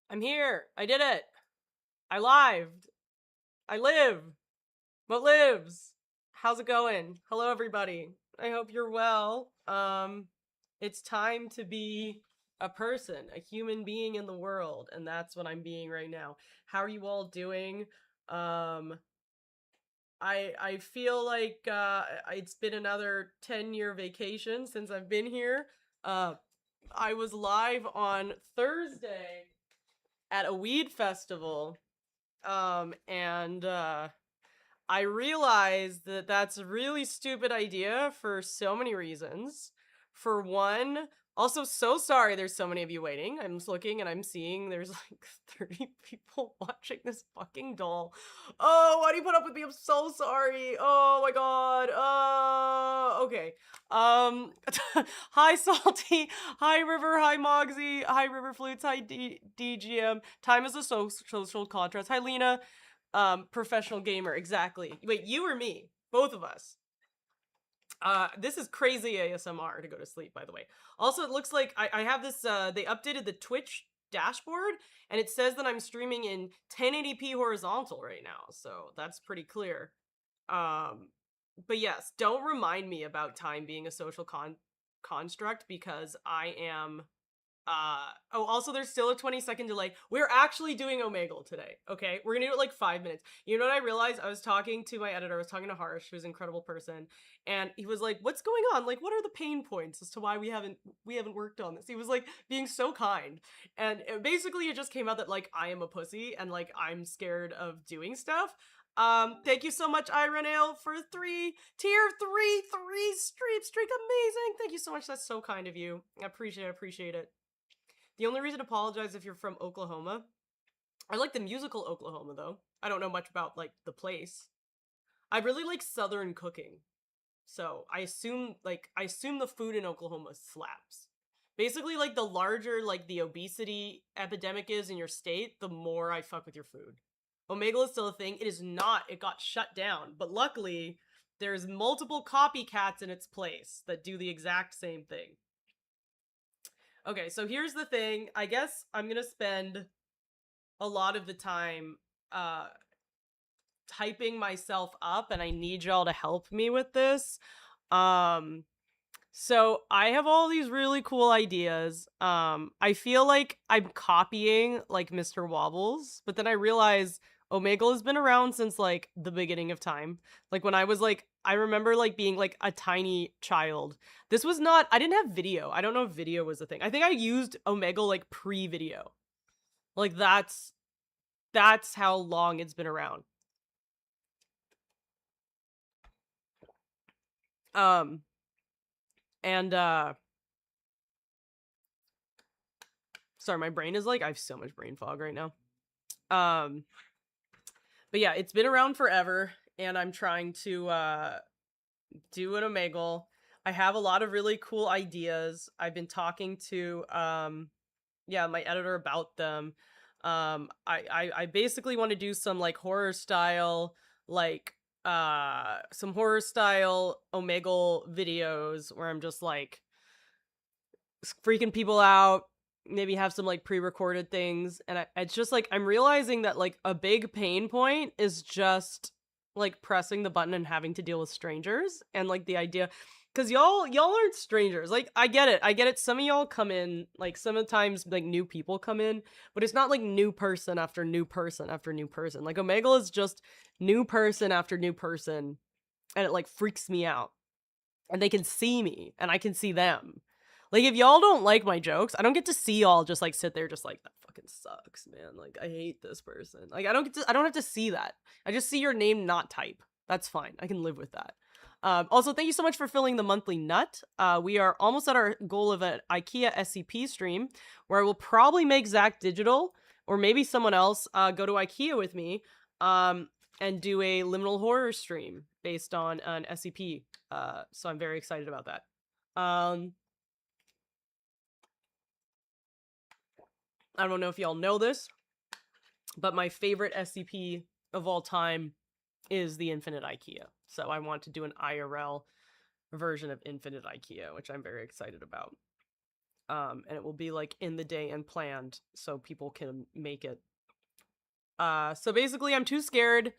I'm here. I did it. I lived. I live. What lives? How's it going? Hello, everybody. I hope you're well. It's time to be a person, a human being in the world, and that's what I'm being right now. How are you all doing? Um, I feel like it's been another 10-year vacation since I've been here. Uh, I was live on Thursday at a weed festival. And I realized that that's a really stupid idea for so many reasons. For one, also so sorry there's so many of you waiting. I'm just looking and I'm seeing there's like 30 people watching this fucking doll. Oh, why do you put up with me? I'm so sorry. Oh my god. Okay. Um Hi Salty, hi River, hi Mogsy, hi River Flutes, hi DGM. Time is a social contrast. Hi Lena. Professional gamer, exactly. Wait, you or me? Both of us. This is crazy ASMR to go to sleep, by the way. Also, it looks like I have this, they updated the Twitch dashboard, and it says that I'm streaming in 1080p horizontal right now, so that's pretty clear. Um, but yes, don't remind me about time being a social construct because I am oh, also there's still a 20-second delay. We're actually doing Omegle today, okay? We're gonna do it like 5 minutes. You know what I realized? I was talking to my editor, I was talking to Harsh, who's an incredible person, and he was like, what's going on? Like, what are the pain points as to why we haven't worked on this? He was like being so kind. And basically it just came out that like I am a pussy and like I'm scared of doing stuff. Thank you so much, Iron Ale, for tier three streak. Amazing. Thank you so much. That's so kind of you. I appreciate it. The only reason to apologize if you're from Oklahoma. I like the musical Oklahoma though. I don't know much about like the place. I really like southern cooking. So, I assume the food in Oklahoma slaps. Basically like the larger like the obesity epidemic is in your state, the more I fuck with your food. Omegle is still a thing. It is not. It got shut down. But luckily, there's multiple copycats in its place that do the exact same thing. Okay, so here's the thing. I guess I'm gonna spend a lot of the time uh typing myself up, and I need y'all to help me with this. Um so I have all these really cool ideas. I feel like I'm copying like Mr. Wobbles, but then I realize Omegle has been around since like the beginning of time. Like when I was like I remember like being like a tiny child. This was not I didn't have video. I don't know if video was a thing. I think I used Omegle like pre-video. Like that's how long it's been around. Um and sorry, my brain is like I have so much brain fog right now. Um but yeah, it's been around forever and I'm trying to do an Omegle. I have a lot of really cool ideas. I've been talking to yeah, my editor about them. I basically want to do some like horror style like some horror style Omegle videos where I'm just like freaking people out, maybe have some like pre-recorded things, and it's just like I'm realizing that like a big pain point is just like pressing the button and having to deal with strangers, and like the idea because y'all aren't strangers. Like I get it, some of y'all come in like sometimes like new people come in, but it's not like new person after new person after new person. Like Omegle is just new person after new person, and it like freaks me out, and they can see me and I can see them. Like if y'all don't like my jokes, I don't get to see y'all just like sit there just like that fucking sucks, man. Like I hate this person. Like I don't have to see that. I just see your name not type. That's fine. I can live with that. Also, thank you so much for filling the monthly nut. We are almost at our goal of an IKEA SCP stream where I will probably make Zach digital or maybe someone else go to IKEA with me and do a liminal horror stream based on an SCP. So I'm very excited about that. I don't know if y'all know this, but my favorite SCP of all time is the Infinite IKEA. So I want to do an IRL version of Infinite IKEA, which I'm very excited about. And it will be like in the day and planned so people can make it. So basically I'm too scared,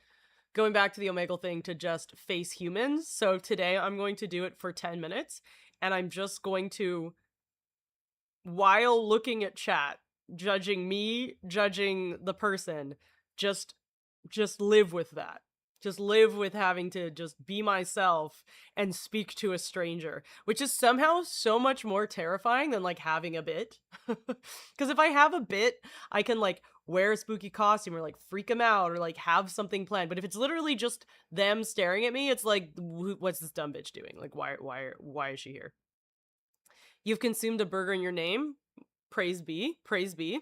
going back to the Omegle thing, to just face humans. So today I'm going to do it for 10 minutes, and I'm just going to, while looking at chat, judging me, judging the person, just live with that. Just live with having to just be myself and speak to a stranger, which is somehow so much more terrifying than like having a bit. Because if I have a bit, I can like wear a spooky costume or like freak them out or like have something planned. But if it's literally just them staring at me, it's like, what's this dumb bitch doing? Like, why is she here? You've consumed a burger in your name. Praise be, praise be.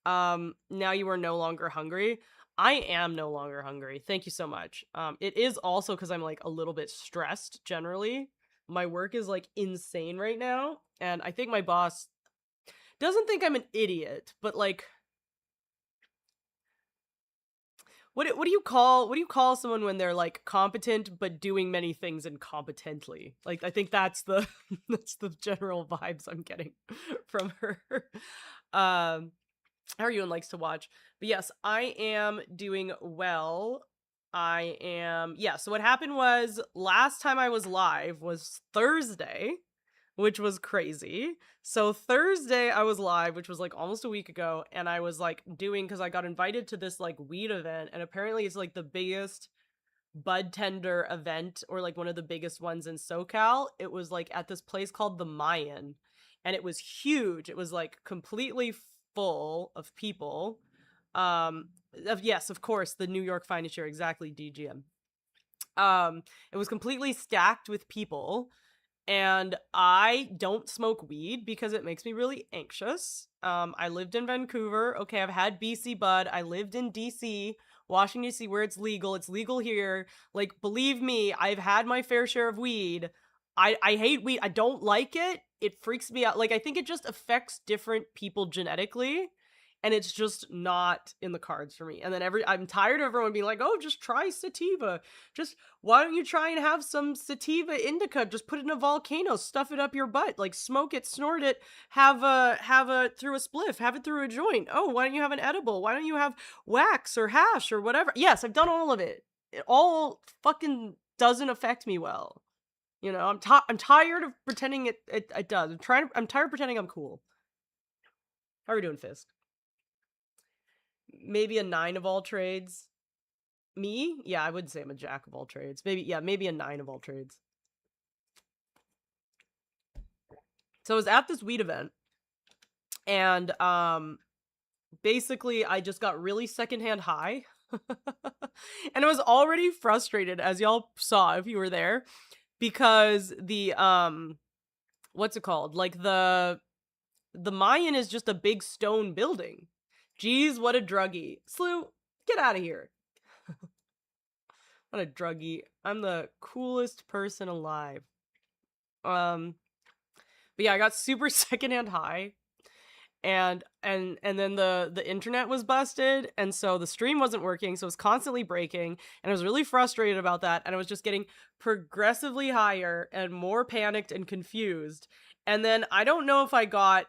Now you are no longer hungry. I am no longer hungry. Thank you so much. It is also because I'm like a little bit stressed generally. My work is like insane right now, and I think my boss doesn't think I'm an idiot, but like, what do you call someone when they're like competent but doing many things incompetently? Like, I think that's the that's the general vibes I'm getting from her. Everyone likes to watch. But yes, I am doing well. Yeah, so what happened was, last time I was live was Thursday, which was crazy. So Thursday I was live, which was like almost a week ago, and I was like because I got invited to this like weed event, and apparently it's like the biggest bud tender event, or like one of the biggest ones in SoCal. It was like at this place called the Mayan, and it was huge. It was like completely full of people. Yes, of course, the New York Finest Year, exactly, DGM. It was completely stacked with people, and I don't smoke weed because it makes me really anxious. I lived in Vancouver. Okay, I've had BC bud. I lived in DC, Washington DC, where it's legal. It's legal here. Like, believe me, I've had my fair share of weed. I hate weed. I don't like it. It freaks me out. Like, I think it just affects different people genetically, and it's just not in the cards for me. And then I'm tired of everyone being like, "Oh, just try sativa. Just why don't you try and have some sativa indica? Just put it in a volcano, stuff it up your butt, like smoke it, snort it, have a through a spliff, have it through a joint. Oh, why don't you have an edible? Why don't you have wax or hash or whatever?" Yes, I've done all of it. It all fucking doesn't affect me well. You know, I'm tired of pretending it does. I'm tired of pretending I'm cool. How are we doing, Fisk? Maybe a 9 of all trades. Me? Yeah, I would say I'm a jack of all trades. Maybe a 9 of all trades. So I was at this weed event, and basically I just got really secondhand high. And I was already frustrated, as y'all saw if you were there, because the what's it called? Like the Mayan is just a big stone building. Jeez, what a druggie. Slew, get out of here. What a druggie. I'm the coolest person alive. But yeah, I got super secondhand high, and then the internet was busted, and so the stream wasn't working, so it was constantly breaking, and I was really frustrated about that, and I was just getting progressively higher and more panicked and confused. And then I don't know if I got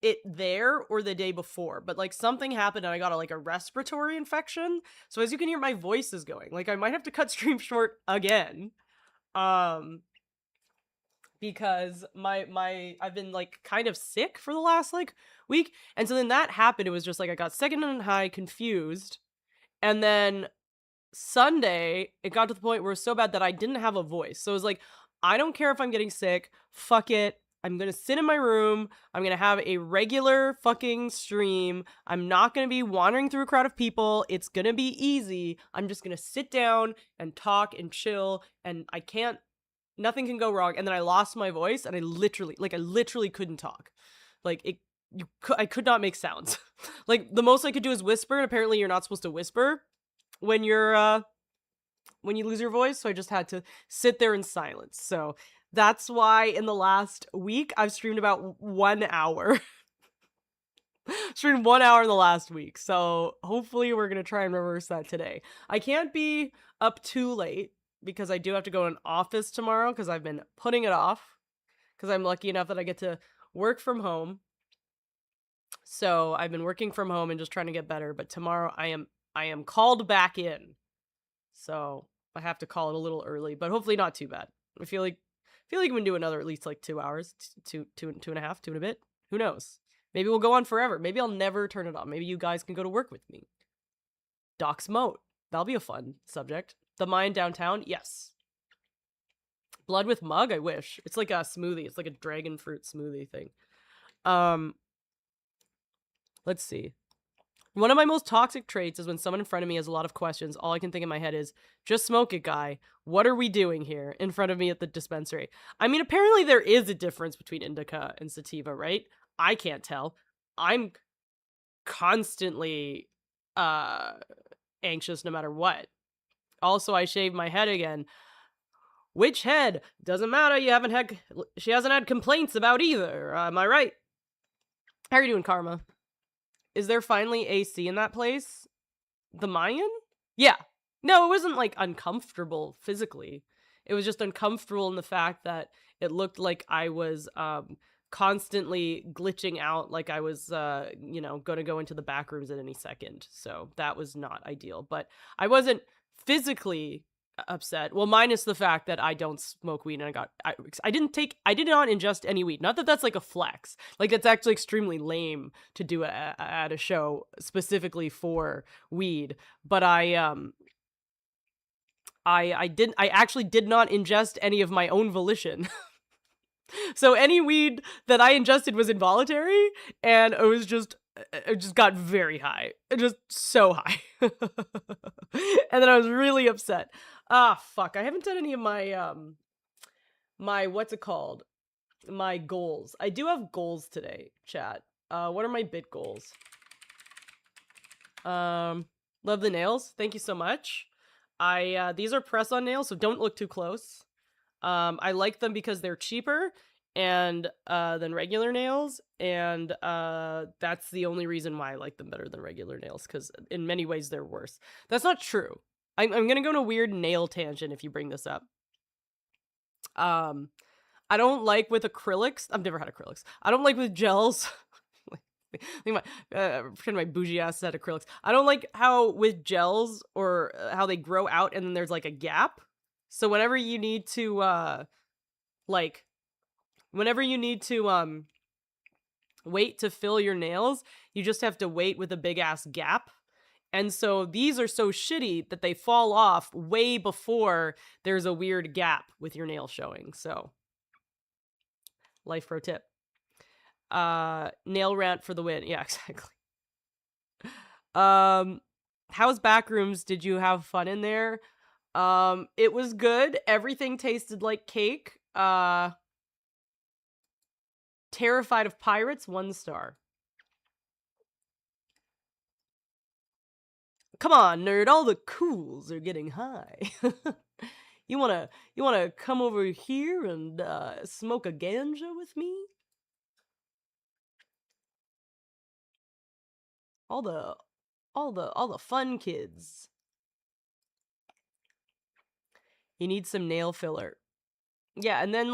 it there or the day before, but like something happened and I got a respiratory infection. So as you can hear, my voice is going. Like, I might have to cut stream short again. Because I've been like kind of sick for the last like week. And so then that happened. It was just like I got second high, confused. And then Sunday, it got to the point where it was so bad that I didn't have a voice. So it was like, I don't care if I'm getting sick. Fuck it. I'm going to sit in my room. I'm going to have a regular fucking stream. I'm not going to be wandering through a crowd of people. It's going to be easy. I'm just going to sit down and talk and chill, and nothing can go wrong. And then I lost my voice, and I literally couldn't talk. Like, I could not make sounds. Like, the most I could do is whisper, and apparently you're not supposed to whisper when you lose your voice. So I just had to sit there in silence. So that's why in the last week I've streamed about 1 hour. Streamed 1 hour in the last week. So hopefully we're gonna try and reverse that today. I can't be up too late because I do have to go to an office tomorrow, because I've been putting it off, because I'm lucky enough that I get to work from home. So I've been working from home and just trying to get better, but tomorrow I am called back in. So I have to call it a little early, but hopefully not too bad. I feel like we can do another at least like 2 hours, two and a half, two and a bit. Who knows? Maybe we'll go on forever. Maybe I'll never turn it on. Maybe you guys can go to work with me. Doc's Moat. That'll be a fun subject. The Mine downtown? Yes. Blood with mug? I wish. It's like a smoothie. It's like a dragon fruit smoothie thing. Let's see. One of my most toxic traits is when someone in front of me has a lot of questions. All I can think in my head is, just smoke it, guy. What are we doing here in front of me at the dispensary? I mean, apparently there is a difference between indica and sativa, right? I can't tell. I'm constantly anxious no matter what. Also, I shaved my head again. Which head? Doesn't matter. She hasn't had complaints about either. Am I right? How are you doing, Karma? Is there finally AC in that place? The Mayan? Yeah. No, it wasn't like uncomfortable physically. It was just uncomfortable in the fact that it looked like I was constantly glitching out, like I was gonna go into the back rooms at any second. So that was not ideal. But I wasn't physically upset, well, minus the fact that I don't smoke weed, and I did not ingest any weed. Not that that's like a flex, like it's actually extremely lame to do at a show specifically for weed, but I actually did not ingest any of my own volition. So any weed that I ingested was involuntary, and it just got very high. Just so high. And then I was really upset. Ah, fuck. I haven't done any of my, what's it called? My goals. I do have goals today, chat. What are my bit goals? Love the nails. Thank you so much. These are press-on nails, so don't look too close. I like them because they're cheaper and than regular nails, and that's the only reason why I like them better than regular nails, because in many ways they're worse. That's not true. I'm gonna go on a weird nail tangent if you bring this up. I don't like with acrylics. I've never had acrylics. I don't like with gels. Pretend my bougie ass said acrylics. I don't like how with gels or how they grow out and then there's like a gap. So whenever you need to wait to fill your nails, you just have to wait with a big ass gap. And so these are so shitty that they fall off way before there's a weird gap with your nail showing. So life pro tip. Nail rant for the win. Yeah, exactly. How's Backrooms? Did you have fun in there? It was good. Everything tasted like cake. Terrified of pirates, 1 star. Come on, nerd, all the cools are getting high. You wanna come over here and smoke a ganja with me? All the fun kids. You need some nail filler. Yeah, and then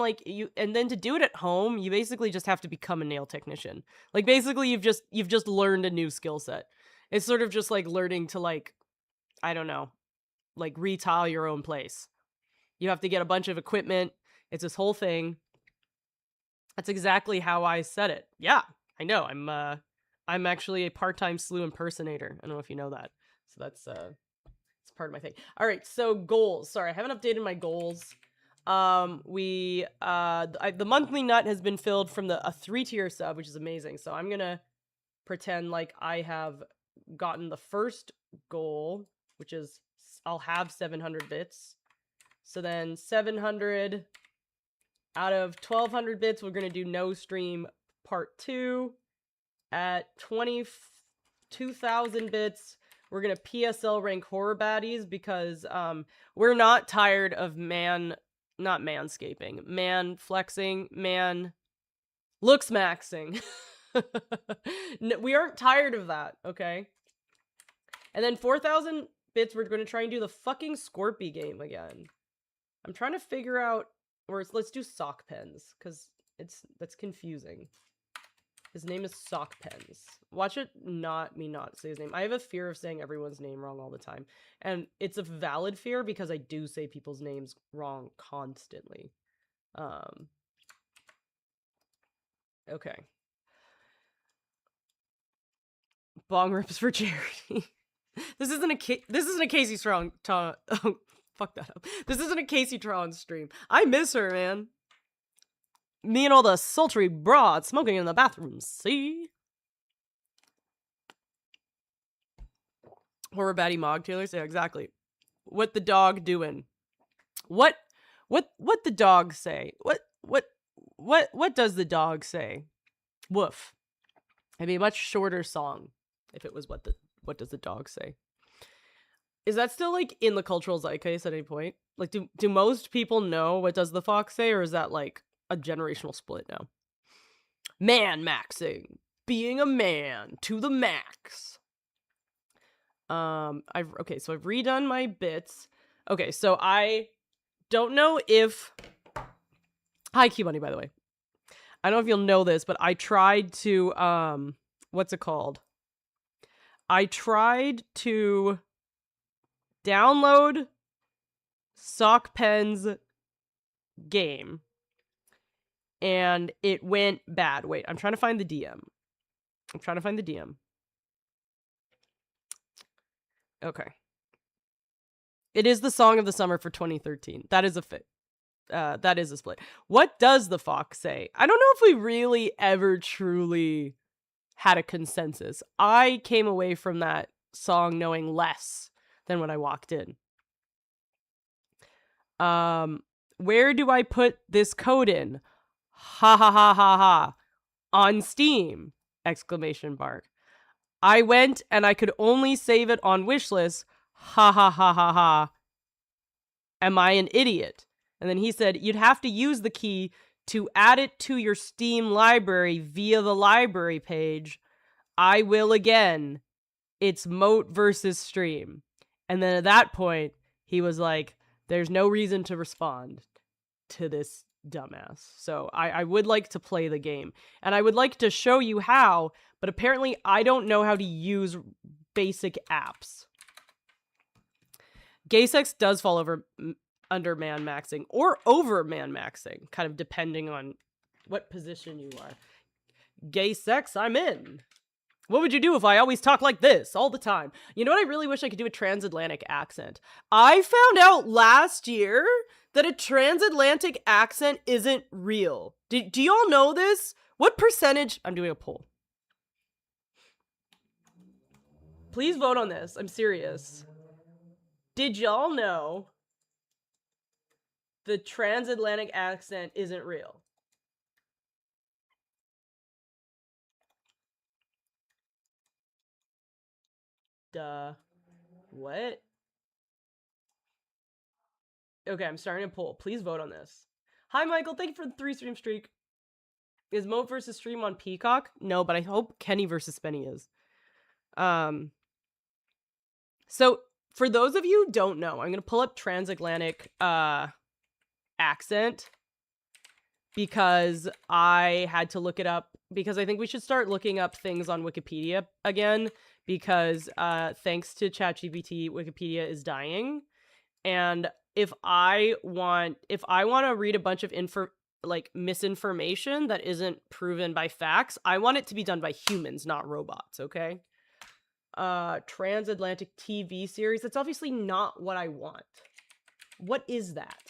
to do it at home, you basically just have to become a nail technician. Like basically you've just learned a new skill set. It's sort of just like learning to like, I don't know, like retile your own place. You have to get a bunch of equipment. It's this whole thing. That's exactly how I said it. Yeah, I know. I'm actually a part-time SLU impersonator. I don't know if you know that. So that's it's part of my thing. All right, so goals. Sorry, I haven't updated my goals. The monthly nut has been filled from a 3-tier sub, which is amazing. So I'm gonna pretend like I have gotten the first goal, which is I'll have 700 bits. So then 700 out of 1200 bits, we're gonna do no stream part 2. At 22,000 bits, we're gonna PSL rank horror baddies because we're not tired of not manscaping, man flexing, man looks maxing. We aren't tired of that, okay? And then 4,000 bits, we're gonna try and do the fucking Scorpy game again. I'm trying to figure out, or let's do sock pens, because that's confusing. His name is Sock Pens. Watch it not say his name. I have a fear of saying everyone's name wrong all the time. And it's a valid fear because I do say people's names wrong constantly. Okay. Bong rips for charity. This isn't a Casey Strong oh, fuck that up. This isn't a Casey Tron stream. I miss her, man. Me and all the sultry broads smoking in the bathroom, see? Horror baddie mocktailers? Yeah, exactly. What the dog doing? What the dog say? What does the dog say? Woof. It'd be a much shorter song if it was what does the dog say? Is that still like in the cultural zeitgeist at any point? Like do most people know what does the fox say, or is that like a generational split now? Man maxing. Being a man to the max. So I've redone my bits. Okay, so I don't know if hi Q Money, by the way. I don't know if you'll know this, but I tried to what's it called? I tried to download Sock Pen's game and it went bad. Wait, I'm trying to find the DM. Okay. It is the song of the summer for 2013. That is a fit. That is a split. What does the fox say? I don't know if we really ever truly had a consensus. I came away from that song knowing less than when I walked in. Where do I put this code in? Ha ha ha ha ha. On Steam! Exclamation mark. I went and I could only save it on wishlist. Ha ha ha ha ha. Am I an idiot? And then he said, you'd have to use the key to add it to your Steam library via the library page. I will again. It's moat versus stream. And then at that point, he was like, there's no reason to respond to this dumbass. So I would like to play the game. And I would like to show you how, but apparently I don't know how to use basic apps. Gay sex does fall under man maxing or over man maxing, kind of depending on what position you are. Gay sex, I'm in. What would you do if I always talk like this all the time? You know what? I really wish I could do a transatlantic accent. I found out last year that a transatlantic accent isn't real. Do y'all know this? What percentage? I'm doing a poll. Please vote on this. I'm serious. Did y'all know the transatlantic accent isn't real? Duh. What? Okay, I'm starting a poll. Please vote on this. Hi, Michael. Thank you for the 3-stream streak. Is Moat versus Stream on Peacock? No, but I hope Kenny versus Spenny is. So, for those of you who don't know, I'm going to pull up transatlantic accent because I had to look it up because I think we should start looking up things on Wikipedia again because thanks to ChatGPT, Wikipedia is dying. And if I want to read a bunch of misinformation that isn't proven by facts, I want it to be done by humans, not robots, okay? Transatlantic TV series. That's obviously not what I want. What is that?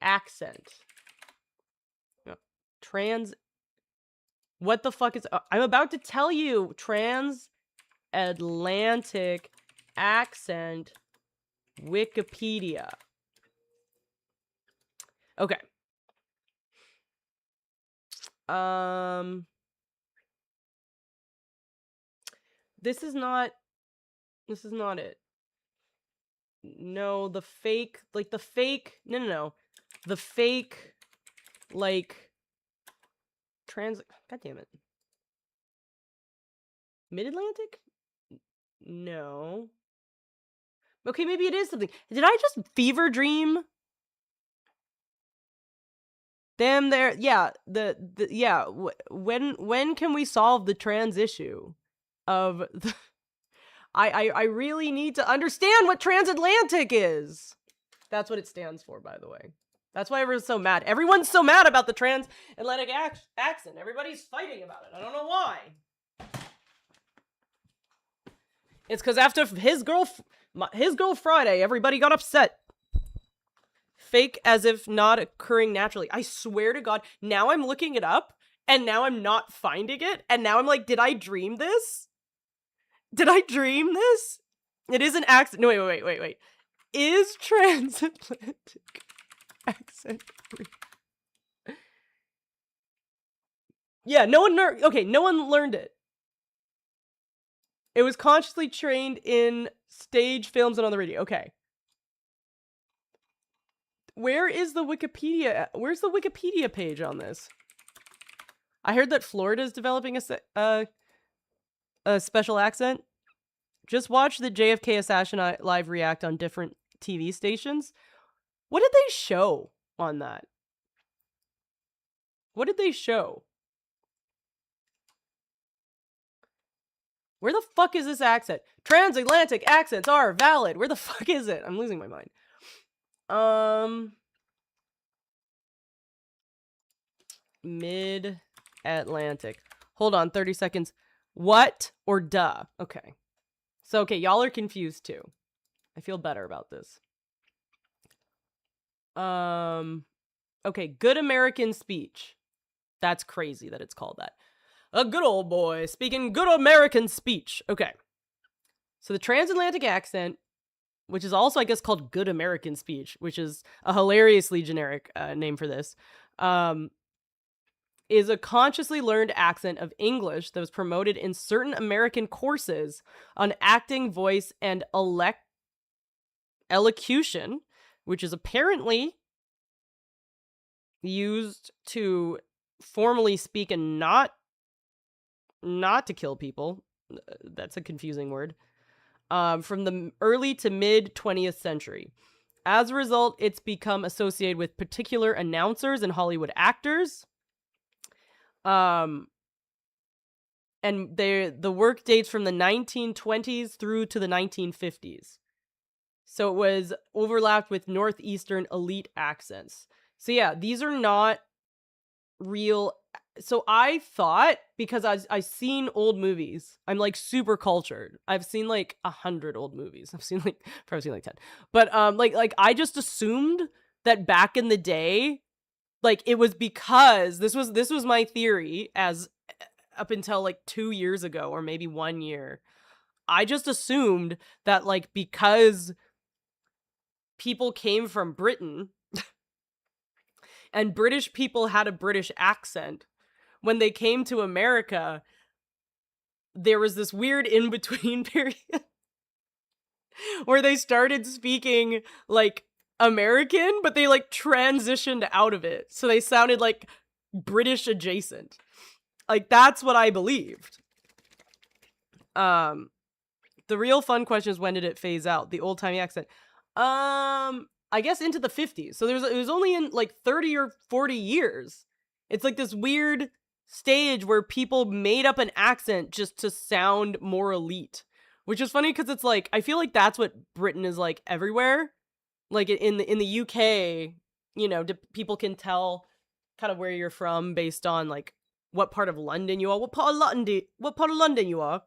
Accent. What the fuck is... I'm about to tell you. Transatlantic accent Wikipedia. Okay. This is not it. No, the fake, no. The fake, God damn it. Mid-Atlantic? No. Okay, maybe it is something. Did I just fever dream? Damn there. Yeah, yeah, when can we solve the trans issue of the I really need to understand what transatlantic is. That's what it stands for, by the way. That's why everyone's so mad. Everyone's so mad about the transatlantic accent. Everybody's fighting about it. I don't know why. It's because after his girl Friday, everybody got upset. Fake as if not occurring naturally. I swear to God, now I'm looking it up, and now I'm not finding it, and now I'm like, did I dream this? Did I dream this? It is an accent. No, wait. Is transatlantic accent real? Yeah, no one learned it. It was consciously trained in stage, films, and on the radio. Okay. Where's the Wikipedia page on this? I heard that Florida is developing a special accent. Just watch the JFK assassin live react on different TV stations. What did they show on that? What did they show? Where the fuck is this accent? Transatlantic accents are valid. Where the fuck is it? I'm losing my mind. Mid-Atlantic. Hold on, 30 seconds. What or duh? Okay. So, okay, y'all are confused too. I feel better about this. Okay, good American speech. That's crazy that it's called that. A good old boy speaking good American speech. Okay. So the transatlantic accent, which is also, I guess, called good American speech, which is a hilariously generic name for this, is a consciously learned accent of English that was promoted in certain American courses on acting, voice, and elocution, which is apparently used to formally speak and not to kill people. That's a confusing word. From the early to mid 20th century. As a result, it's become associated with particular announcers and Hollywood actors. And the work dates from the 1920s through to the 1950s. So it was overlapped with Northeastern elite accents. So yeah, these are not real. So I thought, because I've seen old movies, I'm like super cultured. I've seen like 100 old movies. I've seen like, probably seen like 10. But like I just assumed that back in the day, like it was because this was my theory as up until like 2 years ago or maybe 1 year. I just assumed that like because people came from Britain and British people had a British accent, when they came to America, there was this weird in-between period where they started speaking like American, but they like transitioned out of it. So they sounded like British adjacent. Like that's what I believed. The real fun question is, when did it phase out? The old-timey accent. I guess into the 50s. So it was only in like 30 or 40 years. It's like this weird stage where people made up an accent just to sound more elite, which is funny because it's like, I feel like that's what Britain is like everywhere. Like in the UK, you know, people can tell kind of where you're from based on like what part of London you are, what part of London you are,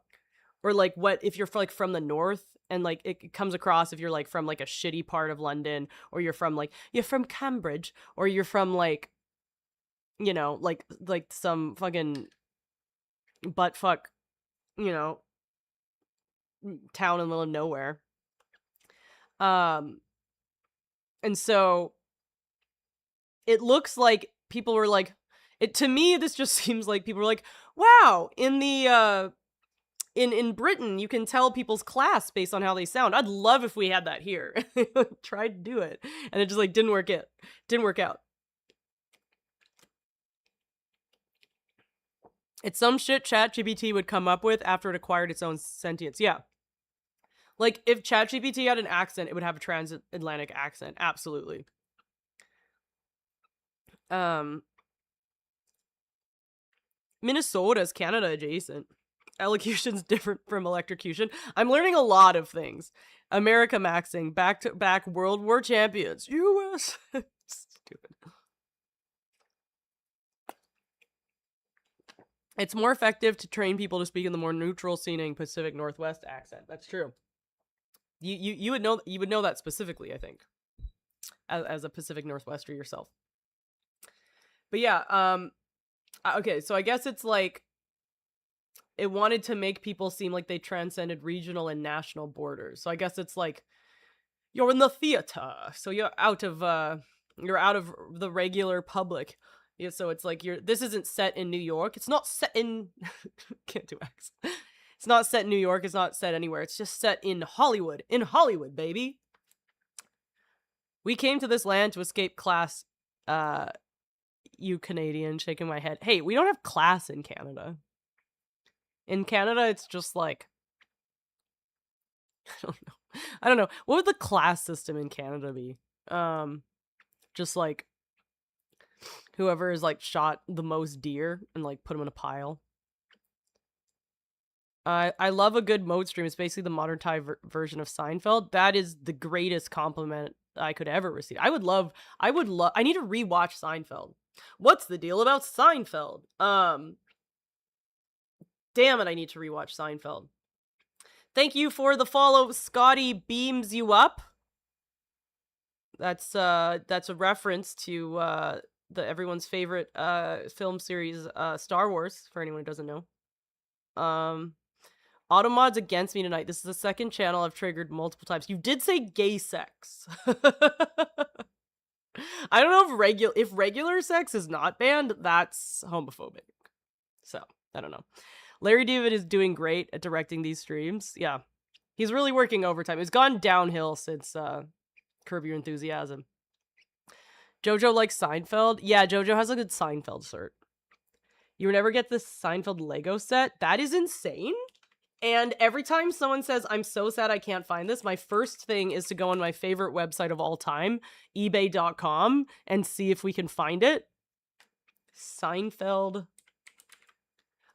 or like what if you're like from the north, and like it comes across if you're like from like a shitty part of London, or you're from Cambridge, or you're from like, you know, like some fucking buttfuck, you know, town in the middle of nowhere. And so it looks like people were like, to me, this just seems like people were like, wow, in the, in Britain, you can tell people's class based on how they sound. I'd love if we had that here. Tried to do it, and it just like didn't work out. It's some shit ChatGPT would come up with after it acquired its own sentience. Yeah. Like, if ChatGPT had an accent, it would have a transatlantic accent. Absolutely. Minnesota's Canada adjacent. Elocution's different from electrocution. I'm learning a lot of things. America maxing, back-to-back World War champions. US. Stupid. It's more effective to train people to speak in the more neutral seeming Pacific Northwest accent. That's true. You would know that specifically, I think, as a Pacific Northwester yourself. But yeah, okay, so I guess it's like it wanted to make people seem like they transcended regional and national borders. So I guess it's like you're in the theater, so you're out of the regular public. Yeah, so it's like this isn't set in New York. It's not set in can't do X. It's not set in New York, it's not set anywhere. It's just set in Hollywood. In Hollywood, baby. We came to this land to escape class. You Canadian, shaking my head. Hey, we don't have class in Canada. In Canada, it's just like I don't know. What would the class system in Canada be? Just like whoever is like shot the most deer and like put them in a pile. I love a good mode stream. It's basically the modern time version of Seinfeld. That is the greatest compliment I could ever receive. I need to rewatch Seinfeld. What's the deal about Seinfeld? Damn it, I need to rewatch Seinfeld. Thank you for the follow. Scotty beams you up. That's a reference to the everyone's favorite film series Star Wars, for anyone who doesn't know. Automod's against me tonight. This is the second channel I've triggered multiple times. You did say gay sex. I don't know if regular sex is not banned, that's homophobic. So, I don't know. Larry David is doing great at directing these streams. Yeah. He's really working overtime. It's gone downhill since Curb Your Enthusiasm. Jojo likes Seinfeld. Yeah, Jojo has a good Seinfeld cert. You will never get this Seinfeld Lego set? That is insane. And every time someone says, I'm so sad I can't find this, my first thing is to go on my favorite website of all time, ebay.com, and see if we can find it. Seinfeld.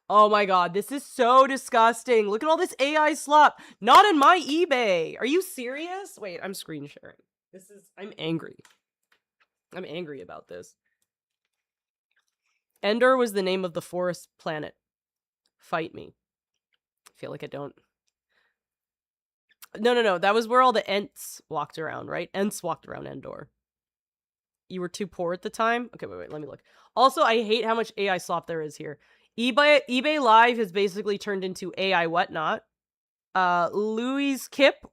Oh my god, this is so disgusting. Look at all this AI slop. Not in my eBay. Are you serious? Wait, I'm screen sharing. I'm angry. I'm angry about this. Endor was the name of the forest planet. Fight me. I feel like I don't. No. That was where all the Ents walked around, right? Ents walked around Endor. You were too poor at the time? Okay, wait, let me look. Also, I hate how much AI slop there is here. eBay Live has basically turned into AI whatnot. Louis Skip.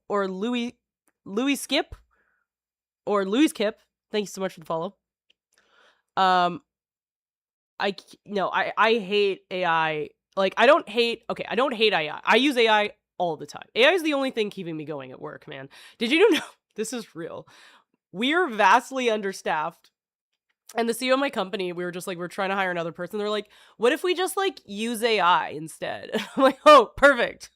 Thank you so much for the follow. I hate AI. Like, I don't hate AI. I use AI all the time. AI is the only thing keeping me going at work, man. Did you know? This is real. We're vastly understaffed. And the CEO of my company, we were just like, we're trying to hire another person. They're like, what if we just like use AI instead? I'm like, oh, perfect.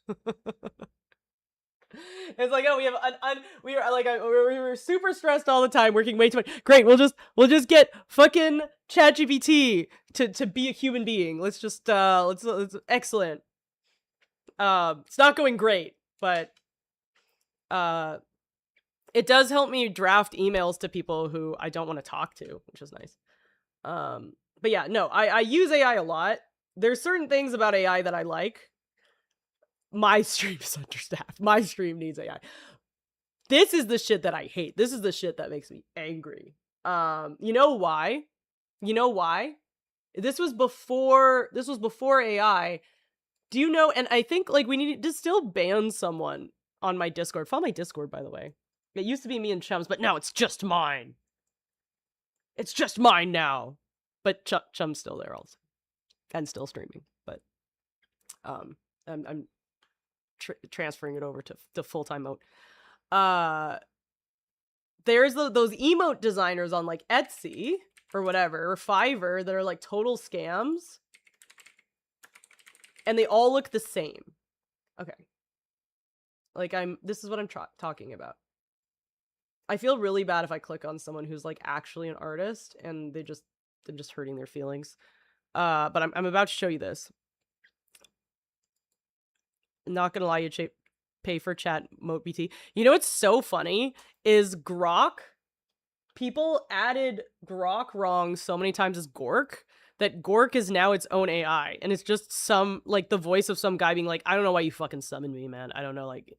It's like, oh, we were super stressed all the time, working way too much. Great, we'll just get fucking ChatGPT to be a human being. Let's excellent. It's not going great, but it does help me draft emails to people who I don't want to talk to, which is nice. But yeah, no, I use AI a lot. There's certain things about AI that I like. My stream is understaffed. My stream needs AI. This is the shit that I hate. This is the shit that makes me angry. You know why? This was before AI. Do you know? And I think like we need to still ban someone on my Discord. Follow my Discord, by the way. It used to be me and Chum's, but now it's just mine. It's just mine now. But Chum's still there also, and still streaming. But I'm transferring it over to full-time mode. There's those emote designers on like Etsy or whatever, or Fiverr, that are like total scams, and they all look the same. Okay, like this is what I'm talking about. I feel really bad if I click on someone who's like actually an artist and they just just hurting their feelings. But I'm about to show you this. Not gonna lie, you pay for chat moat BT. You know what's so funny is Grok. People added Grok wrong so many times as Gork that Gork is now its own AI, and it's just some like the voice of some guy being like, I don't know why you fucking summoned me, man. I don't know, like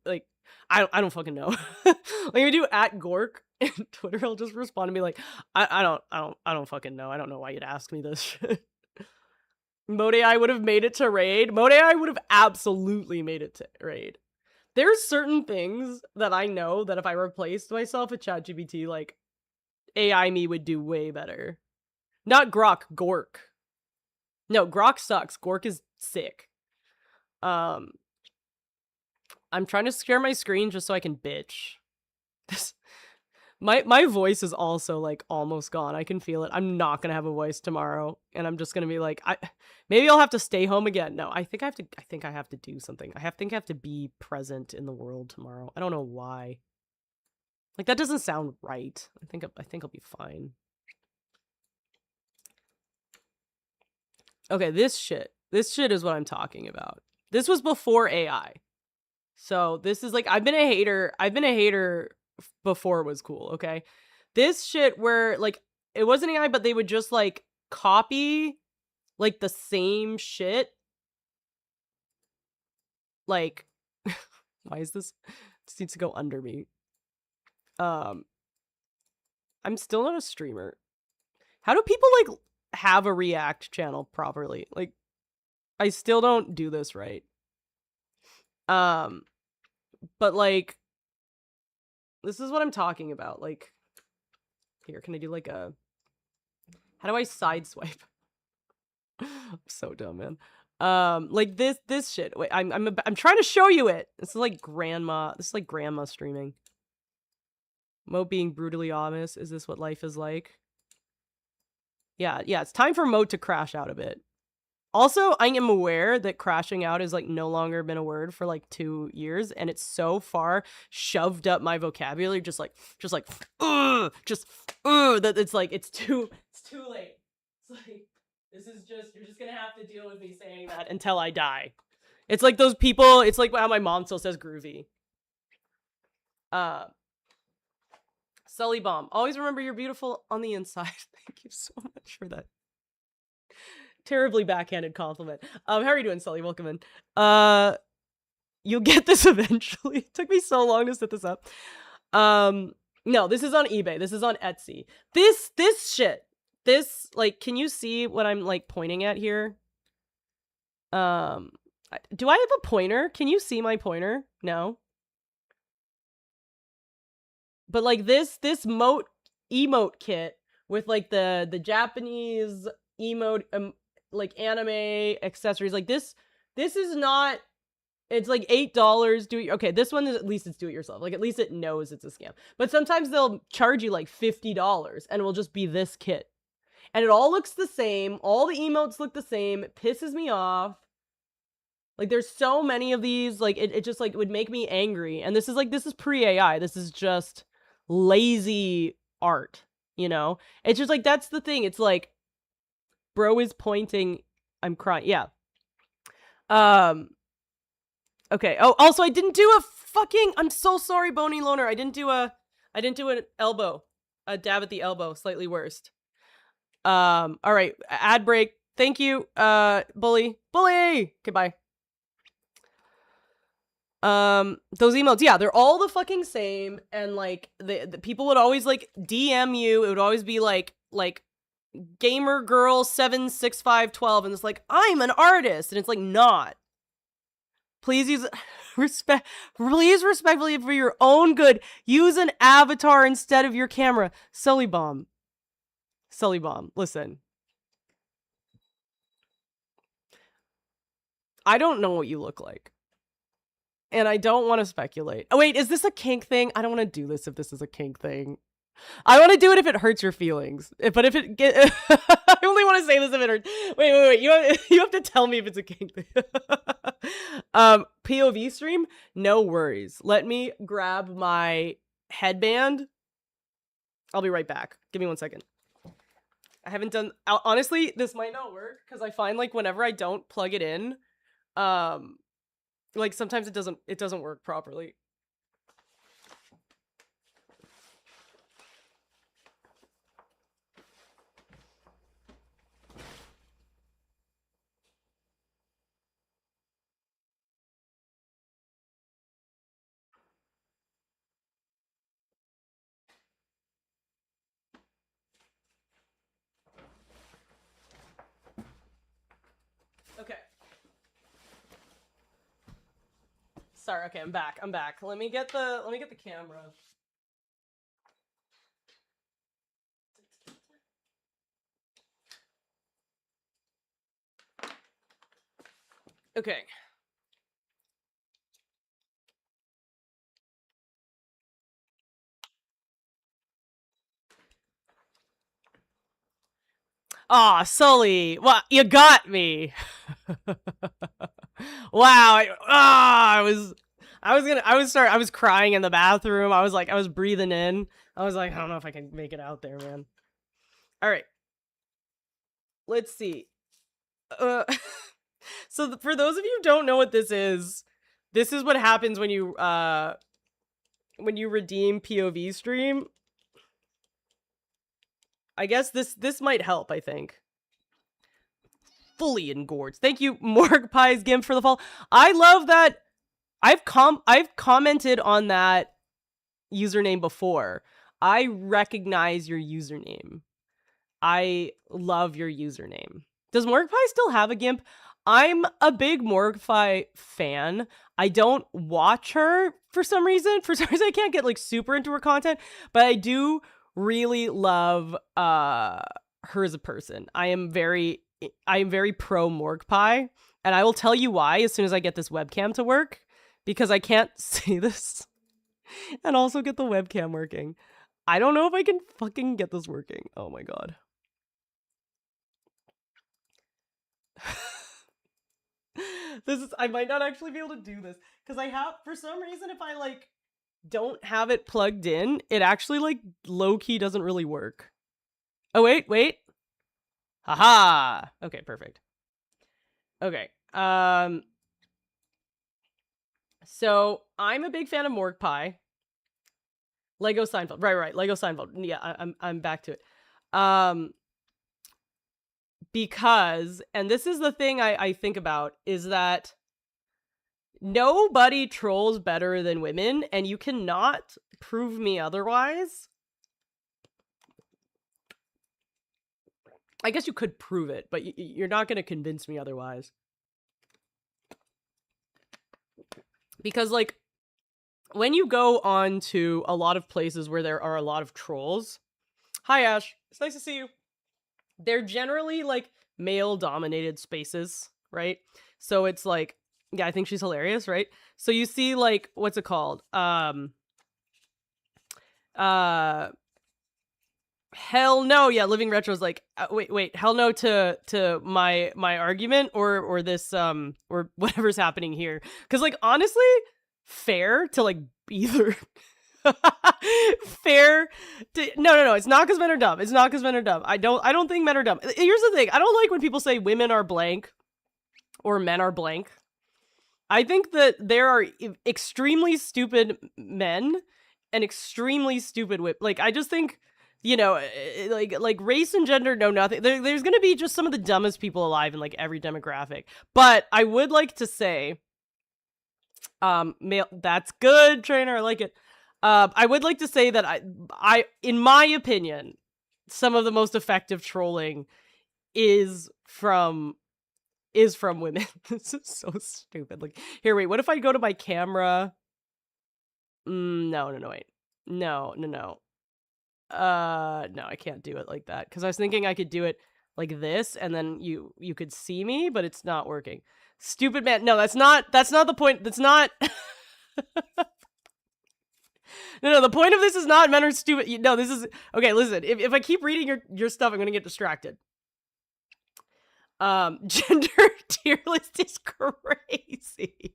I don't fucking know. Like if you do at Gork in Twitter, he'll just respond to me like, I don't fucking know. I don't know why you'd ask me this shit. Mode AI would have made it to raid. Mode AI would have absolutely made it to raid. There's certain things that I know that if I replaced myself with ChatGPT, like AI me would do way better. Not Grok, Gork. No, Grok sucks. Gork is sick. I'm trying to share my screen just so I can bitch. My voice is also like almost gone. I can feel it. I'm not gonna have a voice tomorrow, and I'm just gonna be like, maybe I'll have to stay home again. No, I think I have to do something. I think I have to be present in the world tomorrow. I don't know why. Like that doesn't sound right. I think I'll be fine. Okay, this shit is what I'm talking about. This was before AI. So this is like, I've been a hater before it was cool, okay? This shit where like, it wasn't AI, but they would just like copy like the same shit. Like, why is this? This needs to go under me. I'm still not a streamer. How do people like have a React channel properly? Like, I still don't do this right. But like, this is what I'm talking about. Like, here, can I do like a, how do I sideswipe? I'm so dumb, man. Like this shit. Wait, I'm trying to show you it. This is like grandma streaming. Moat being brutally honest. Is this what life is like? Yeah, it's time for Moat to crash out a bit. Also, I am aware that crashing out has like no longer been a word for like 2 years, and it's so far shoved up my vocabulary, that it's like it's too late. It's like you're just gonna have to deal with me saying that until I die. It's like those people. It's like how my mom still says groovy. Sully Bomb. Always remember you're beautiful on the inside. Thank you so much for that terribly backhanded compliment. How are you doing, Sully? Welcome in. You'll get this eventually. It took me so long to set this up. No, this is on eBay. This is on Etsy. This shit. This, like, can you see what I'm, like, pointing at here? Do I have a pointer? Can you see my pointer? No. But, like, this emote kit with, like, the Japanese emote, like, anime accessories. Like, this is not... It's like $8. Okay, this one is, at least it's do it yourself. Like, at least it knows it's a scam. But sometimes they'll charge you like $50 and it will just be this kit. And it all looks the same. All the emotes look the same. It pisses me off. Like, there's so many of these. Like, it just, like, would make me angry. And this is pre-AI. This is just lazy art, you know? It's just, like, that's the thing. It's, like, bro is pointing. I'm crying. Yeah. Okay. Oh, also, I didn't do a fucking... I'm so sorry, Bony Loner. I didn't do an elbow. A dab at the elbow. Slightly worst. All right. Ad break. Thank you, Bully. Goodbye. Those emotes, yeah, they're all the fucking same, and like the people would always like DM you. It would always be like gamer girl 76512, and it's like, I'm an artist, and it's like, not. Please use please respectfully, for your own good, use an avatar instead of your camera. Sully Bomb, listen. I don't know what you look like. And I don't want to speculate. Oh, wait, is this a kink thing? I don't want to do this if this is a kink thing. I want to do it if it hurts your feelings. But if it get... I only want to say this if it hurts. Wait. You have to tell me if it's a kink thing. POV stream? No worries. Let me grab my headband. I'll be right back. Give me 1 second. I haven't done, honestly, this might not work because I find like whenever I don't plug it in, like sometimes it doesn't work properly. Okay. Sorry, okay, I'm back. Let me get the camera. Okay. Aw, Sully. Well, you got me. Wow. I was crying in the bathroom. I was breathing in. I was like, I don't know if I can make it out there, man. All right. Let's see. So for those of you who don't know what this is what happens when you redeem POV stream. I guess this might help, I think. Fully engorged. Thank you, Morg Pies Gimp, for the fall. I love that. I've commented on that username before. I recognize your username. I love your username. Does Morgpie still have a GIMP? I'm a big Morgpie fan. I don't watch her for some reason. For some reason, I can't get like super into her content, but I do really love her as a person. I am very pro Morgpie, and I will tell you why as soon as I get this webcam to work, because I can't see this and also get the webcam working. I don't know if I can fucking get this working. Oh my god. I might not actually be able to do this because I have, for some reason, if I like don't have it plugged in, it actually like low-key doesn't really work. Oh wait. Haha. Okay, perfect. Okay. So I'm a big fan of Morgpie. Lego Seinfeld. Right. Lego Seinfeld. Yeah, I'm back to it. Because, and this is the thing I think about, is that nobody trolls better than women, and you cannot prove me otherwise. I guess you could prove it, but you're not going to convince me otherwise. Because, like, when you go on to a lot of places where there are a lot of trolls... Hi, Ash. It's nice to see you. They're generally, like, male-dominated spaces, right? So it's like... Yeah, I think she's hilarious, right? So you see, like, what's it called? Hell no. Yeah, Living Retro's like, wait, hell no to my argument or this, or whatever's happening here. Because, like, honestly, fair to, like, either... fair to... No, it's not because men are dumb. It's not because men are dumb. I don't think men are dumb. Here's the thing. I don't like when people say women are blank or men are blank. I think that there are extremely stupid men and extremely stupid women. Like, I just think, you know, like race and gender know nothing. There's gonna be just some of the dumbest people alive in like every demographic. But I would like to say, male. That's good, trainer. I like it. I would like to say that I, in my opinion, some of the most effective trolling is from women. This is so stupid. Like, here, wait, what if I go to my camera? No, wait. No. No, I can't do it like that. Because I was thinking I could do it like this, and then you could see me, but it's not working. Stupid man. No, that's not the point. That's not... No, the point of this is not men are stupid. No, this is... Okay, listen. If I keep reading your stuff, I'm gonna get distracted. Gender tier list is crazy.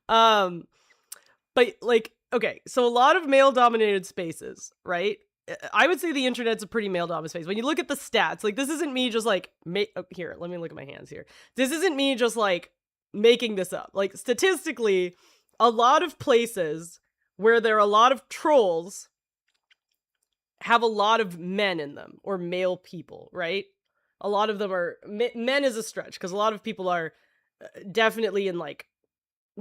But like, okay, so a lot of male dominated spaces, right? I would say the internet's a pretty male dominant space. When you look at the stats, like, this isn't me just like here, let me look at my hands here. This isn't me just like making this up. Like, statistically, a lot of places where there are a lot of trolls have a lot of men in them, or male people, right? A lot of them are men is a stretch because a lot of people are definitely in like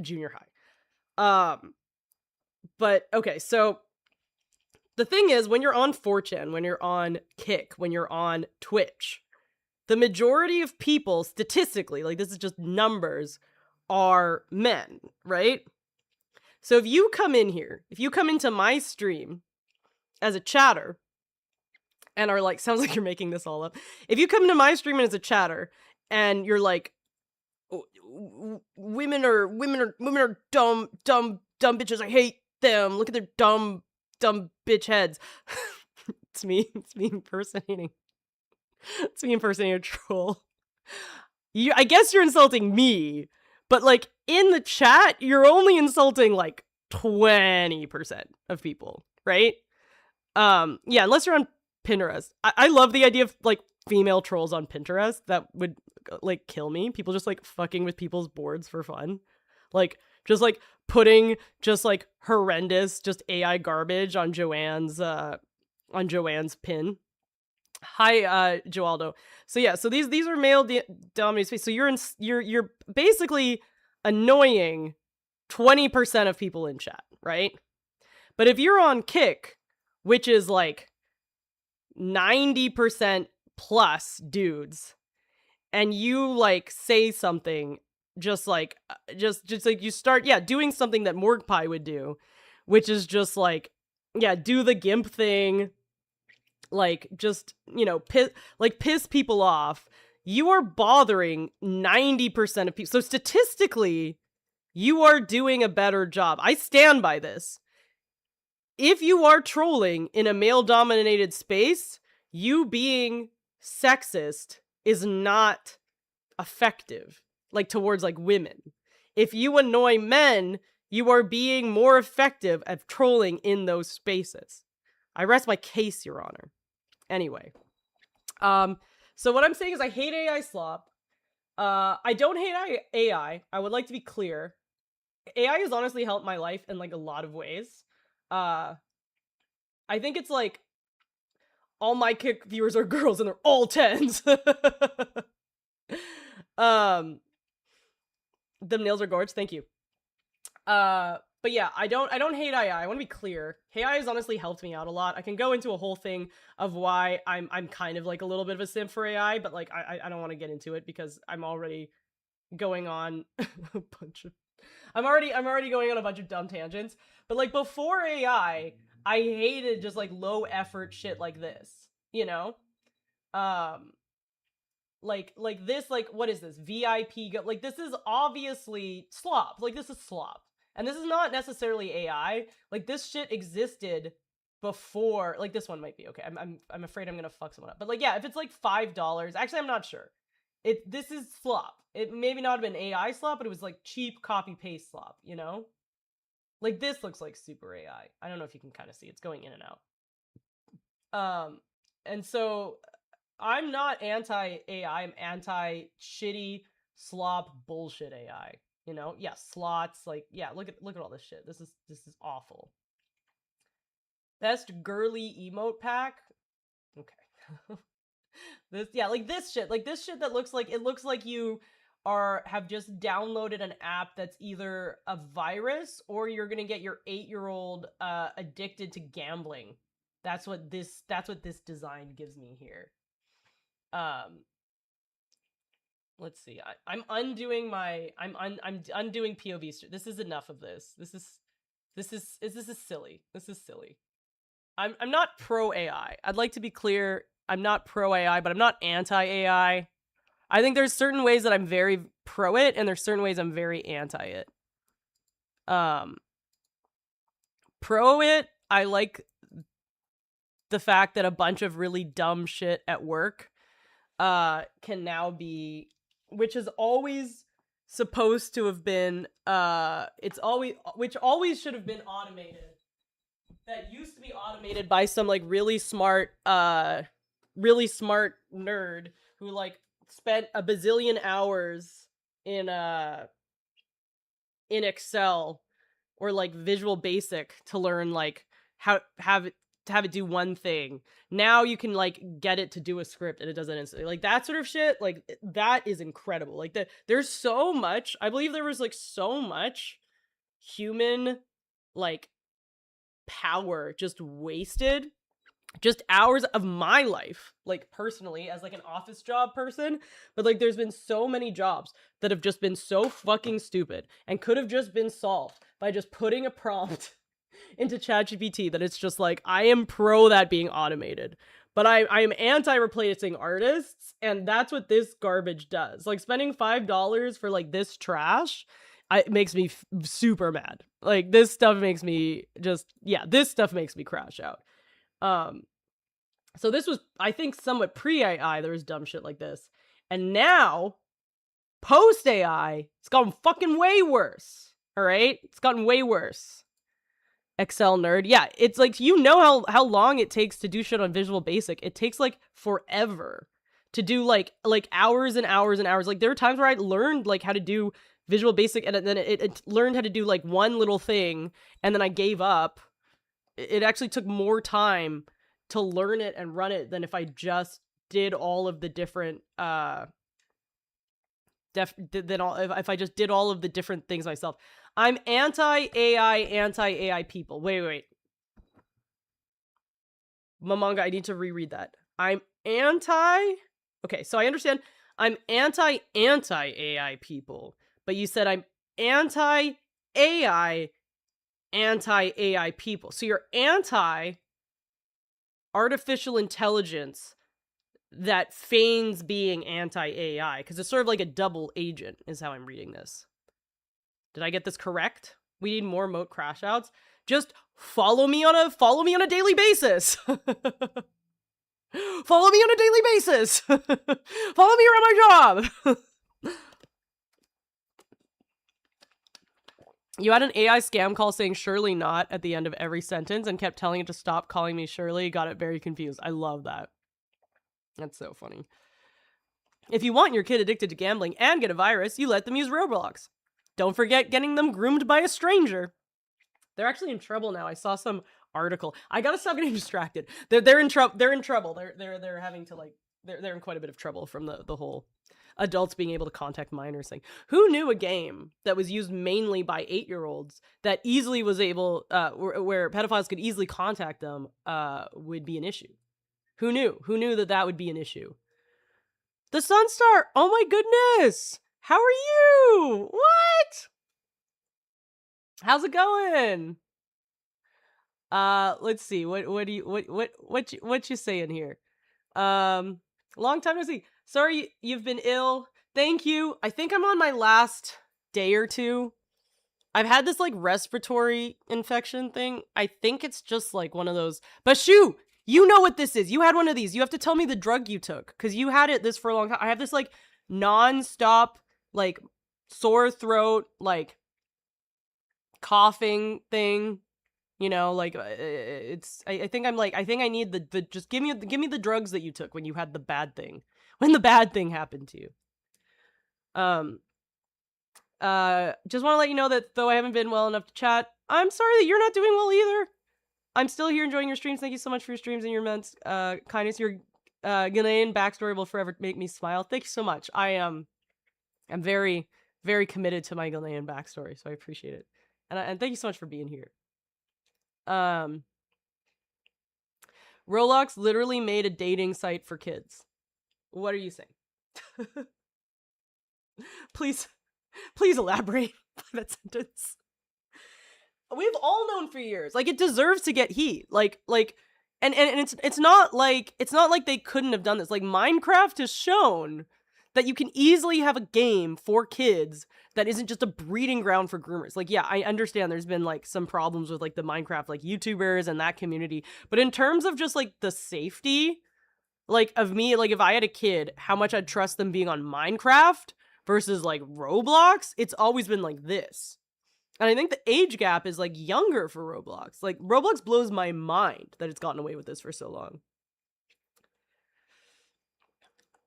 junior high. But okay, so the thing is, when you're on 4chan, when you're on Kick, when you're on Twitch, the majority of people, statistically, like, this is just numbers, are men, right? So if you come in here, if you come into my stream as a chatter, and are like, sounds like you're making this all up. If you come into my stream as a chatter, and you're like, women are dumb bitches, I hate them, look at their dumb bitch heads. It's me impersonating a troll. I guess you're insulting me, but like, in the chat, you're only insulting like 20% of people, right? Yeah, unless you're on Pinterest. I love the idea of like female trolls on Pinterest. That would like kill me. People just like fucking with people's boards for fun. Like, just like putting just like horrendous just AI garbage on Joanne's pin. Hi, Joaldo. So yeah, so these are male dominated space. So you're basically annoying 20% of people in chat, right? But if you're on Kick, which is like 90% plus dudes, and you like say something just like you start doing something that Morgpie would do, which is just like do the gimp thing, like just piss people off, you are bothering 90% of people. So statistically, you are doing a better job. I stand by this. If you are trolling in a male-dominated space, you being sexist is not effective, like, towards, like, women. If you annoy men, you are being more effective at trolling in those spaces. I rest my case, Your Honor. Anyway. So what I'm saying is I hate AI slop. I don't hate AI. I would like to be clear. AI has honestly helped my life in, like, a lot of ways. I think it's like all my Kick viewers are girls and they're all 10s. The nails are gorgeous. Thank you. But yeah, I don't hate AI. I want to be clear. AI has honestly helped me out a lot. I can go into a whole thing of why I'm kind of like a little bit of a simp for AI, but like I don't want to get into it because I'm already going on a bunch of I'm already going on a bunch of dumb tangents. But like, before AI, I hated just like low effort shit like this, you know? Like this, like, what is this? VIP like, this is obviously slop. Like, this is slop. And this is not necessarily AI. Like, this shit existed before. Like, this one might be okay. I'm afraid I'm gonna fuck someone up. But like, yeah, if it's like $5, actually I'm not sure. This is slop. It maybe not have been AI slop, but it was like cheap copy paste slop, you know? Like, this looks like super AI. I don't know if you can kind of see. It's going in and out. And so I'm not anti-AI. I'm anti-shitty slop bullshit AI. You know? Yeah, slots. Like, yeah, look at all this shit. This is awful. Best girly emote pack? Okay. This shit that looks like you have just downloaded an app that's either a virus or you're gonna get your 8-year-old addicted to gambling. That's what this design gives me here. Let's see. I'm undoing POV. This is enough of this. This is silly. This is silly. I'm not pro AI. I'd like to be clear. I'm not pro AI, but I'm not anti AI. I think there's certain ways that I'm very pro it, and there's certain ways I'm very anti it. Pro it, I like the fact that a bunch of really dumb shit at work can now be, which is always supposed to have been which always should have been automated. that used to be automated by some like really smart nerd who like spent a bazillion hours in Excel or like Visual Basic to learn like how to have it do one thing. Now you can like get it to do a script and it does it instantly. Like that sort of shit, like that is incredible. Like there's so much. I believe there was like so much human like power just wasted, just hours of my life, like personally as like an office job person, but like there's been so many jobs that have just been so fucking stupid and could have just been solved by just putting a prompt into ChatGPT that it's just like, I am pro that being automated, but I am anti replacing artists, and that's what this garbage does. Like spending $5 for like this trash, it makes me super mad. Like this stuff makes me this stuff makes me crash out. So this was, I think, somewhat pre-AI, there was dumb shit like this. And now, post-AI, it's gotten fucking way worse. All right? It's gotten way worse. Excel nerd. Yeah, it's like, you know how long it takes to do shit on Visual Basic. It takes like forever to do like hours and hours and hours. Like there were times where I learned like how to do Visual Basic and then it learned how to do like one little thing and then I gave up. It actually took more time to learn it and run it than if I just did all of the different if I just did all of the different things myself. I'm anti-AI people. Wait. Mamanga, I need to reread that. I'm anti... Okay, so I understand I'm anti-AI people, but you said I'm anti-AI people. So you're anti-artificial intelligence that feigns being anti-AI, because it's sort of like a double agent, is how I'm reading this. Did I get this correct? We need more moat crash outs. Just follow me on a daily basis. Follow me on a daily basis. Follow me around my job. You had an AI scam call saying Shirley not at the end of every sentence and kept telling it to stop calling me Shirley. Got it very confused. I love that. That's so funny. If you want your kid addicted to gambling and get a virus, you let them use Roblox. Don't forget getting them groomed by a stranger. They're actually in trouble now. I saw some article. I gotta stop getting distracted. They're in trouble. They're in trouble. They're having to like they're in quite a bit of trouble from the whole adults being able to contact minors thing. Who knew a game that was used mainly by 8-year-olds that easily was able where pedophiles could easily contact them would be an issue? Who knew? Who knew that would be an issue? The Sunstar! Oh my goodness! How are you? What? How's it going? Let's see. What you saying here? Long time no see. Sorry you've been ill. Thank you. I think I'm on my last day or two. I've had this like respiratory infection thing. I think it's just like one of those. Bashu, you know what this is. You had one of these. You have to tell me the drug you took because you had this for a long time. I have this like non-stop like sore throat, like coughing thing. You know, like it's. I think I'm like. I think I need the. Just give me the drugs that you took when you had the bad thing. When the bad thing happened to you. Just want to let you know that though I haven't been well enough to chat, I'm sorry that you're not doing well either. I'm still here enjoying your streams. Thank you so much for your streams and your immense kindness. Your Ghanaian backstory will forever make me smile. Thank you so much. I'm very, very committed to my Ghanaian backstory, so I appreciate it. And thank you so much for being here. Roblox literally made a dating site for kids. What are you saying? Please elaborate that sentence. We've all known for years. Like, it deserves to get heat. Like, and it's not like they couldn't have done this. Like, Minecraft has shown that you can easily have a game for kids that isn't just a breeding ground for groomers. Like, yeah, I understand there's been like some problems with like the Minecraft like YouTubers and that community, but in terms of just like the safety, like of me, like if I had a kid, how much I'd trust them being on Minecraft versus like Roblox, it's always been like this. And I think the age gap is like younger for Roblox. Like Roblox blows my mind that it's gotten away with this for so long.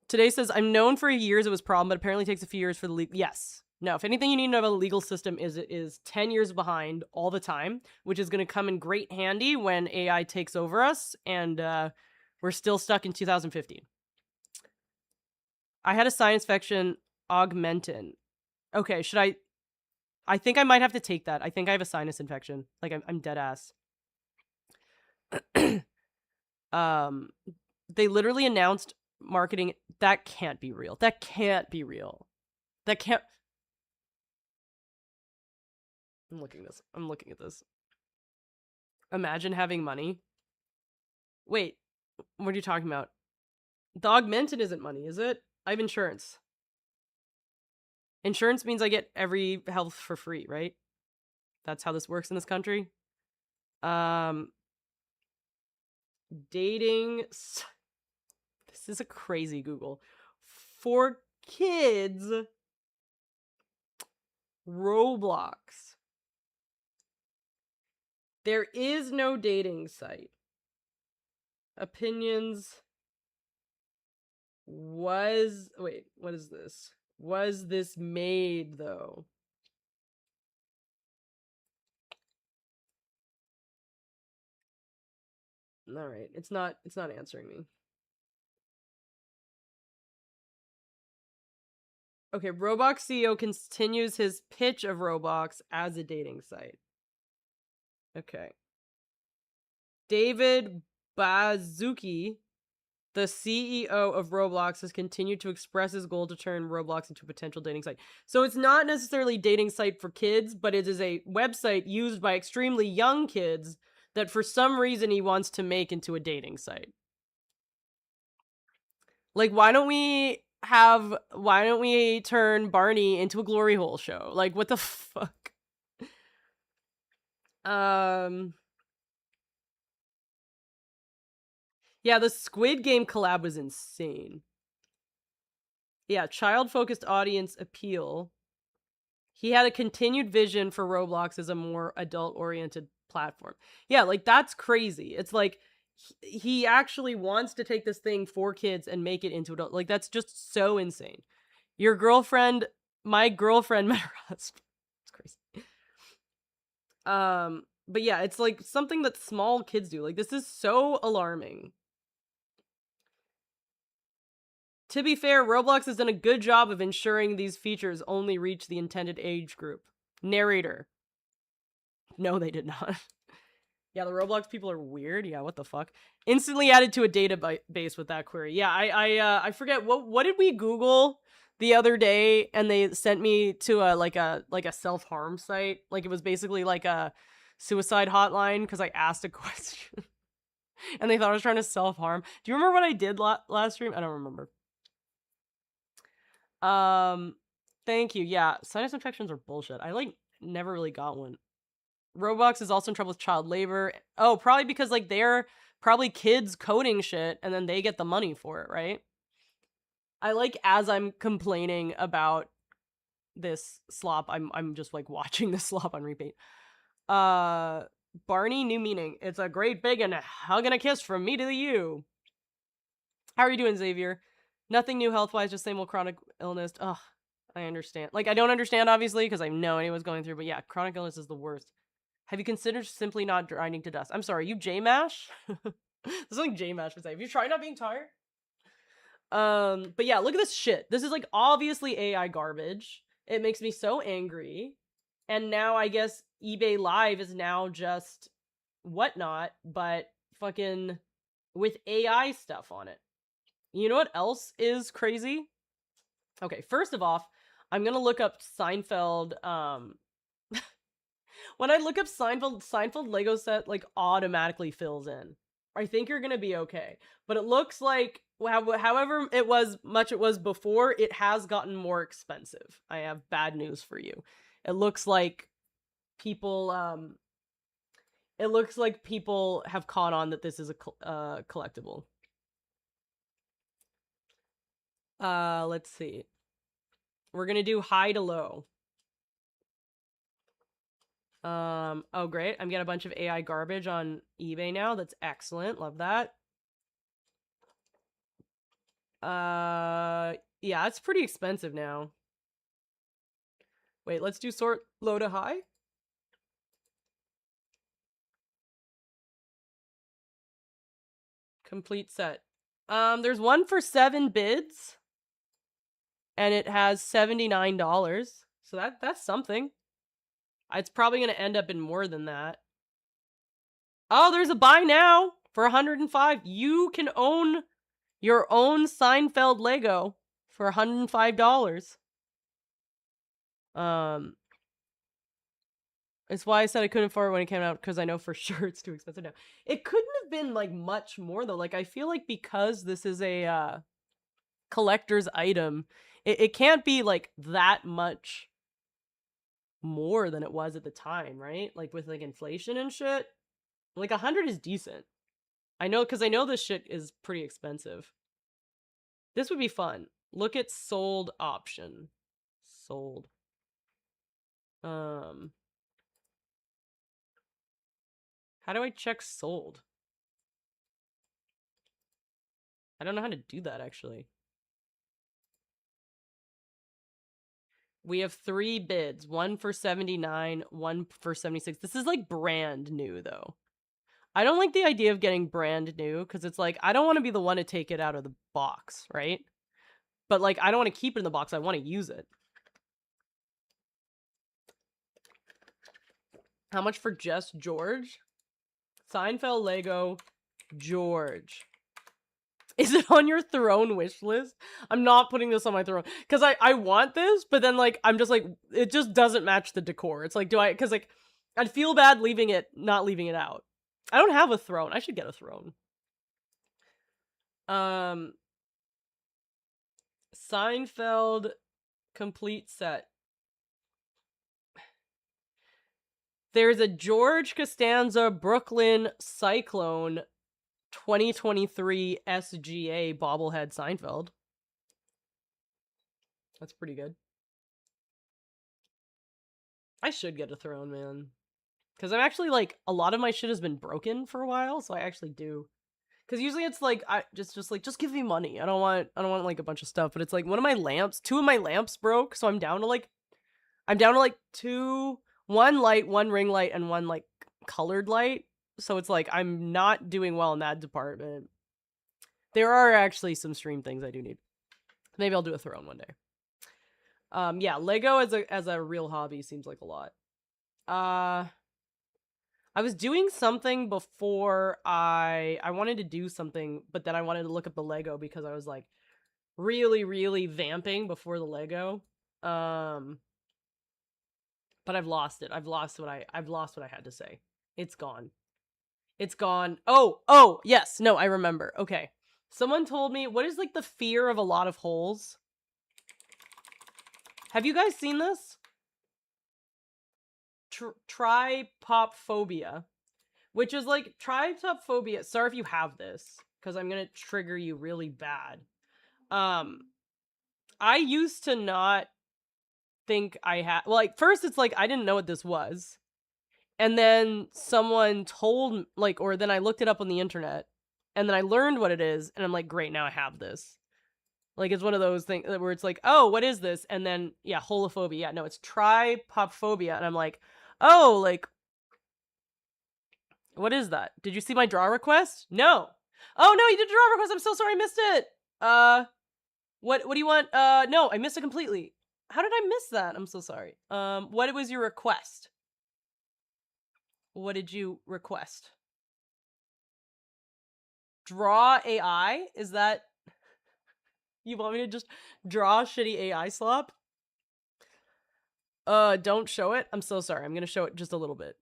Today says, I'm known for years it was a problem, but apparently it takes a few years for the legal. Yes. No, if anything you need to know about the legal system is it is 10 years behind all the time, which is going to come in great handy when AI takes over us, and we're still stuck in 2015. I had a sinus infection, augmentin. Okay, should I think I might have to take that. I think I have a sinus infection. Like, I'm dead ass. They literally announced marketing. That can't be real. That can't be real. That can't. I'm looking at this. Imagine having money. Wait, what are you talking about? The augmentin isn't money, is it? I have insurance. Insurance means I get every health for free, right? That's how this works in this country. Dating. This is a crazy Google. For kids, Roblox. There is no dating site. Opinions was. Wait, what is this? Was this made though? All right, it's not answering me. Okay, Roblox CEO continues his pitch of Roblox as a dating site. Okay. David Bazuki, the CEO of Roblox, has continued to express his goal to turn Roblox into a potential dating site. So it's not necessarily a dating site for kids, but it is a website used by extremely young kids that for some reason he wants to make into a dating site. Like, why don't we turn Barney into a glory hole show? Like, what the fuck? Yeah, the Squid Game collab was insane. Yeah, child-focused audience appeal. He had a continued vision for Roblox as a more adult-oriented platform. Yeah, like, that's crazy. It's like, he actually wants to take this thing for kids and make it into adult. Like, that's just so insane. My girlfriend met her husband. It's crazy. But yeah, it's like something that small kids do. Like, this is so alarming. To be fair, Roblox has done a good job of ensuring these features only reach the intended age group. Narrator. No, they did not. Yeah, the Roblox people are weird. Yeah, what the fuck? Instantly added to a database with that query. Yeah, I forget what did we Google the other day, and they sent me to a self-harm site. Like, it was basically like a suicide hotline because I asked a question, and they thought I was trying to self-harm. Do you remember what I did last stream? I don't remember. Thank you. Yeah, sinus infections are bullshit. I like never really got one. Roblox is also in trouble with child labor. Oh, probably because like they're probably kids coding shit and then they get the money for it, right? I like, as I'm complaining about this slop, I'm just like watching this slop on repeat. Barney, new meaning. It's a great big and hug and a kiss from me to you. How are you doing, Xavier? Nothing new health-wise, just same old chronic illness. Ugh, I understand. Like, I don't understand, obviously, because I know anyone's going through, but yeah, chronic illness is the worst. Have you considered simply not grinding to dust? I'm sorry, you J-Mash? This is like J-Mash would say. Have you tried not being tired? But yeah, look at this shit. This is like obviously AI garbage. It makes me so angry. And now I guess eBay Live is now just whatnot, but fucking with AI stuff on it. You know what else is crazy? Okay, first of all, I'm gonna look up Seinfeld. When I look up Seinfeld Lego set like automatically fills in. I think you're gonna be okay, but it looks like however it was before, it has gotten more expensive. I have bad news for you. It looks like people have caught on that this is a collectible. Let's see. We're gonna do high to low. Oh great. I'm getting a bunch of AI garbage on eBay now. That's excellent. Love that. Yeah, it's pretty expensive now. Wait, let's do sort low to high. Complete set. There's one for 7 bids. And it has $79. So that's something. It's probably going to end up in more than that. Oh, there's a buy now for 105. You can own your own Seinfeld Lego for $105. It's why I said I couldn't afford it when it came out, because I know for sure it's too expensive now. It couldn't have been like much more though. Like I feel like because this is a collector's item, it can't be like that much more than it was at the time, right? Like with like inflation and shit. Like 100 is decent. I know, because I know this shit is pretty expensive. This would be fun. Look at sold option. Sold. How do I check sold? I don't know how to do that actually. We have 3 bids, one for 79, one for 76. This is like brand new though. I don't like the idea of getting brand new because it's like, I don't want to be the one to take it out of the box, right? But like, I don't want to keep it in the box. I want to use it. How much for just George? Seinfeld Lego George. Is it on your throne wish list? I'm not putting this on my throne because I want this, but then like I'm just like, it just doesn't match the decor. It's like, because like I'd feel bad not leaving it out. I don't have a throne. I should get a throne. Seinfeld complete set. There's a George Costanza Brooklyn Cyclone 2023 SGA bobblehead Seinfeld. That's pretty good. I should get a throne, man. Because I'm actually like, a lot of my shit has been broken for a while, so I actually do. Because usually it's like, just give me money. I don't want like a bunch of stuff, but it's like two of my lamps broke, so I'm down to like 1 light, 1 ring light, and 1 like colored light. So it's like, I'm not doing well in that department. There are actually some stream things I do need. Maybe I'll do a throne one day. Yeah, Lego as a real hobby seems like a lot. I was doing something before I wanted to do something, but then I wanted to look up the Lego because I was like really, really vamping before the Lego. But I've lost it. I've lost what I had to say. It's gone. It's gone. Oh, yes. No, I remember. Okay. Someone told me, what is like the fear of a lot of holes? Have you guys seen this? Trypophobia, which is like trypophobia. Sorry if you have this, because I'm gonna trigger you really bad. I used to not think I had. Well, like first it's like I didn't know what this was, and then someone told or then I looked it up on the internet, and then I learned what it is, and I'm like, great, now I have this. Like, it's one of those things where it's like, oh, what is this? And then, yeah, holophobia. Yeah, no, it's trypophobia. And I'm like, oh, like, what is that? Did you see my draw request? No. Oh, no, you did a draw request. I'm so sorry I missed it. What do you want? No, I missed it completely. How did I miss that? I'm so sorry. What was your request? What did you request? Draw AI? Is that... You want me to just draw shitty AI slop? Don't show it. I'm so sorry. I'm gonna show it just a little bit.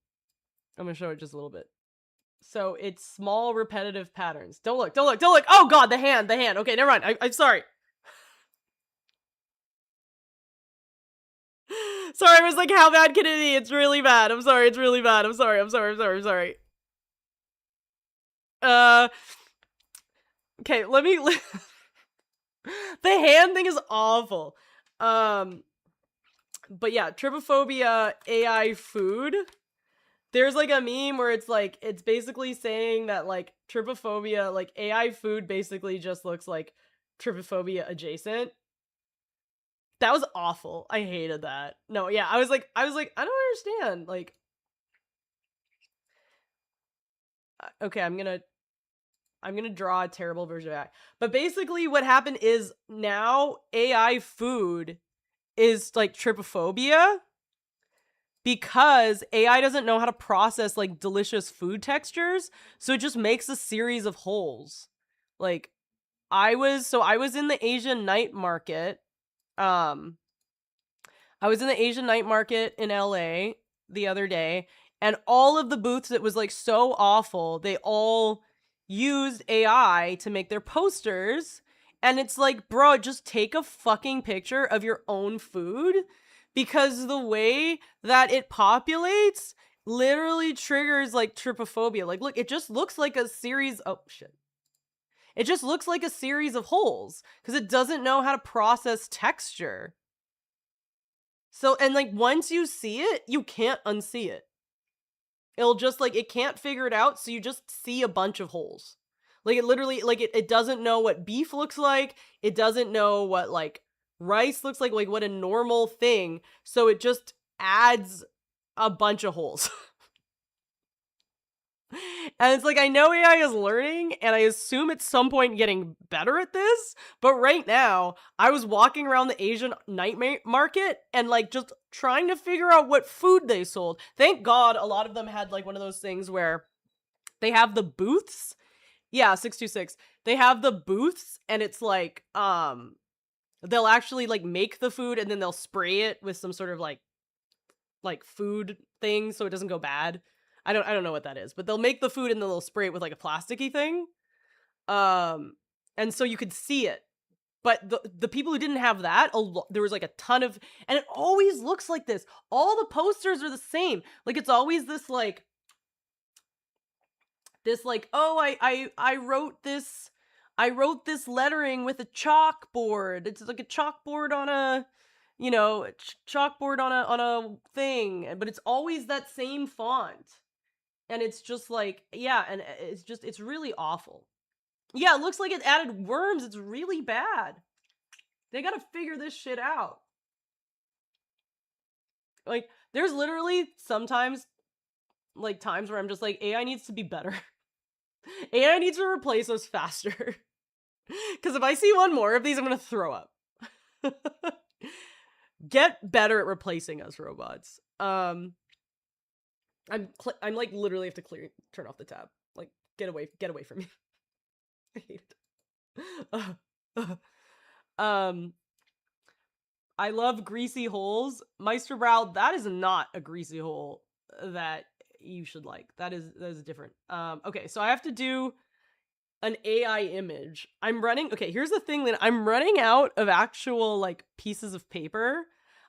So it's small repetitive patterns. Don't look. Oh god, the hand. Okay, never mind. I'm sorry. Sorry, I was like, how bad can it be? It's really bad. I'm sorry, it's really bad. I'm sorry. Okay, let me... The hand thing is awful. But yeah, trypophobia AI food. There's like a meme where it's like, it's basically saying that like trypophobia, like AI food basically just looks like trypophobia adjacent. That was awful. I hated that. No, yeah, I was like, I don't understand. Like, okay, I'm gonna draw a terrible version of AI. But basically what happened is now AI food is like trypophobia because AI doesn't know how to process like delicious food textures, so it just makes a series of holes. Like I was in the Asian night market. I was in the Asian night market in LA the other day, and all of the booths, it was like so awful. They all used AI to make their posters. And it's like, bro, just take a fucking picture of your own food, because the way that it populates literally triggers like trypophobia. Like, look, it just looks like a series. Oh, shit. It just looks like a series of holes because it doesn't know how to process texture. So, and like once you see it, you can't unsee it. It'll just like, it can't figure it out, so you just see a bunch of holes. Like it literally, like it doesn't know what beef looks like. It doesn't know what like rice looks like what a normal thing. So it just adds a bunch of holes. And it's like, I know AI is learning, and I assume at some point getting better at this, but right now, I was walking around the Asian night market and like just trying to figure out what food they sold. Thank God a lot of them had like one of those things where they have the booths. Yeah, 626. They have the booths, and it's like, they'll actually like make the food and then they'll spray it with some sort of like food thing so it doesn't go bad. I don't know what that is, but they'll make the food and then they'll spray it with like a plasticky thing. And so you could see it. But the people who didn't have that, there was like a ton of, and it always looks like this. All the posters are the same. Like it's always this like, oh, I wrote this lettering with a chalkboard. It's like a chalkboard on a, chalkboard on a thing, but it's always that same font. And it's just like, yeah, and it's really awful. Yeah, it looks like it added worms. It's really bad. They gotta figure this shit out. Like, there's literally sometimes, like, times where I'm just like, AI needs to be better. AI needs to replace us faster. Because if I see one more of these, I'm gonna throw up. Get better at replacing us, robots. I'm like literally have to turn off the tab. Like, get away from me. I hate it. I love greasy holes. Meisterbrow, that is not a greasy hole that you should like. That is different. Okay, so I have to do an AI image. Okay, here's the thing, that I'm running out of actual like pieces of paper.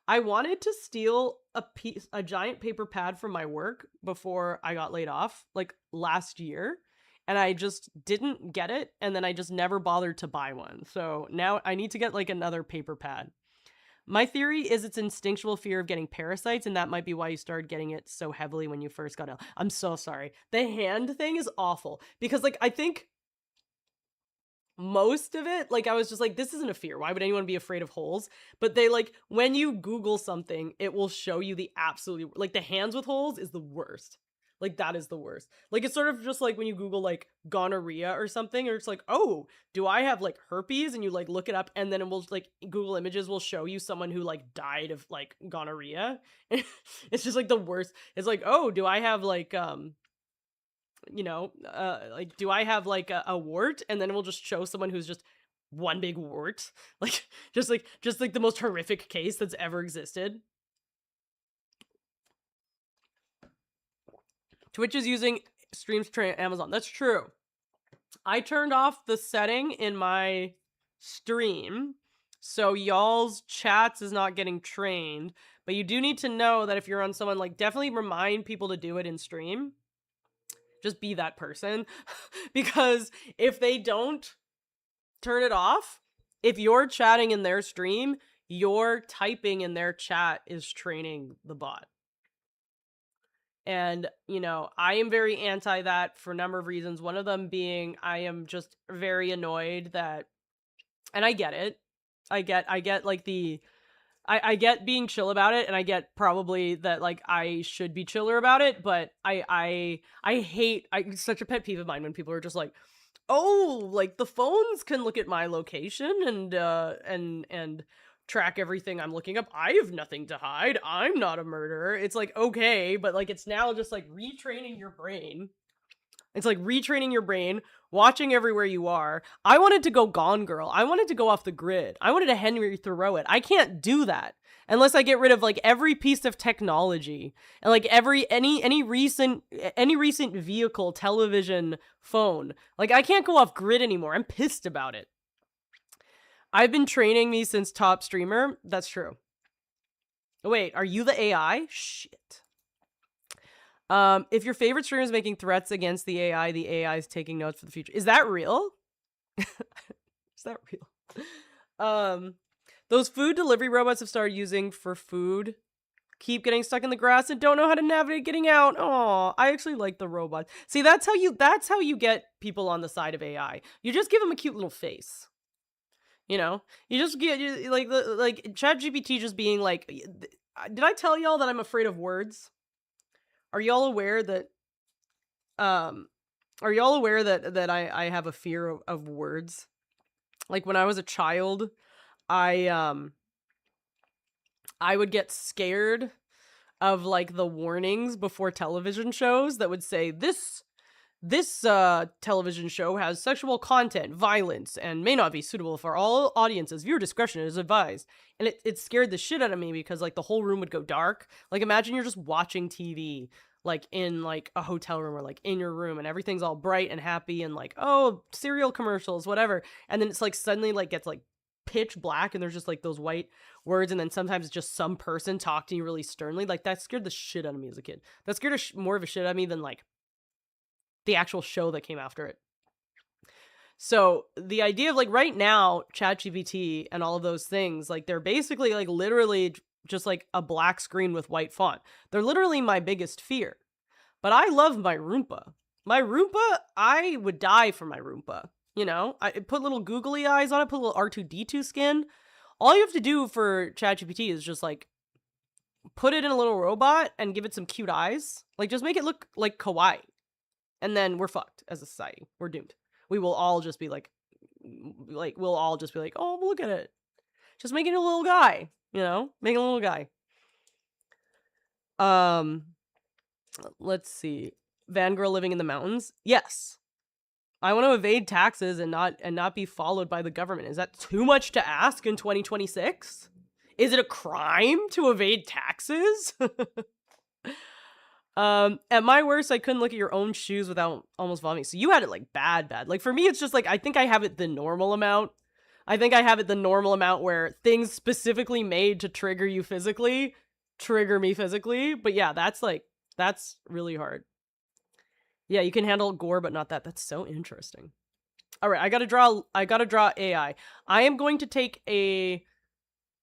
I wanted to steal a giant paper pad from my work before I got laid off, like last year, and I just didn't get it, and then I just never bothered to buy one. So now I need to get like another paper pad. My theory is it's instinctual fear of getting parasites, and that might be why you started getting it so heavily when you first got ill. I'm so sorry. The hand thing is awful, because like I think most of it, like I was just like, this isn't a fear. Why would anyone be afraid of holes? But they like, when you Google something, it will show you the absolutely, like the hands with holes is the worst. Like that is the worst. Like it's sort of just like when you Google like gonorrhea or something, or it's like, oh, do I have like herpes? And you like look it up, and then it will like Google Images will show you someone who like died of like gonorrhea. It's just like the worst. It's like, oh, do I have like like, do I have like a wart? And then we'll just show someone who's just one big wart. Like just like the most horrific case that's ever existed. Twitch is using streams to Amazon. That's true. I turned off the setting in my stream, so y'all's chats is not getting trained. But you do need to know that if you're on someone, like, definitely remind people to do it in stream. Just be that person. Because if they don't turn it off, if you're chatting in their stream, your typing in their chat is training the bot. And, you know, I am very anti that for a number of reasons. One of them being I am just very annoyed that, and I get it. I get like I get being chill about it, and I get probably that like I should be chiller about it, but I hate, it's such a pet peeve of mine when people are just like, "Oh, like the phones can look at my location and track everything I'm looking up. I have nothing to hide. I'm not a murderer." It's like, okay, but like it's now just like retraining your brain. It's like retraining your brain, watching everywhere you are. I wanted to go Gone Girl. I wanted to go off the grid. I wanted to Henry Thoreau it. I can't do that unless I get rid of like every piece of technology and like any recent vehicle, television, phone. Like I can't go off grid anymore. I'm pissed about it. I've been training me since top streamer. That's true. Wait, are you the AI? Shit. If your favorite streamer is making threats against the AI is taking notes for the future. Is that real? Is that real? Those food delivery robots have started using for food keep getting stuck in the grass and don't know how to navigate getting out. Oh, I actually like the robots. See, that's how you get people on the side of AI. You just give them a cute little face. You know, you just get like ChatGPT just being like, did I tell y'all that I'm afraid of words? Are y'all aware that I have a fear of words? Like when I was a child, I would get scared of like the warnings before television shows that would say this television show has sexual content, violence, and may not be suitable for all audiences. Viewer discretion is advised. And it scared the shit out of me because like the whole room would go dark. Like imagine you're just watching TV like in like a hotel room or like in your room and everything's all bright and happy and like, oh, cereal commercials, whatever. And then it's like suddenly like gets like pitch black and there's just like those white words, and then sometimes it's just some person talking to you really sternly. Like that scared the shit out of me as a kid. That scared more of a shit out of me than like the actual show that came after it. So the idea of like right now, ChatGPT and all of those things, like they're basically like literally just like a black screen with white font. They're literally my biggest fear. But I love my Roomba. My Roomba, I would die for my Roomba. You know, I put little googly eyes on it, put a little R2-D2 skin. All you have to do for ChatGPT is just like put it in a little robot and give it some cute eyes. Like just make it look like kawaii. And then we're fucked as a society. We're doomed. We will all just be like, oh, look at it. Just making it a little guy, you know? Making a little guy. Let's see. Vangirl living in the mountains. Yes. I want to evade taxes and not be followed by the government. Is that too much to ask in 2026? Is it a crime to evade taxes? At my worst, I couldn't look at your own shoes without almost vomiting. So you had it like bad. Like for me, it's just like, I think I have it the normal amount. I think I have it the normal amount where things specifically made to trigger you physically, trigger me physically. But yeah, that's really hard. Yeah, you can handle gore, but not that. That's so interesting. All right, I gotta draw AI. I am going to take a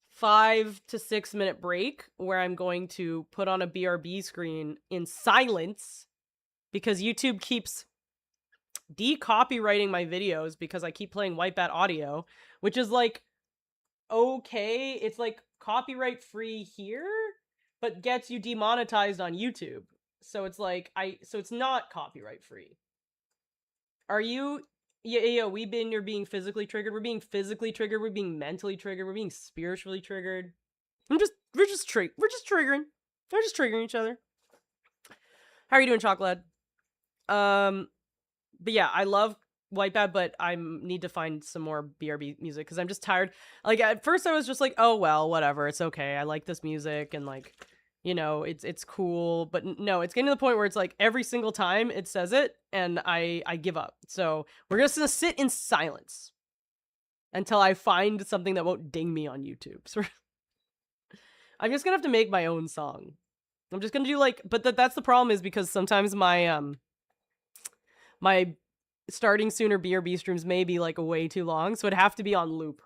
5 to 6 minute break where I'm going to put on a BRB screen in silence because YouTube keeps de-copywriting my videos because I keep playing White Bat audio, which is like, okay, it's like copyright free here, but gets you demonetized on YouTube. So it's like, so it's not copyright free. Are you? Yeah, you're being physically triggered. We're being physically triggered. We're being mentally triggered. We're being spiritually triggered. We're just triggering. We're just triggering each other. How are you doing, Chocolate? But yeah, I love White Bat, but I need to find some more BRB music because I'm just tired. Like at first I was just like, oh well, whatever, it's okay. I like this music and like, you know, it's cool, but no, it's getting to the point where it's like every single time it says it and I give up. So we're just gonna sit in silence until I find something that won't ding me on YouTube. So I'm just gonna have to make my own song. I'm just gonna do like, but that's the problem is because sometimes my my starting sooner BRB streams may be like way too long, so it'd have to be on loop.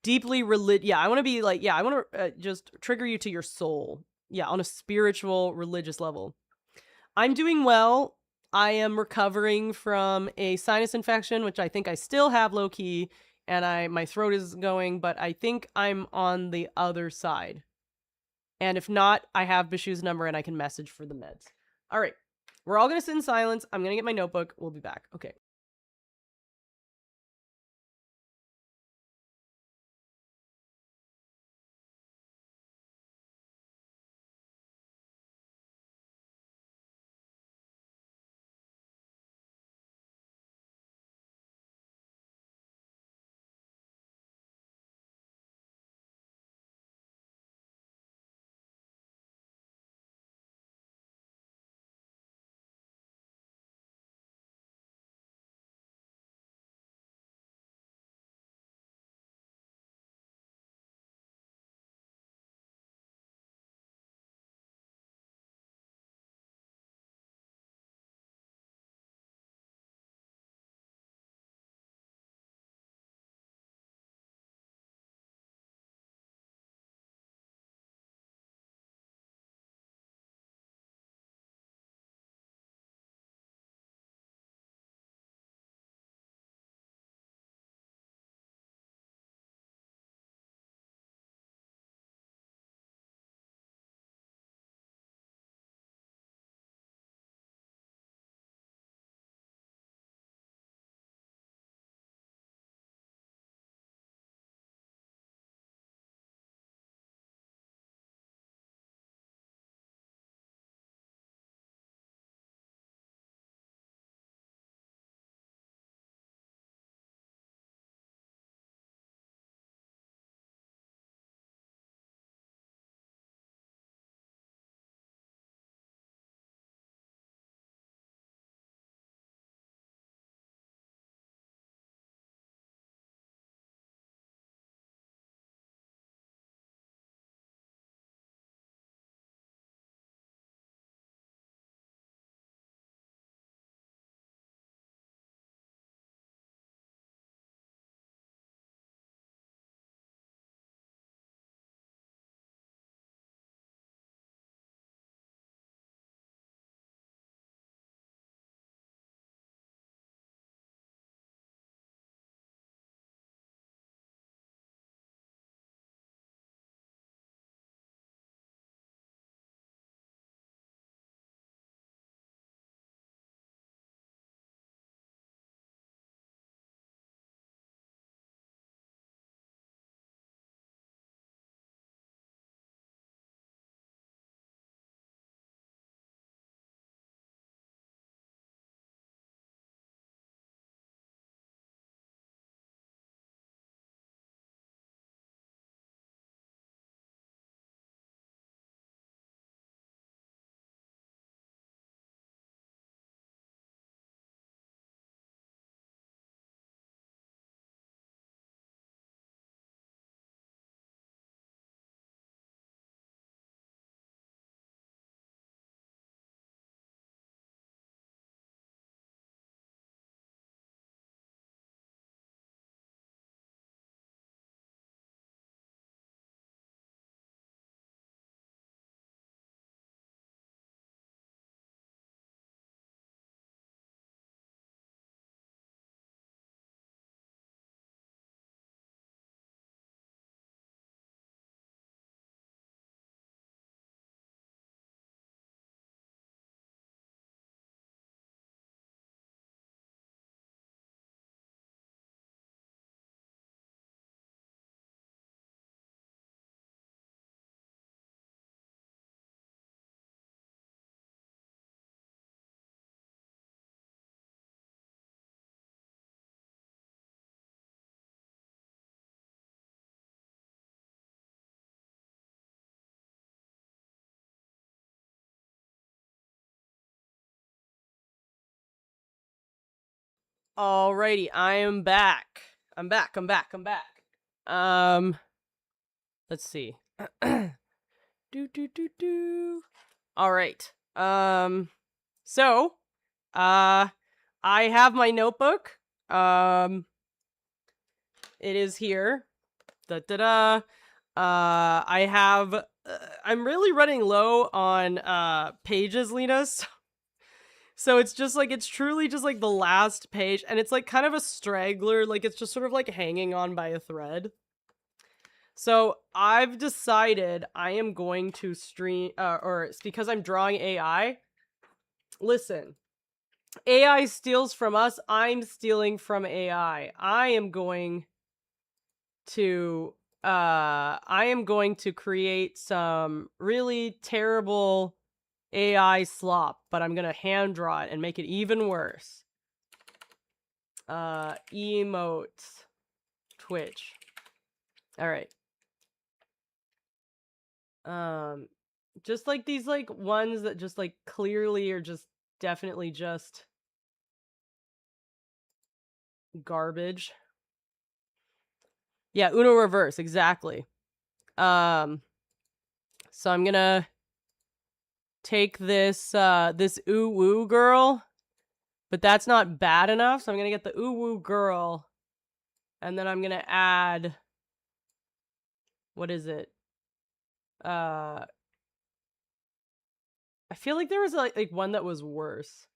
Deeply yeah, I want to be like, yeah, I want to just trigger you to your soul. on a spiritual, religious level. I'm doing well. I am recovering from a sinus infection, which I think I still have low key, and my throat is going, but I think I'm on the other side. And if not, I have Bishu's number and I can message for the meds. All right. We're all going to sit in silence. I'm going to get my notebook. We'll be back. Okay. Alrighty, I am back. I'm back. Let's see. do. All right. So, I have my notebook. It is here. I have I'm really running low on pages, Lena. So it's just like, it's truly just like the last page, and it's like kind of a straggler, like it's just sort of like hanging on by a thread. So I've decided I am going to stream, or it's because I'm drawing AI. Listen, AI steals from us. I'm stealing from AI. I am going to create some really terrible AI slop, but I'm gonna hand draw it and make it even worse. Emotes. Twitch. Alright. Just like these like ones that just like clearly are just definitely just garbage. Yeah, Uno reverse, exactly. So I'm gonna take this this ooh woo girl, but that's not bad enough, so I'm gonna get the ooh woo girl, and then I'm gonna add, what is it? I feel like there was like one that was worse.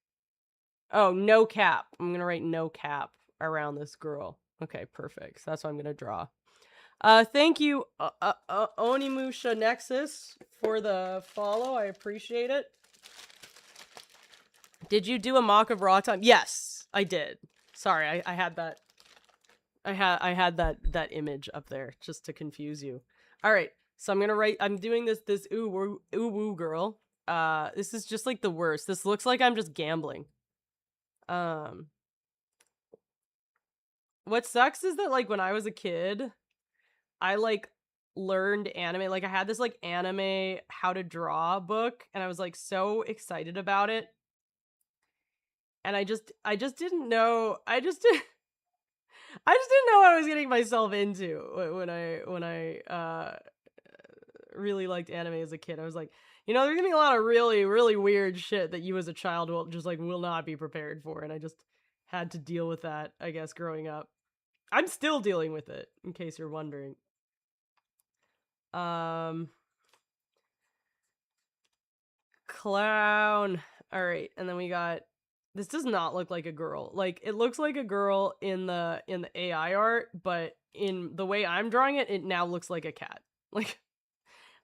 Oh, no cap. I'm gonna write no cap around this girl. Okay, perfect. So that's what I'm gonna draw. Thank you, Onimusha Nexus, for the follow. I appreciate it. Did you do a mock of Raw Time? Yes, I did. Sorry, I had that. I had that image up there just to confuse you. All right, so I'm gonna write. I'm doing this ooh woo girl. This is just like the worst. This looks like I'm just gambling. What sucks is that like when I was a kid, I like learned anime. Like I had this like anime how to draw book, and I was like so excited about it. And I just didn't know. I just didn't know what I was getting myself into when I really liked anime as a kid. I was like, you know, there's gonna be a lot of really, really weird shit that you as a child will not be prepared for, and I just had to deal with that, I guess, growing up. I'm still dealing with it, in case you're wondering. Clown. All right, and then we got, this does not look like a girl. Like it looks like a girl in the AI art, but in the way I'm drawing it, it now looks like a cat. Like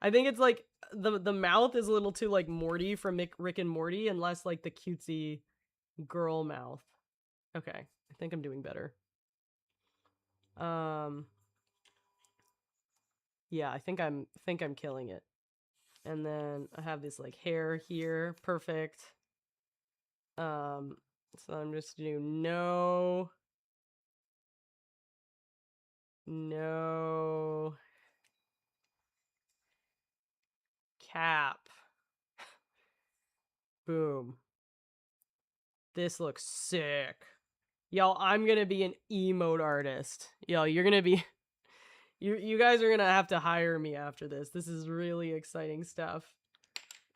I think it's like the mouth is a little too like Morty from Rick and Morty, and less like the cutesy girl mouth. Okay, I think I'm doing better. Yeah, I think I'm killing it. And then I have this like hair here, perfect. So I'm just doing no cap. Boom. This looks sick. Y'all, I'm gonna be an emote artist. Y'all, you're gonna be you guys are gonna have to hire me after this. This is really exciting stuff.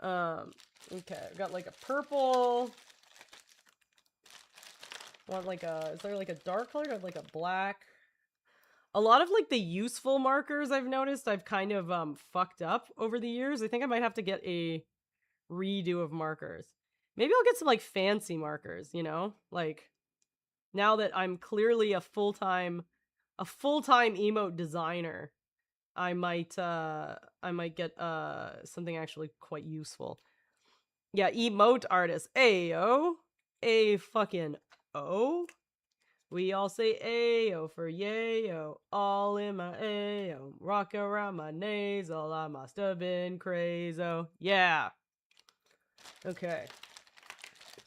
Okay, I've got like a purple. Want like a, is there like a dark color? I have like a black. A lot of like the useful markers I've noticed I've kind of fucked up over the years. I think I might have to get a redo of markers. Maybe I'll get some like fancy markers, you know? Like now that I'm clearly a full-time emote designer, I might get something actually quite useful. Yeah, emote artist. Ayo. A fucking O. We all say ayo for yayo, all in my ayo, rock around my nasal, I must have been crazo. Yeah. Okay.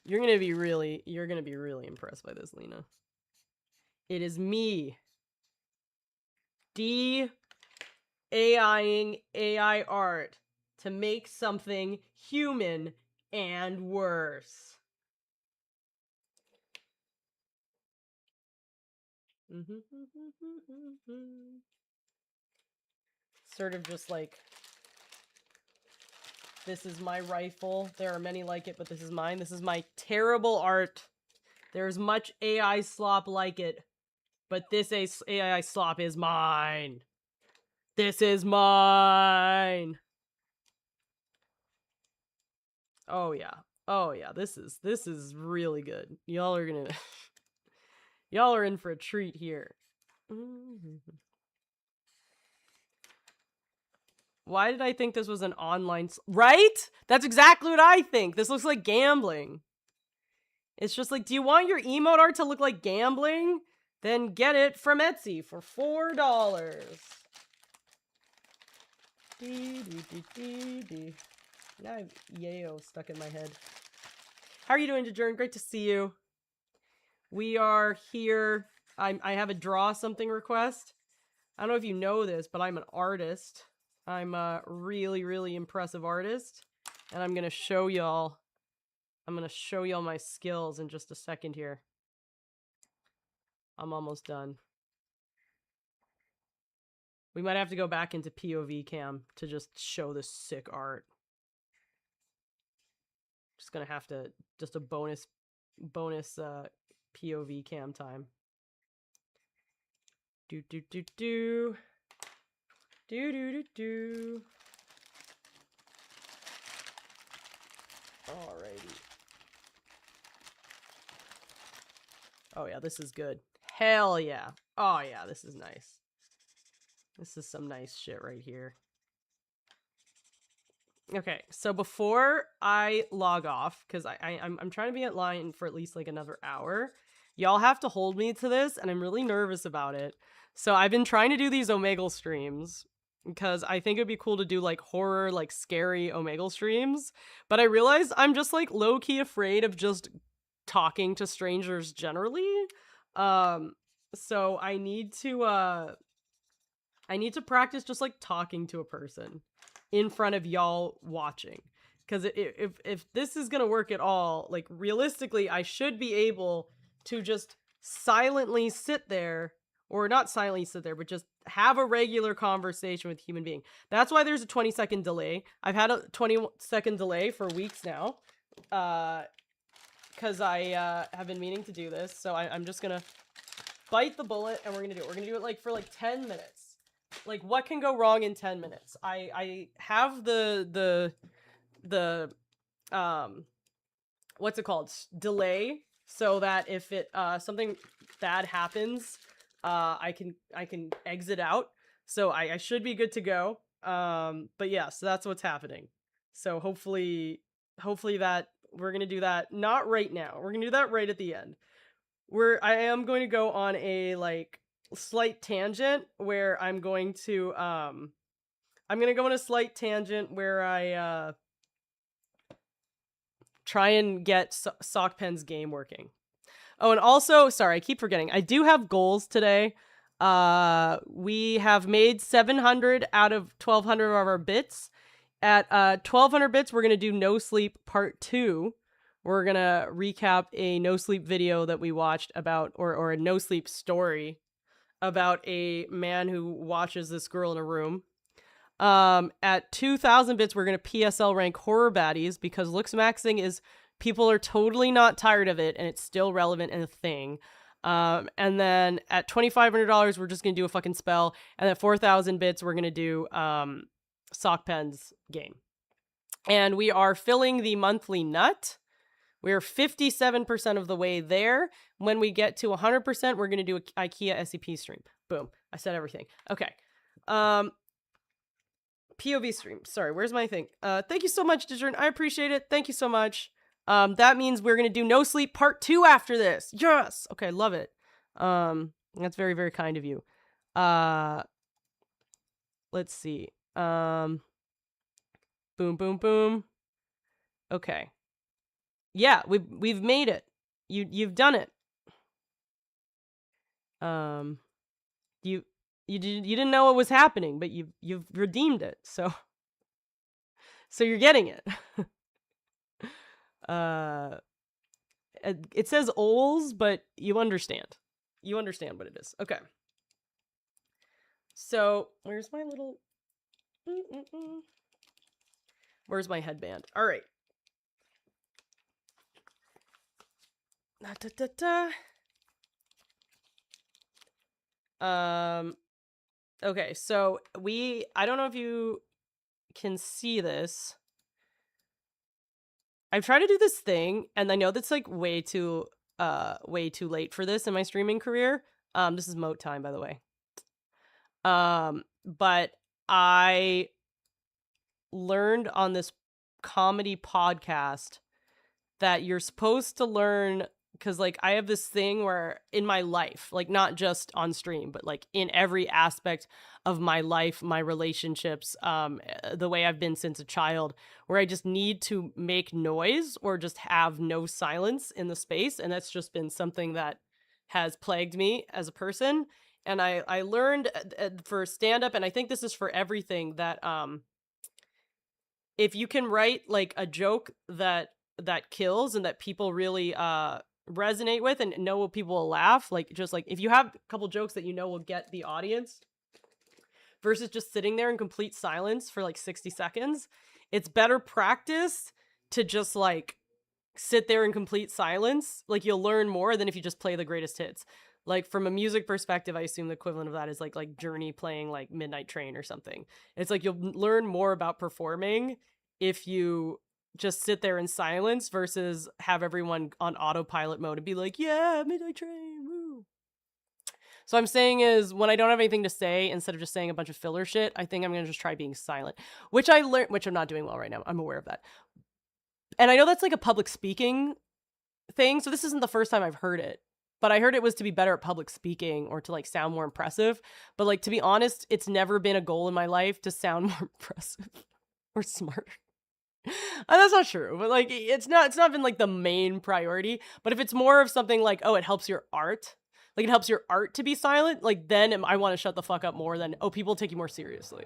You're gonna be really impressed by this, Lena. It is me de-AIing AI art to make something human and worse. Sort of just like, this is my rifle. There are many like it, but this is mine. This is my terrible art. There's much AI slop like it, but this AI slop is mine. This is mine. Oh yeah. Oh yeah. This is really good. Y'all are gonna y'all are in for a treat here. Why did I think this was an online right? That's exactly what I think. This looks like gambling. It's just like, do you want your emote art to look like gambling? Then get it from Etsy for $4. Now I have yayo stuck in my head. How are you doing, Jajern? Great to see you. We are here. I have a draw something request. I don't know if you know this, but I'm an artist. I'm a really, really impressive artist. And I'm going to show y'all. I'm going to show y'all my skills in just a second here. I'm almost done. We might have to go back into POV cam to just show this sick art. Just gonna have to, just a bonus POV cam time. Do. Alrighty. Oh yeah, this is good. Hell yeah. Oh yeah, this is nice. This is some nice shit right here. Okay, so before I log off, because I'm trying to be at line for at least like another hour, y'all have to hold me to this, and I'm really nervous about it. So I've been trying to do these Omegle streams, because I think it'd be cool to do like horror, like scary Omegle streams, but I realized I'm just like low-key afraid of just talking to strangers generally. So I need to practice just like talking to a person in front of y'all watching, because if this is gonna work at all, like realistically I should be able to just silently sit there, or not silently sit there, but just have a regular conversation with a human being. That's why there's a 20-second delay. I've had a 20-second delay for weeks now, because I have been meaning to do this. So I'm just gonna bite the bullet, and we're gonna do it like for like 10 minutes. Like, what can go wrong in 10 minutes? I have the what's it called? Delay, so that if it something bad happens, I can exit out. So I should be good to go. But yeah, so that's what's happening. So hopefully that we're gonna do that not right now. We're gonna do that right at the end. I am going to go on a like slight tangent where I'm going to go on a slight tangent where I try and get Sockpen's game working. Oh, and also, sorry, I keep forgetting. I do have goals today. We have made 700 out of 1200 of our bits. At 1200 bits, we're going to do No Sleep Part 2. We're going to recap a No Sleep video that we watched about, or a No Sleep story about a man who watches this girl in a room. At 2000 bits, we're going to PSL rank horror baddies, because looks maxing is, people are totally not tired of it, and it's still relevant and a thing. And then at $2,500, we're just going to do a fucking spell. And at 4,000 bits, we're going to do Sockpen's game. And we are filling the monthly nut. We're 57% of the way there. When we get to 100%, we're going to do an IKEA SCP stream. Boom. I said everything. Okay. POV stream. Sorry, where's my thing? Thank you so much, Dijern. I appreciate it. Thank you so much. That means we're going to do No Sleep Part 2 after this. Yes! Okay, love it. That's very, very kind of you. Let's see. Boom, boom, boom. Okay. Yeah, we've made it. You've done it. You didn't know what was happening, but you've redeemed it. So you're getting it. It says Ols, but you understand. You understand what it is. Okay. So where's my little? Where's my headband? All right. Okay, so I don't know if you can see this. I've tried to do this thing, and I know that's like way too late for this in my streaming career. This is moat time, by the way. But I learned on this comedy podcast that you're supposed to learn, because like I have this thing where in my life, like not just on stream, but like in every aspect of my life, my relationships, the way I've been since a child, where I just need to make noise or just have no silence in the space. And that's just been something that has plagued me as a person. And I learned for stand up, and I think this is for everything, that if you can write like a joke that kills and that people really resonate with and know people will laugh, like just like if you have a couple jokes that you know will get the audience versus just sitting there in complete silence for like 60 seconds, it's better practice to just like sit there in complete silence. Like you'll learn more than if you just play the greatest hits. Like from a music perspective, I assume the equivalent of that is like Journey playing like Midnight Train or something. It's like you'll learn more about performing if you just sit there in silence versus have everyone on autopilot mode and be like, yeah, Midnight Train, woo. So I'm saying is, when I don't have anything to say, instead of just saying a bunch of filler shit, I think I'm gonna just try being silent, which I learned, which I'm not doing well right now. I'm aware of that. And I know that's like a public speaking thing, so this isn't the first time I've heard it. But I heard it was to be better at public speaking or to like sound more impressive. But like, to be honest, it's never been a goal in my life to sound more impressive or smart. That's not true, but like it's not been like the main priority. But if it's more of something like, oh, it helps your art, like it helps your art to be silent, like then I want to shut the fuck up more than, oh, people take you more seriously.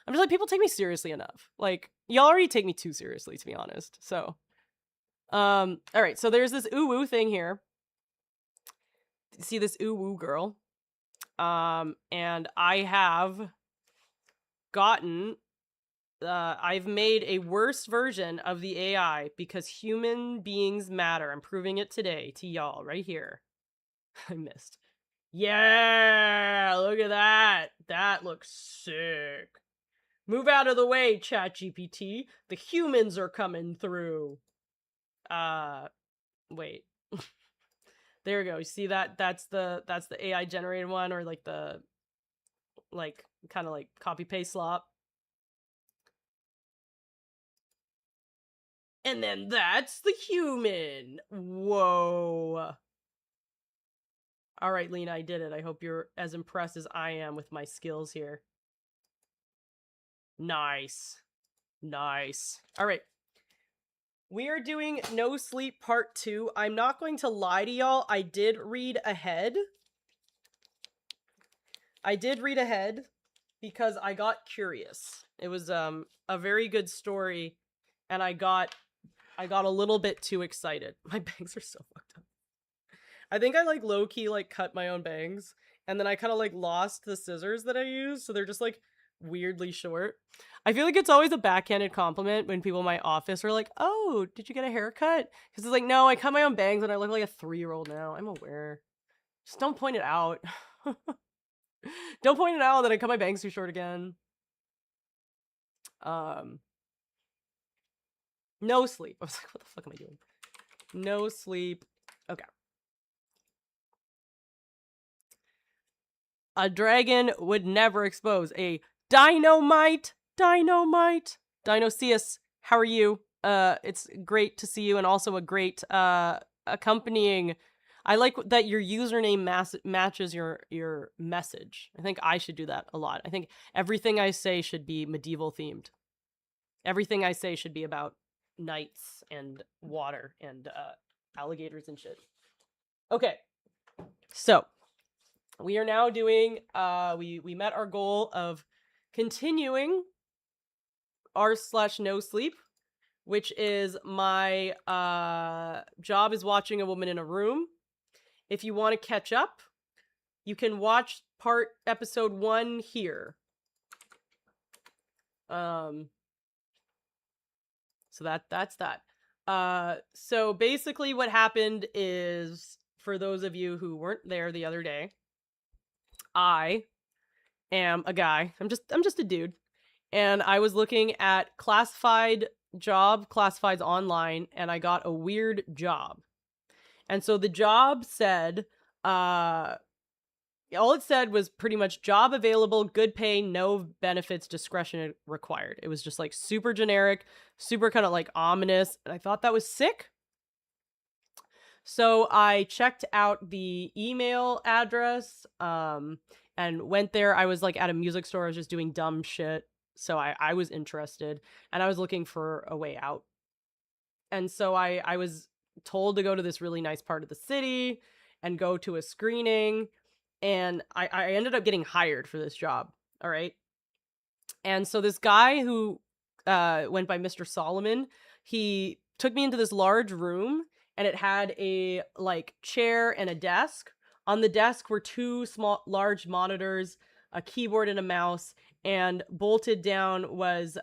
I'm just like, people take me seriously enough. Like y'all already take me too seriously, to be honest. So all right, so there's this ooh woo thing here. See this ooh woo girl, and I have gotten I've made a worse version of the AI because human beings matter. I'm proving it today to y'all right here. I missed. Yeah, look at that. That looks sick. Move out of the way, ChatGPT. The humans are coming through. Wait. There we go. You see that? That's the AI generated one, or like the like kind of like copy paste slop. And then that's the human. Whoa. All right, Lena, I did it. I hope you're as impressed as I am with my skills here. Nice. Nice. All right. We are doing No Sleep Part 2. I'm not going to lie to y'all. I did read ahead. Because I got curious. It was a very good story, and I got a little bit too excited. My bangs are so fucked up. I think I like low-key like cut my own bangs, and then I kind of like lost the scissors that I used, so they're just like weirdly short. I feel like it's always a backhanded compliment when people in my office are like, oh, did you get a haircut? Because it's like, no, I cut my own bangs and I look like a 3-year-old now. I'm aware. Just don't point it out. Don't point it out that I cut my bangs too short again. No sleep. I was like, what the fuck am I doing? No sleep. Okay. A dragon would never expose a dynamite. Dinoceus, how are you? It's great to see you, and also a great accompanying. I like that your username matches your message. I think I should do that a lot. I think everything I say should be medieval themed. Everything I say should be about knights and water and alligators and shit. Okay, so we are now doing we met our goal of continuing r/no sleep, which is my job is watching a woman in a room. If you want to catch up, you can watch episode 1 here. So that's that. So basically what happened is, for those of you who weren't there the other day, I am a guy. I'm just a dude. And I was looking at classified job classifieds online, and I got a weird job. And so the job said, all it said was pretty much job available, good pay, no benefits, discretion required. It was just like super generic, super kind of like ominous. And I thought that was sick. So I checked out the email address and went there. I was like at a music store. I was just doing dumb shit. So I was interested and I was looking for a way out. And so I was told to go to this really nice part of the city and go to a screening. And I ended up getting hired for this job. All right. And so this guy who went by Mr. Solomon, he took me into this large room and it had a like chair and a desk. On the desk were two large monitors, a keyboard and a mouse, and bolted down was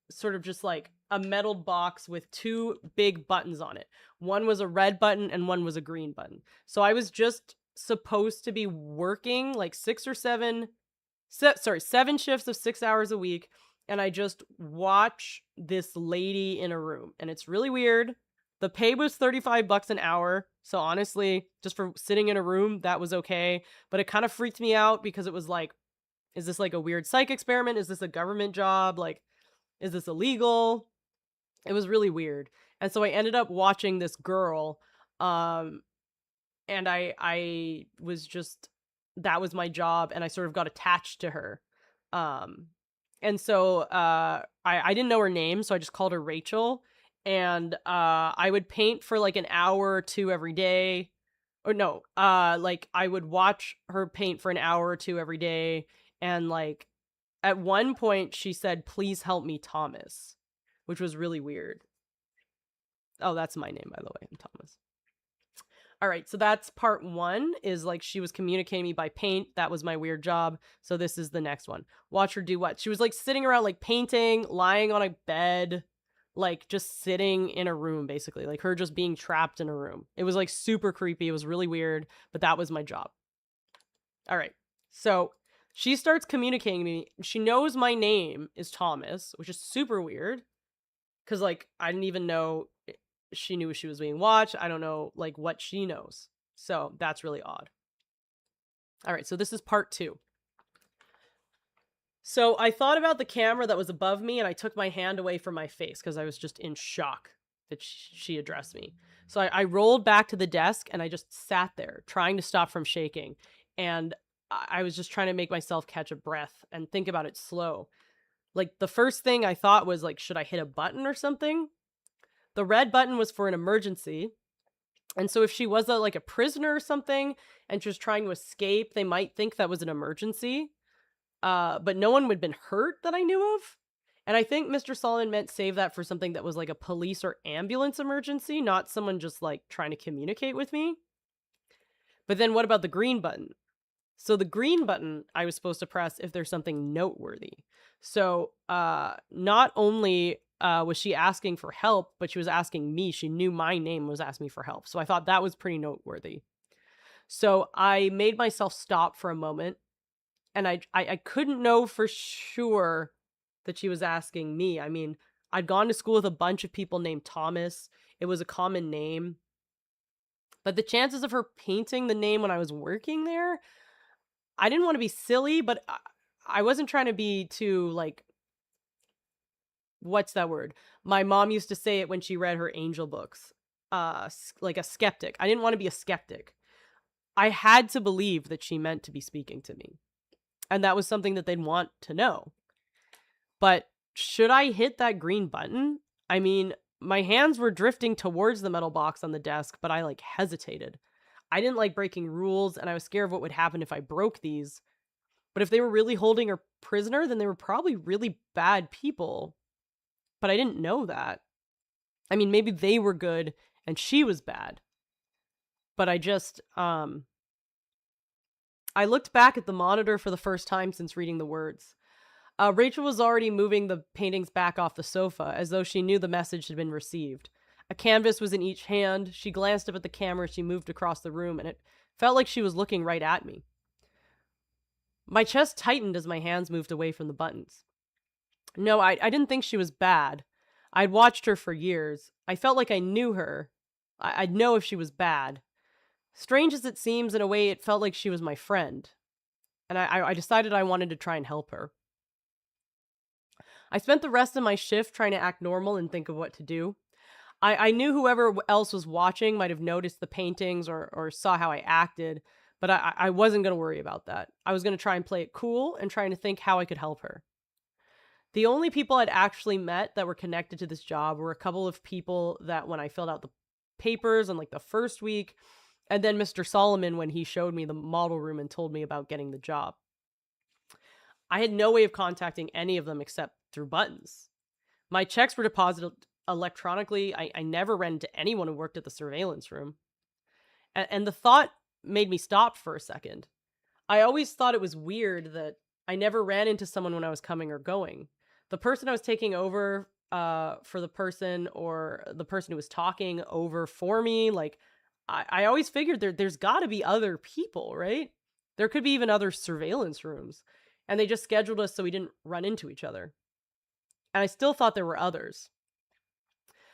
sort of just like a metal box with two big buttons on it. One was a red button and one was a green button. So I was just supposed to be working like 7 shifts of 6 hours a week, and I just watch this lady in a room, and it's really weird. The pay was $35 an hour, so honestly, just for sitting in a room, that was okay, but it kind of freaked me out because it was like, is this like a weird psych experiment? Is this a government job? Like, is this illegal? It was really weird. And so I ended up watching this girl, and I was just, that was my job, and I sort of got attached to her. And so I didn't know her name, so I just called her Rachel. And I would paint for like an hour or two every day. Or no, like I would watch her paint for an hour or two every day. And like at one point she said, "Please help me, Thomas," which was really weird. Oh, that's my name, by the way. I'm Thomas. All right, so that's part one, is like she was communicating me by paint. That was my weird job. So this is the next one. Watch her do what? She was like sitting around like painting, lying on a bed, like just sitting in a room, basically. Like her just being trapped in a room. It was like super creepy. It was really weird, but that was my job. All right, so she starts communicating me. She knows my name is Thomas, which is super weird. Because like I didn't even know she knew she was being watched. I don't know like what she knows. So that's really odd. All right, so this is part two. So I thought about the camera that was above me and I took my hand away from my face because I was just in shock that she addressed me. So I rolled back to the desk and I just sat there trying to stop from shaking. And I was just trying to make myself catch a breath and think about it slow. Like the first thing I thought was like, should I hit a button or something? The red button was for an emergency. And so if she was like a prisoner or something and she was trying to escape, they might think that was an emergency. But no one would have been hurt that I knew of. And I think Mr. Solomon meant save that for something that was like a police or ambulance emergency, not someone just like trying to communicate with me. But then what about the green button? So the green button I was supposed to press if there's something noteworthy. So not only was she asking for help, but she was asking me. She knew my name, was asking me for help. So I thought that was pretty noteworthy. So I made myself stop for a moment. And I couldn't know for sure that she was asking me. I mean, I'd gone to school with a bunch of people named Thomas. It was a common name. But the chances of her painting the name when I was working there, I didn't want to be silly, but I wasn't trying to be too, like, what's that word? My mom used to say it when she read her angel books. Like a skeptic. I didn't want to be a skeptic. I had to believe that she meant to be speaking to me. And that was something that they'd want to know. But should I hit that green button? I mean, my hands were drifting towards the metal box on the desk, but I like hesitated. I didn't like breaking rules, and I was scared of what would happen if I broke these. But if they were really holding her prisoner, then they were probably really bad people. But I didn't know that. I mean, maybe they were good and she was bad. But I just, I looked back at the monitor for the first time since reading the words. Rachel was already moving the paintings back off the sofa, as though she knew the message had been received. A canvas was in each hand. She glanced up at the camera as she moved across the room, and it felt like she was looking right at me. My chest tightened as my hands moved away from the buttons. No, I didn't think she was bad. I'd watched her for years. I felt like I knew her. I'd know if she was bad. Strange as it seems, in a way, it felt like she was my friend. And I decided I wanted to try and help her. I spent the rest of my shift trying to act normal and think of what to do. I knew whoever else was watching might have noticed the paintings or saw how I acted, but I wasn't going to worry about that. I was going to try and play it cool and trying to think how I could help her. The only people I'd actually met that were connected to this job were a couple of people that when I filled out the papers in like the first week, and then Mr. Solomon when he showed me the model room and told me about getting the job. I had no way of contacting any of them except through buttons. My checks were deposited electronically. I never ran into anyone who worked at the surveillance room. And the thought made me stop for a second. I always thought it was weird that I never ran into someone when I was coming or going. The person I was taking over for the person or the person who was talking over for me, like, I always figured there's got to be other people, right? There could be even other surveillance rooms. And they just scheduled us so we didn't run into each other. And I still thought there were others.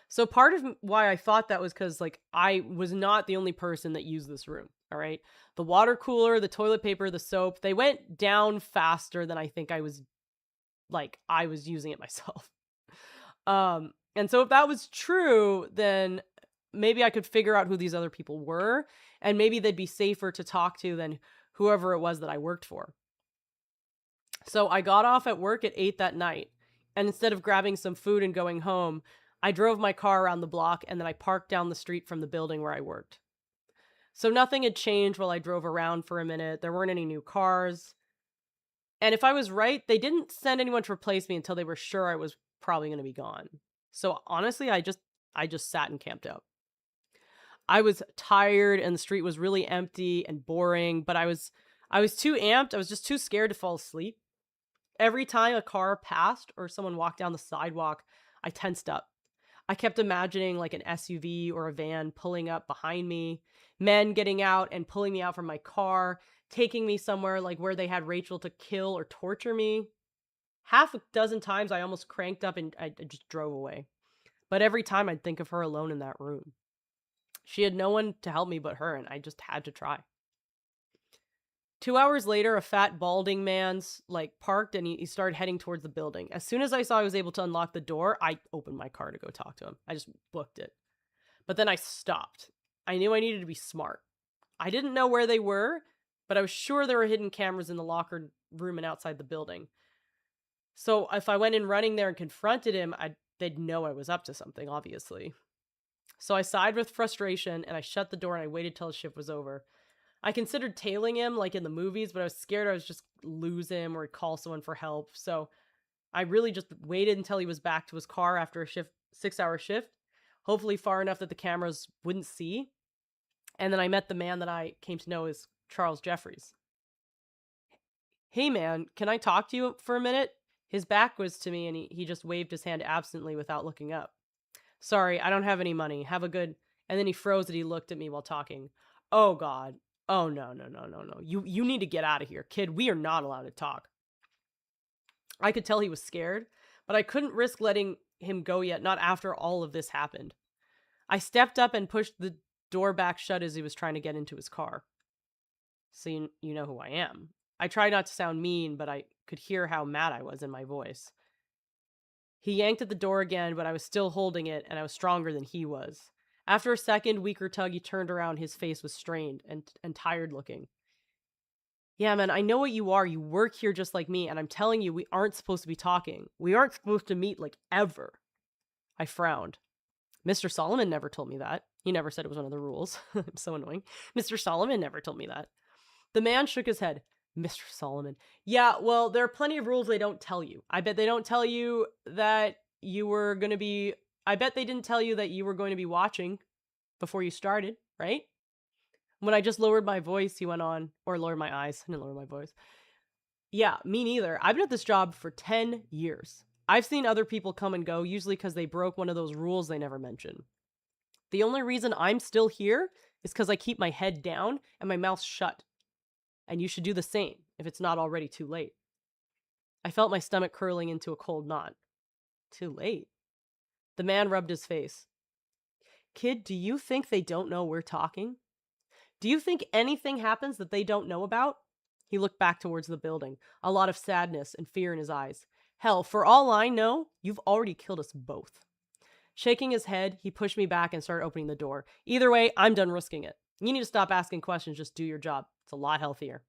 So part of why I thought that was because, like, I was not the only person that used this room. All right. The water cooler, the toilet paper, the soap, they went down faster than I think I was using it myself. And so if that was true, then maybe I could figure out who these other people were, and maybe they'd be safer to talk to than whoever it was that I worked for. So I got off at work at 8 that night, and instead of grabbing some food and going home, I drove my car around the block and then I parked down the street from the building where I worked. So nothing had changed while I drove around for a minute. There weren't any new cars. And if I was right, they didn't send anyone to replace me until they were sure I was probably going to be gone. So honestly, I just sat and camped out. I was tired and the street was really empty and boring, but I was too amped. I was just too scared to fall asleep. Every time a car passed or someone walked down the sidewalk, I tensed up. I kept imagining like an SUV or a van pulling up behind me, men getting out and pulling me out from my car, taking me somewhere like where they had Rachel to kill or torture me. Half a dozen times I almost cranked up and I just drove away. But every time I'd think of her alone in that room. She had no one to help me but her, and I just had to try. 2 hours later, a fat, balding man's parked and he started heading towards the building. As soon as I saw I was able to unlock the door, I opened my car to go talk to him. I just booked it. But then I stopped. I knew I needed to be smart. I didn't know where they were, but I was sure there were hidden cameras in the locker room and outside the building. So if I went in running there and confronted him, they'd know I was up to something, obviously. So I sighed with frustration and I shut the door and I waited till his shift was over. I considered tailing him like in the movies, but I was scared I was just lose him or call someone for help. So I really just waited until he was back to his car after a 6-hour shift, hopefully far enough that the cameras wouldn't see. And then I met the man that I came to know as Charles Jeffries. Hey man, can I talk to you for a minute? His back was to me and he just waved his hand absently without looking up. Sorry, I don't have any money. Have a good... And then he froze and he looked at me while talking. Oh God. Oh, no. You need to get out of here. Kid, we are not allowed to talk. I could tell he was scared, but I couldn't risk letting him go yet, not after all of this happened. I stepped up and pushed the door back shut as he was trying to get into his car. So you know who I am. I tried not to sound mean, but I could hear how mad I was in my voice. He yanked at the door again, but I was still holding it, and I was stronger than he was. After a second, weaker tug, he turned around. His face was strained and tired looking. Yeah, man, I know what you are. You work here just like me, and I'm telling you, we aren't supposed to be talking. We aren't supposed to meet, ever. I frowned. Mr. Solomon never told me that. He never said it was one of the rules. I'm so annoying. Mr. Solomon never told me that. The man shook his head. Mr. Solomon. Yeah, well, there are plenty of rules they don't tell you. I bet they don't tell you that you were going to be... I bet they didn't tell you that you were going to be watching before you started, right? When I just lowered my voice, he went on, or lowered my eyes. I didn't lower my voice. Yeah, me neither. I've been at this job for 10 years. I've seen other people come and go, usually because they broke one of those rules they never mention. The only reason I'm still here is because I keep my head down and my mouth shut. And you should do the same if it's not already too late. I felt my stomach curling into a cold knot. Too late? The man rubbed his face. Kid, do you think they don't know we're talking? Do you think anything happens that they don't know about? He looked back towards the building, a lot of sadness and fear in his eyes. Hell, for all I know, you've already killed us both. Shaking his head, he pushed me back and started opening the door. Either way, I'm done risking it. You need to stop asking questions, just do your job. It's a lot healthier.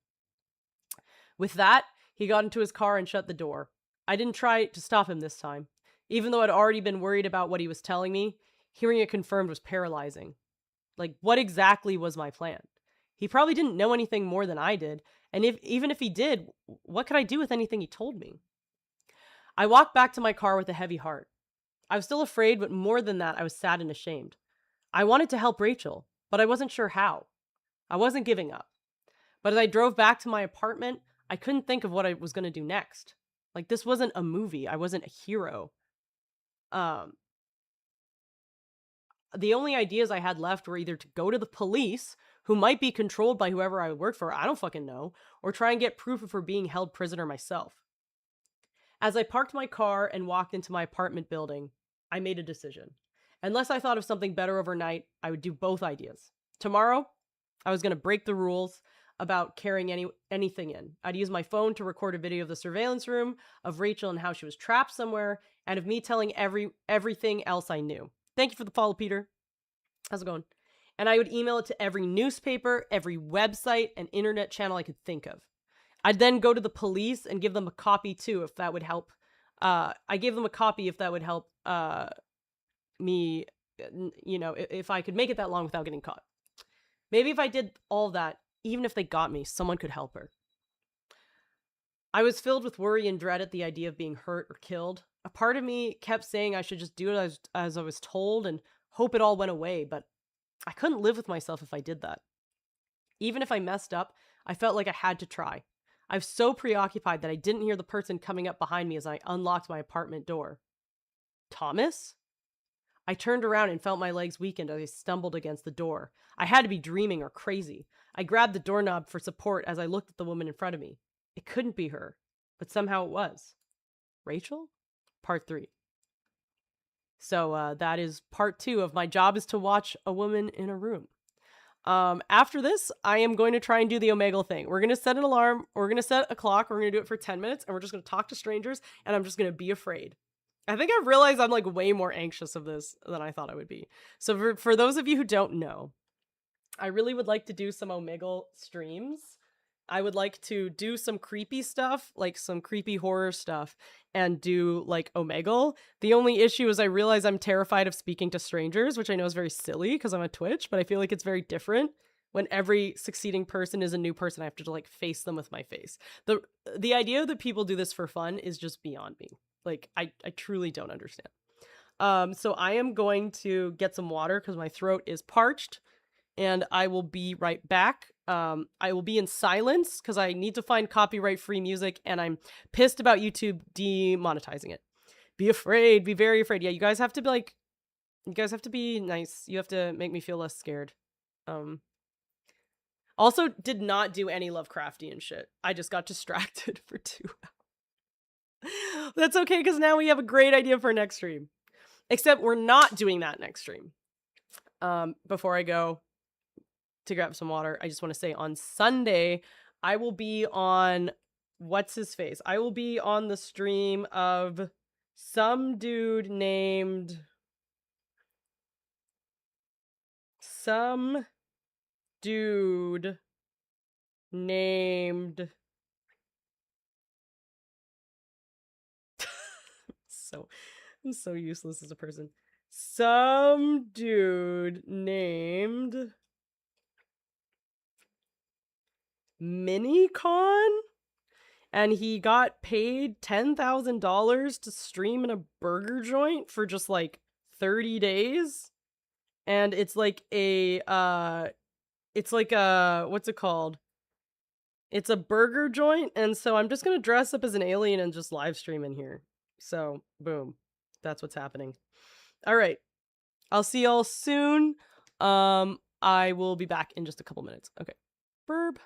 With that, he got into his car and shut the door. I didn't try to stop him this time. Even though I'd already been worried about what he was telling me, hearing it confirmed was paralyzing. Like, what exactly was my plan? He probably didn't know anything more than I did, and even if he did, what could I do with anything he told me? I walked back to my car with a heavy heart. I was still afraid, but more than that, I was sad and ashamed. I wanted to help Rachel, but I wasn't sure how. I wasn't giving up. But as I drove back to my apartment, I couldn't think of what I was going to do next. Like, this wasn't a movie. I wasn't a hero. The only ideas I had left were either to go to the police, who might be controlled by whoever I work for, I don't fucking know, or try and get proof of her being held prisoner myself. As I parked my car and walked into my apartment building, I made a decision. Unless I thought of something better overnight, I would do both ideas. Tomorrow, I was going to break the rules about carrying anything in. I'd use my phone to record a video of the surveillance room, of Rachel and how she was trapped somewhere, and of me telling everything else I knew. Thank you for the follow, Peter. How's it going? And I would email it to every newspaper, every website, and internet channel I could think of. I'd then go to the police and give them a copy too, if that would help. I gave them a copy if that would help me, if I could make it that long without getting caught. Maybe if I did all that, even if they got me, someone could help her. I was filled with worry and dread at the idea of being hurt or killed. A part of me kept saying I should just do it as I was told and hope it all went away, but I couldn't live with myself if I did that. Even if I messed up, I felt like I had to try. I was so preoccupied that I didn't hear the person coming up behind me as I unlocked my apartment door. Thomas? I turned around and felt my legs weakened as I stumbled against the door. I had to be dreaming or crazy. I grabbed the doorknob for support as I looked at the woman in front of me. It couldn't be her, but somehow it was. Rachel? Part 3. So that is part 2 of my job is to watch a woman in a room. After this, I am going to try and do the Omegle thing. We're going to set an alarm. We're going to set a clock. We're going to do it for 10 minutes and we're just going to talk to strangers and I'm just going to be afraid. I think I've realized I'm like way more anxious of this than I thought I would be. So for those of you who don't know, I really would like to do some Omegle streams. I would like to do some creepy stuff, like some creepy horror stuff, and do like Omegle. The only issue is I realize I'm terrified of speaking to strangers, which I know is very silly because I'm on Twitch, but I feel like it's very different when every succeeding person is a new person. I have to like face them with my face. The idea that people do this for fun is just beyond me. Like I truly don't understand. So I am going to get some water because my throat is parched. And I will be right back. I will be in silence because I need to find copyright-free music, and I'm pissed about YouTube demonetizing it. Be afraid. Be very afraid. Yeah, you guys have to be like, you guys have to be nice. You have to make me feel less scared. Also, did not do any Lovecraftian shit. I just got distracted for 2 hours. That's okay, because now we have a great idea for next stream. Except we're not doing that next stream. Before I go to grab some water, I just want to say on Sunday, I will be on, what's his face? I will be on the stream of some dude named, I'm so useless as a person. Some dude named Minicon, and he got paid $10,000 to stream in a burger joint for just like 30 days. And it's like a what's it called? It's a burger joint, and so I'm just gonna dress up as an alien and just live stream in here. So boom, that's what's happening. All right, I'll see y'all soon. I will be back in just a couple minutes. Okay, burb.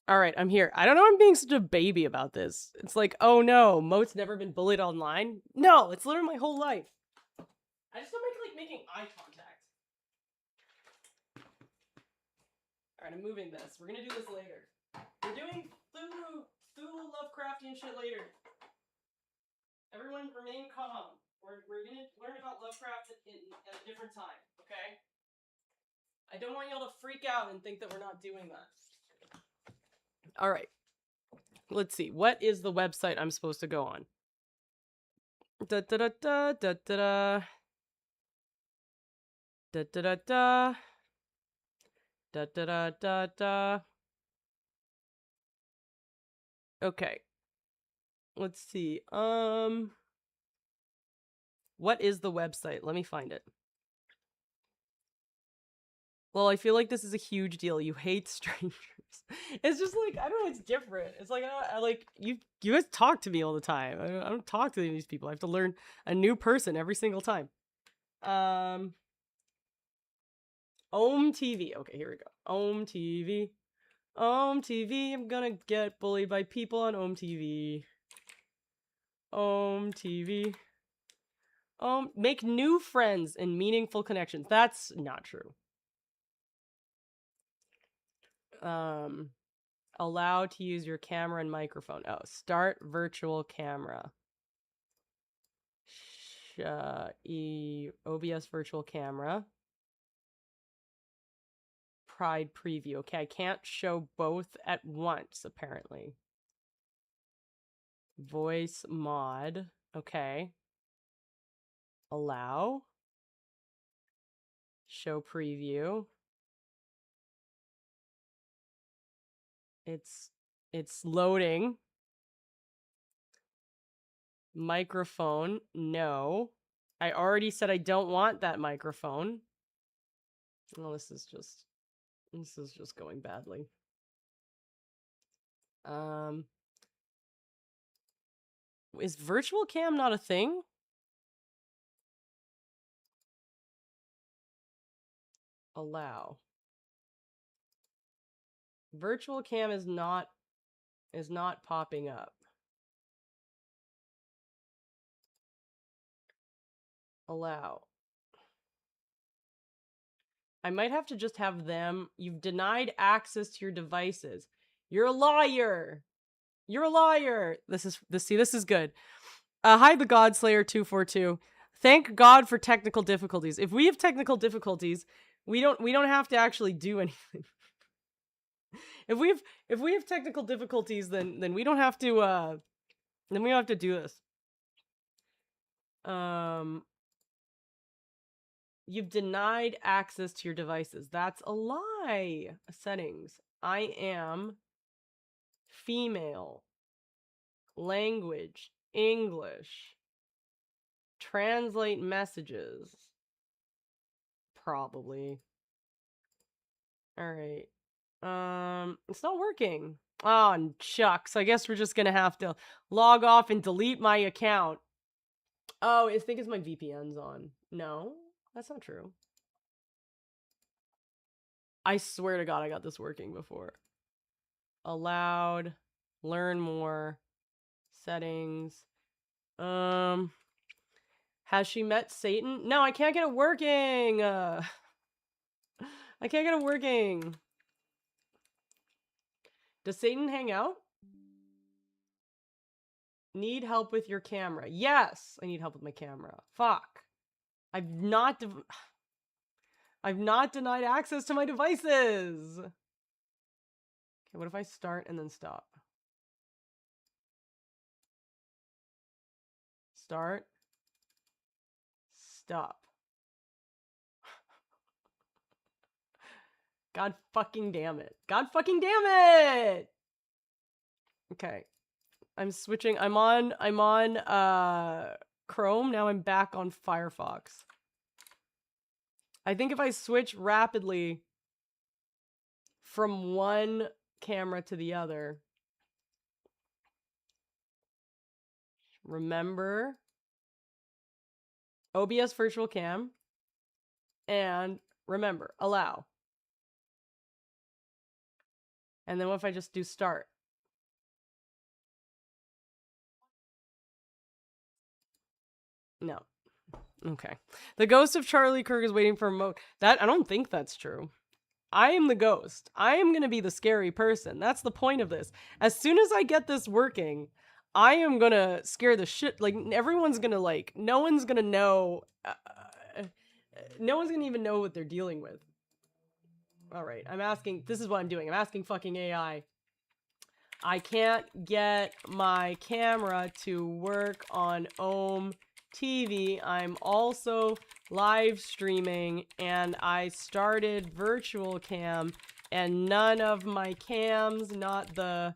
All right, I'm here. I don't know why I'm being such a baby about this. It's like, oh no, Moat's never been bullied online. No, it's literally my whole life. I just don't like making eye contact. All right, I'm moving this. We're gonna do this later. We're doing Cthulhu Lovecraftian shit later. Everyone remain calm. We're gonna learn about Lovecraft at a different time, okay? I don't want y'all to freak out and think that we're not doing that. All right. Let's see. What is the website I'm supposed to go on? Da da da da da da da da da da da da da da da. Okay. Let's see. What is the website? Let me find it. Well, I feel like this is a huge deal. You hate strangers. It's just like, I don't know, it's different. It's like, I like, you guys talk to me all the time. I don't talk to these people. I have to learn a new person every single time. Ohm TV. Okay, here we go. Ohm TV. Ohm TV. I'm gonna get bullied by people on Ohm TV. Ohm TV. Make new friends and meaningful connections. That's not true. Allow to use your camera and microphone. Oh, start virtual camera. OBS virtual camera. Pride preview. Okay, I can't show both at once, apparently. Voice mod. Okay. Allow. Show preview. It's loading. Microphone. No. I already said I don't want that microphone. Well, this is just going badly. Is virtual cam not a thing? Allow. Virtual cam is not popping up. Allow. I might have to just have them. You've denied access to your devices. You're a liar. You're a liar. This is good. Hi, the Godslayer 242. Thank God for technical difficulties. If we have technical difficulties, we don't have to actually do anything. If we have technical difficulties, then we don't have to do this. You've denied access to your devices. That's a lie. Settings. I am female. Language. English. Translate messages. Probably. Alright. It's not working. Oh, shucks. I guess we're just gonna have to log off and delete my account. Oh, I think it's my VPN's on. No, that's not true. I swear to God, I got this working before. Allowed. Learn more. Settings. Has she met Satan? No, I can't get it working. I can't get it working. Does Satan hang out? Need help with your camera. Yes, I need help with my camera. Fuck. I've not denied access to my devices. Okay, what if I start and then stop? Start. Stop. God fucking damn it. God fucking damn it! Okay. I'm switching. I'm on Chrome. Now I'm back on Firefox. I think if I switch rapidly from one camera to the other. Remember OBS virtual cam. And remember, allow. And then what if I just do start? No. Okay. The ghost of Charlie Kirk is waiting for a moat. I don't think that's true. I am the ghost. I am going to be the scary person. That's the point of this. As soon as I get this working, I am going to scare the shit. Like, everyone's going to, like, no one's going to know. No one's going to even know what they're dealing with. All right. I'm asking. This is what I'm doing. I'm asking fucking AI. I can't get my camera to work on Ohm TV. I'm also live streaming, and I started virtual cam, and none of my cams, not the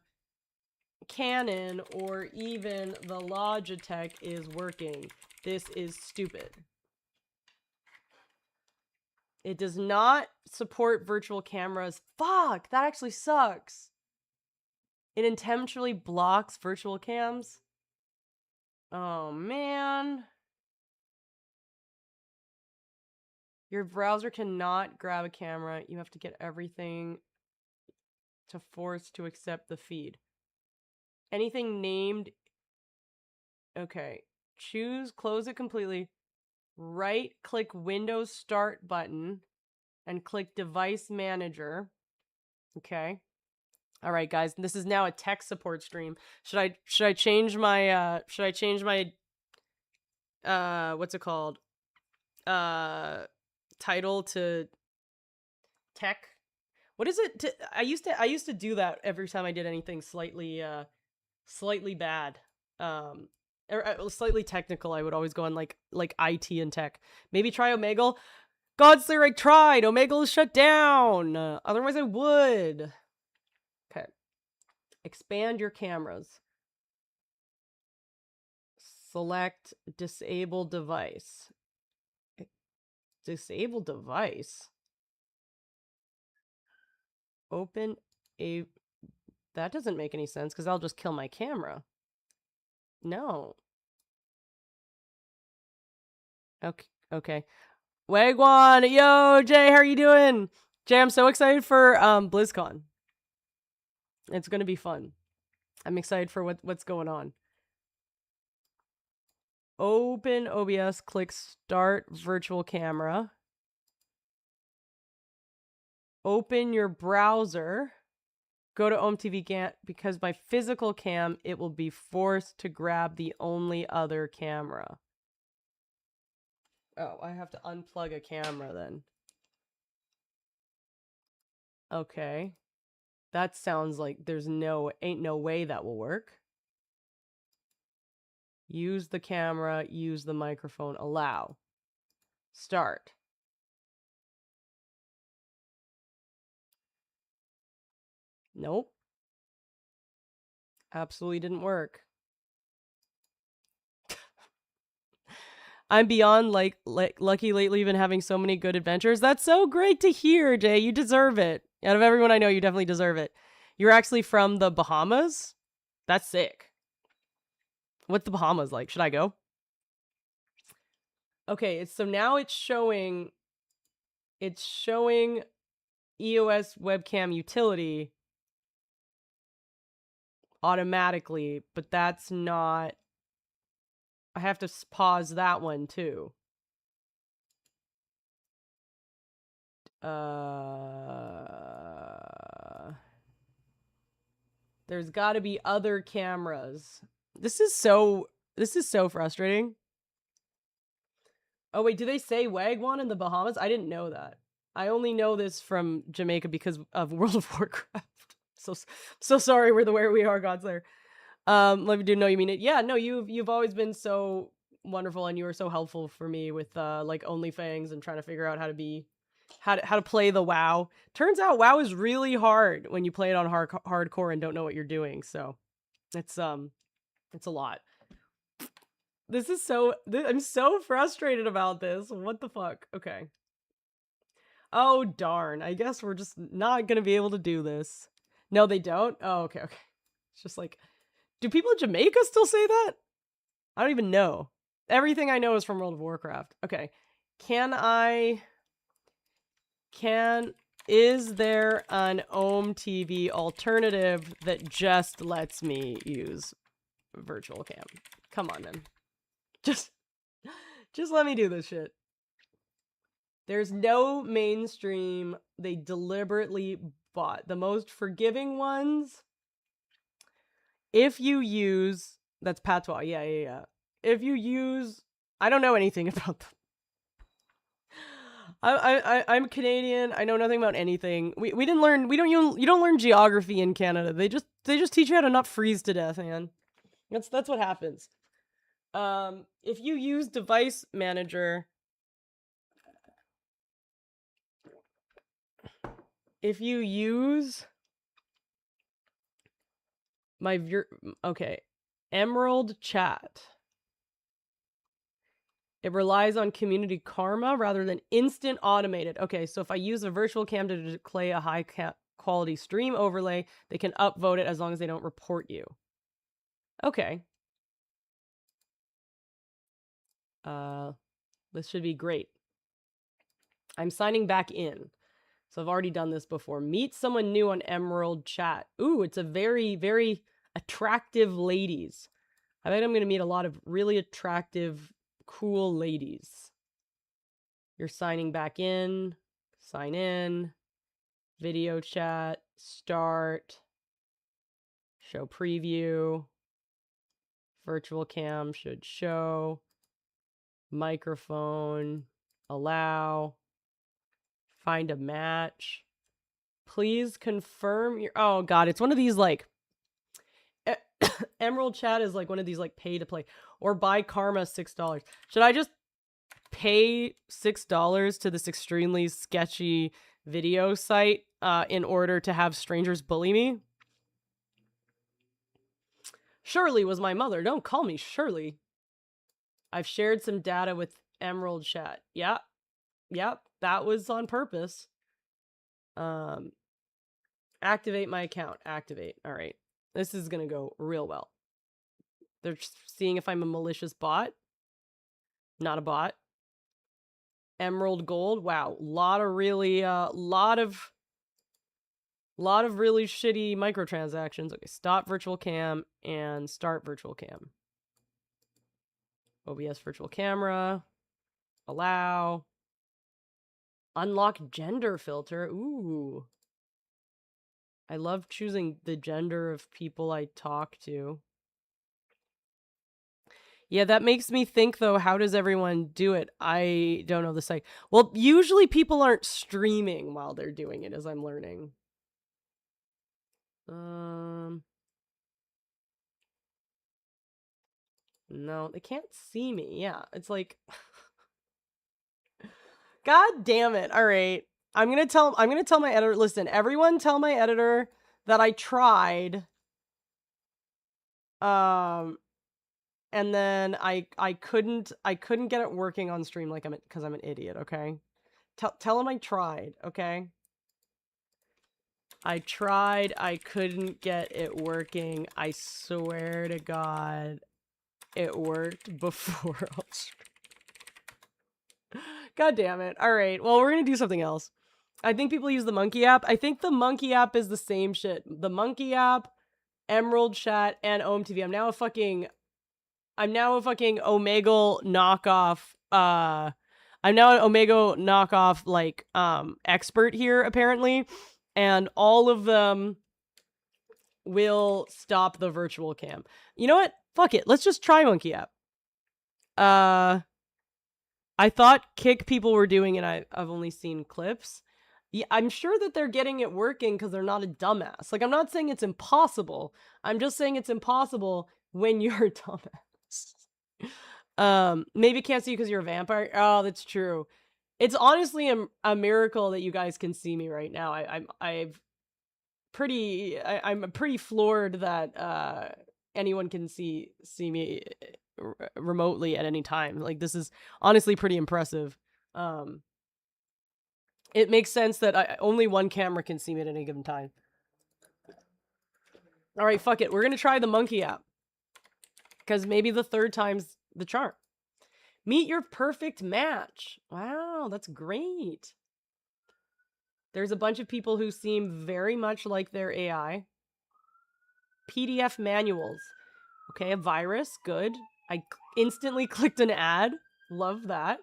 Canon or even the Logitech, is working. This is stupid. It does not support virtual cameras. Fuck, that actually sucks. It intentionally blocks virtual cams. Oh, man. Your browser cannot grab a camera. You have to get everything to force to accept the feed. Anything named... Okay. Choose, close it completely. Right-click Windows Start button and click Device Manager. Okay. All right, guys. This is now a tech support stream. Should I change my what's it called? Title to tech. What is it? I used to do that every time I did anything slightly bad, or slightly technical. I would always go on like IT and tech. Maybe try Omegle. Godslayer, I tried. Omegle is shut down. Otherwise, I would. Okay. Expand your cameras. Select disable device. Disable device. Open a... That doesn't make any sense because I'll just kill my camera. No. Okay. Wagwan! Yo, Jay, how are you doing? Jay, I'm so excited for BlizzCon. It's gonna be fun. I'm excited for what's going on. Open OBS, click start virtual camera. Open your browser. Go to OhmTV because my physical cam, it will be forced to grab the only other camera. Oh, I have to unplug a camera then. Okay. That sounds like ain't no way that will work. Use the camera, use the microphone, allow. Start. Nope. Absolutely didn't work. I'm beyond like lucky lately, been having so many good adventures. That's so great to hear, Jay. You deserve it. Out of everyone I know, you definitely deserve it. You're actually from the Bahamas? That's sick. What's the Bahamas like? Should I go? Okay, so now it's showing EOS webcam utility automatically, but that's not... I have to pause that one too. There's got to be other cameras. This is so frustrating. Oh wait, do they say Wagwan in the Bahamas? I didn't know that. I only know this from Jamaica because of World of Warcraft. So sorry we're the where we are, Godslayer. Let me know you mean it. Yeah, no, you've always been so wonderful, and you were so helpful for me with like OnlyFans and trying to figure out how to play the WoW. Turns out WoW is really hard when you play it on hardcore and don't know what you're doing. So it's a lot. This is I'm so frustrated about this. What the fuck? Okay. Oh darn. I guess we're just not gonna be able to do this. No, they don't? Oh, okay. It's just like, do people in Jamaica still say that? I don't even know. Everything I know is from World of Warcraft. Okay. Can Is there an Ohm TV alternative that just lets me use virtual cam? Come on, man. Just let me do this shit. There's no mainstream. They deliberately bought the most forgiving ones. If you use, that's patois. Yeah. If you use, I don't know anything about them. I'm Canadian. I know nothing about anything. We didn't learn. You don't learn geography in Canada. They just teach you how to not freeze to death, man. That's what happens. If you use device manager, if you use my Emerald Chat, it relies on community karma rather than instant automated. Okay, so if I use a virtual cam to display a high quality stream overlay, they can upvote it as long as they don't report you. Okay. This should be great. I'm signing back in. So I've already done this before. Meet someone new on Emerald Chat. Ooh, it's a very, very attractive ladies. I bet I'm going to meet a lot of really attractive, cool ladies. You're signing back in. Sign in. Video chat. Start. Show preview. Virtual cam should show. Microphone. Allow. Find a match. Please confirm your... Oh, God. It's one of these, like... Emerald Chat is, like, one of these, like, pay to play. Or buy Karma $6. Should I just pay $6 to this extremely sketchy video site in order to have strangers bully me? Shirley was my mother. Don't call me Shirley. I've shared some data with Emerald Chat. Yep. That was on purpose. Activate my account. Activate. All right. This is going to go real well. They're seeing if I'm a malicious bot. Not a bot. Emerald Gold. Wow. Lot of really shitty microtransactions. Okay, stop virtual cam and start virtual cam. OBS virtual camera. Allow. Unlock gender filter. Ooh. I love choosing the gender of people I talk to. Yeah, that makes me think, though, how does everyone do it? I don't know the site. Well, usually people aren't streaming while they're doing it, as I'm learning. No, they can't see me. Yeah, it's like... God damn it. All right. I'm going to tell my editor, listen, everyone tell my editor that I tried. And then I couldn't get it working on stream like because I'm an idiot, okay? Tell him I tried, okay? I tried, I couldn't get it working. I swear to God, it worked before. God damn it. All right. Well, we're going to do something else. I think people use the Monkey app. I think the Monkey app is the same shit. The Monkey app, Emerald Chat, and Ohm TV. I'm now a fucking Omegle knockoff. I'm now an Omegle knockoff, like, expert here, apparently. And all of them will stop the virtual cam. You know what? Fuck it. Let's just try Monkey app. I thought Kick people were doing it. I've only seen clips. Yeah, I'm sure that they're getting it working because they're not a dumbass. Like, I'm not saying it's impossible. I'm just saying it's impossible when you're a dumbass. Maybe can't see you because you're a vampire. Oh, that's true. It's honestly a miracle that you guys can see me right now. I'm pretty floored that anyone can see me remotely at any time. Like, this is honestly pretty impressive. It makes sense that only one camera can see me at any given time. All right, fuck it. We're gonna try the Monkey app because maybe the third time's the charm. Meet your perfect match. Wow, that's great. There's a bunch of people who seem very much like their AI. PDF manuals. Okay, a virus. Good. I instantly clicked an ad. Love that.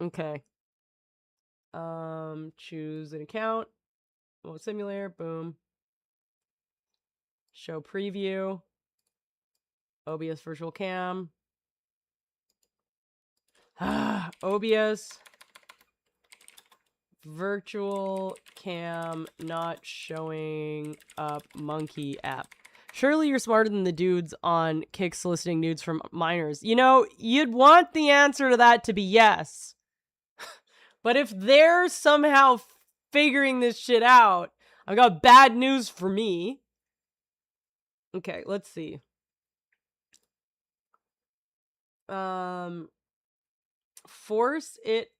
Okay. Choose an account. Moat simulator. Boom. Show preview. OBS virtual cam. OBS virtual cam not showing up monkey app. Surely you're smarter than the dudes on Kick soliciting nudes from minors. You know, you'd want the answer to that to be yes. But if they're somehow figuring this shit out, I've got bad news for me. Okay, let's see. Force it.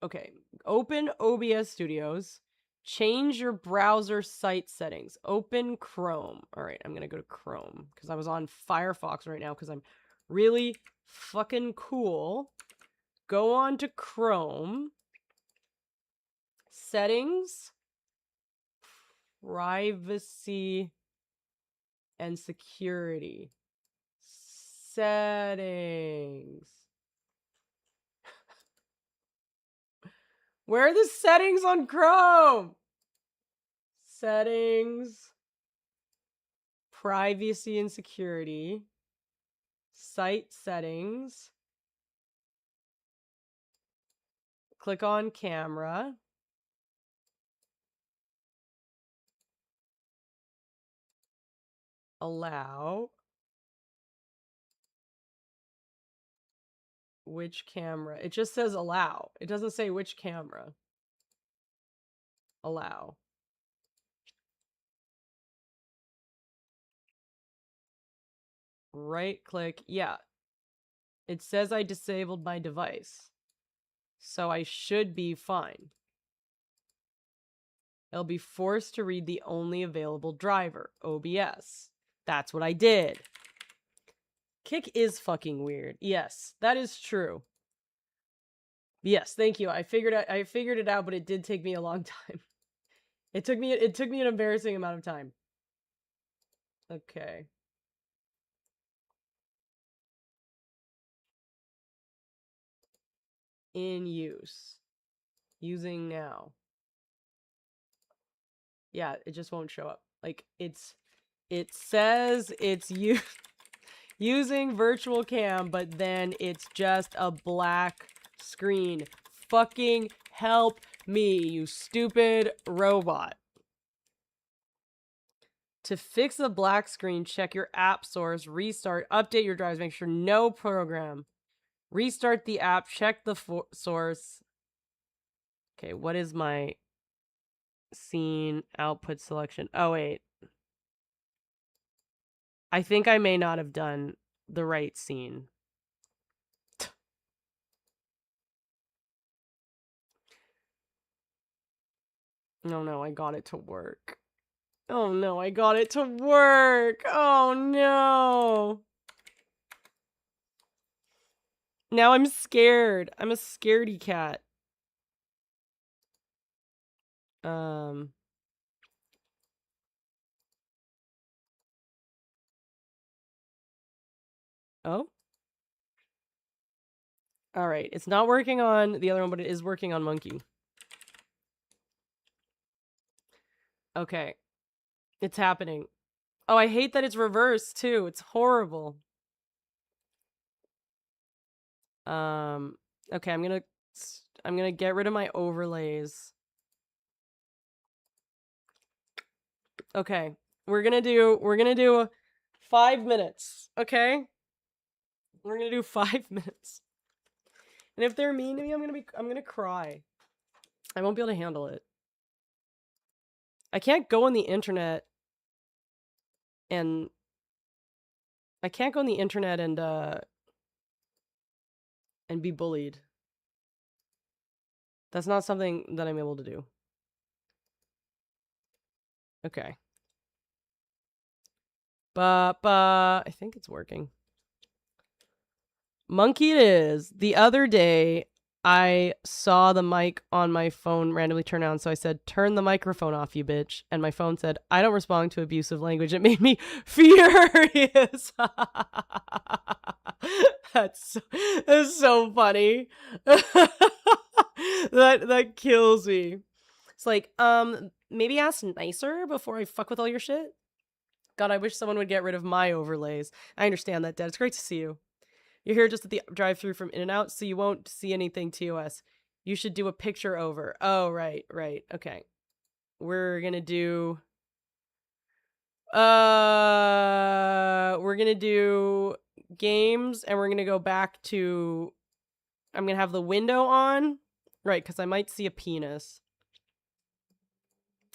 Okay, open OBS Studios. Change your browser site settings. Open Chrome. All right, I'm going to go to Chrome because I was on Firefox right now because I'm really fucking cool. Go on to Chrome. Settings. Privacy and security. Settings. Where are the settings on Chrome? Settings. Privacy and security. Site settings. Click on camera. Allow. Which camera? It just says allow. It doesn't say which camera. Allow. Right click. Yeah. It says I disabled my device. So I should be fine. I'll be forced to read the only available driver, OBS. That's what I did. Kick is fucking weird. Yes, that is true. Yes, thank you. I figured it out, but it did take me a long time. It took me an embarrassing amount of time. Okay. In use. Using now. Yeah, it just won't show up. Like it says it's using virtual cam, but then it's just a black screen. Fucking help me, you stupid robot. To fix the black screen, check your app source, restart, update your drives, make sure no program. Restart the app, check the source. Okay, what is my scene output selection? Oh, wait. I think I may not have done the right scene. Oh no, I got it to work. Oh no, I got it to work. Oh no. Now I'm scared. I'm a scaredy cat. Oh. All right. It's not working on the other one, but it is working on Monkey. Okay. It's happening. Oh, I hate that it's reversed too. It's horrible. Okay, I'm gonna get rid of my overlays. Okay. We're gonna do 5 minutes. Okay? We're gonna do 5 minutes. And if they're mean to me, I'm gonna cry. I won't be able to handle it. I can't go on the internet and and be bullied. That's not something that I'm able to do. Okay. I think it's working. Monkey it is. The other day, I saw the mic on my phone randomly turn on, so I said, "Turn the microphone off, you bitch." And my phone said, "I don't respond to abusive language." It made me furious. That's so funny. That kills me. It's like, maybe ask nicer before I fuck with all your shit. God, I wish someone would get rid of my overlays. I understand that, Dad. It's great to see you. You're here just at the drive-through from In-N-Out, so you won't see anything TOS. You should do a picture over. Oh, right. Okay. We're gonna do... we're gonna do games, and we're gonna go back to... I'm gonna have the window on. Right, because I might see a penis.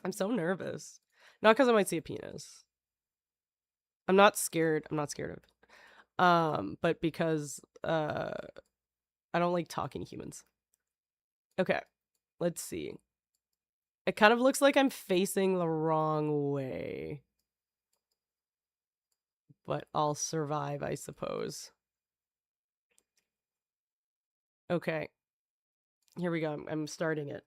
I'm so nervous. Not because I might see a penis. I'm not scared. I'm not scared of it. But because I don't like talking to humans. Okay, let's see. It kind of looks like I'm facing the wrong way. But I'll survive, I suppose. Okay. Here we go. I'm starting it.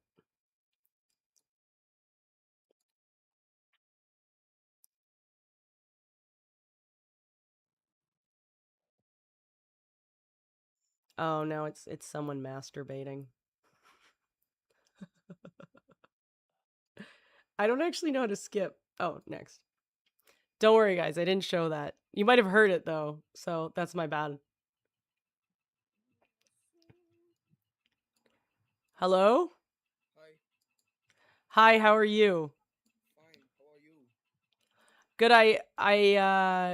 Oh no, it's someone masturbating. I don't actually know how to skip. Oh, next. Don't worry, guys. I didn't show that. You might have heard it, though. So that's my bad. Hello? Hi, how are you? Fine. How are you?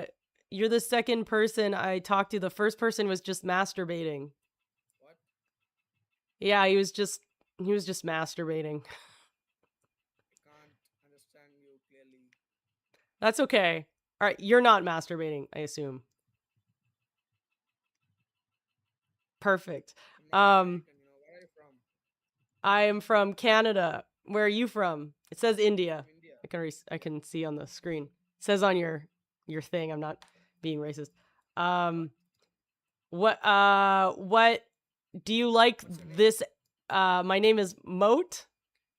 Good. You're the second person I talked to. The first person was just masturbating. What? Yeah, he was just masturbating. I can't understand you clearly. That's okay. All right, you're not masturbating, I assume. Perfect. I'm Native American. Where are you from? I am from Canada. Where are you from? It says India. From India. I can see on the screen. It says on your thing. I'm not being racist. What do you like this? My name is Moat.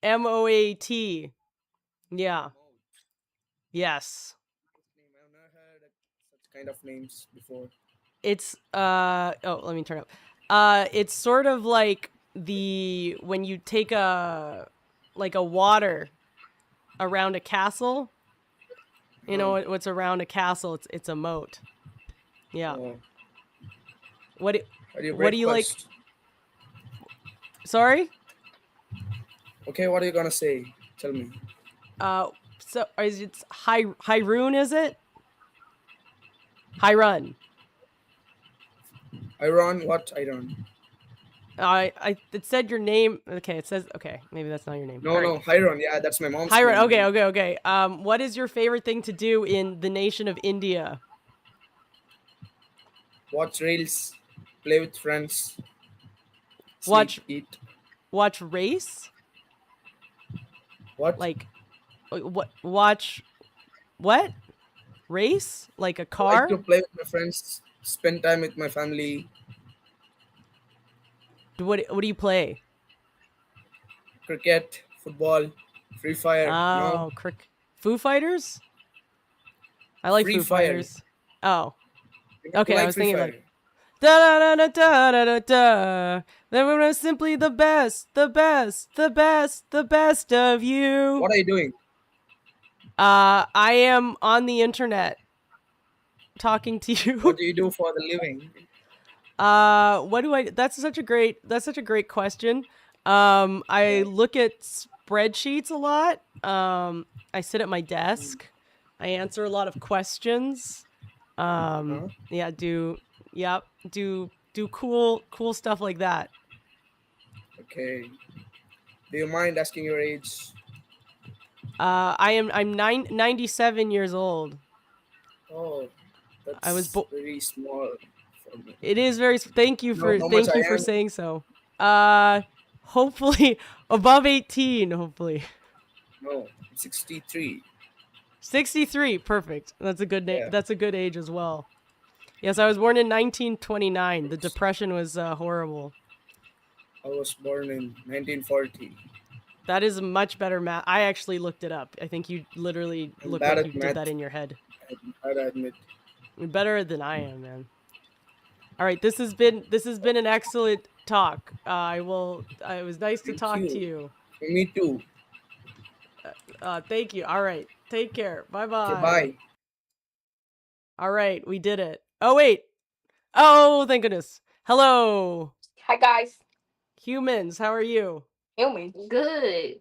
Moat. Yeah. Moat. Yes. Name. I've never heard such kind of names before. It's oh, let me turn up. It's sort of like when you take a water around a castle. You know what's around a castle? It's a moat. Yeah. Oh. What do you like? First? Sorry? Okay, what are you gonna say? Tell me. So is it Hyrule, is it? Hyrun. Iron? What Iron? It said your name. Okay, it says okay. Maybe that's not your name. No, no, Hiron. Yeah, that's my mom's Hyrun. name. Okay. What is your favorite thing to do in the nation of India? Watch reels, play with friends, sleep, eat. Watch race? What? Like, what? Watch what? Race? Like a car? I like to play with my friends, spend time with my family. What do you play? Cricket, football, Free Fire. Oh, Foo Fighters? I like Free Foo Fire. Fighters. Oh. Okay, like I was Free thinking Fire. like da da da da da da da. Then we're simply the best of you. What are you doing? I am on the internet talking to you. What do you do for the living? What do I? That's such a great question. I look at spreadsheets a lot. I sit at my desk. I answer a lot of questions. Yeah, do cool stuff like that. Okay. Do you mind asking your age? I'm 97 years old. Oh, that's I was very small for me. It is very. Thank you for saying so. Hopefully above 18. Hopefully. No, 63. 63. Perfect. That's a good name. Yeah. That's a good age as well. Yes, I was born in 1929. The Depression was horrible. I was born in 1940. That is much better math. I actually looked it up. I think you literally I'm look bad like you at did math. that in your head. I'd admit. You're better than I am, man. All right, this has been an excellent talk. I will. It was nice to Thank talk to you. you. Me too. Thank you. All right, take care. Bye Okay, bye. bye. All right, we did it. Oh wait. Oh, thank goodness. Hello, Hi guys. humans. How are you? Humans. Good.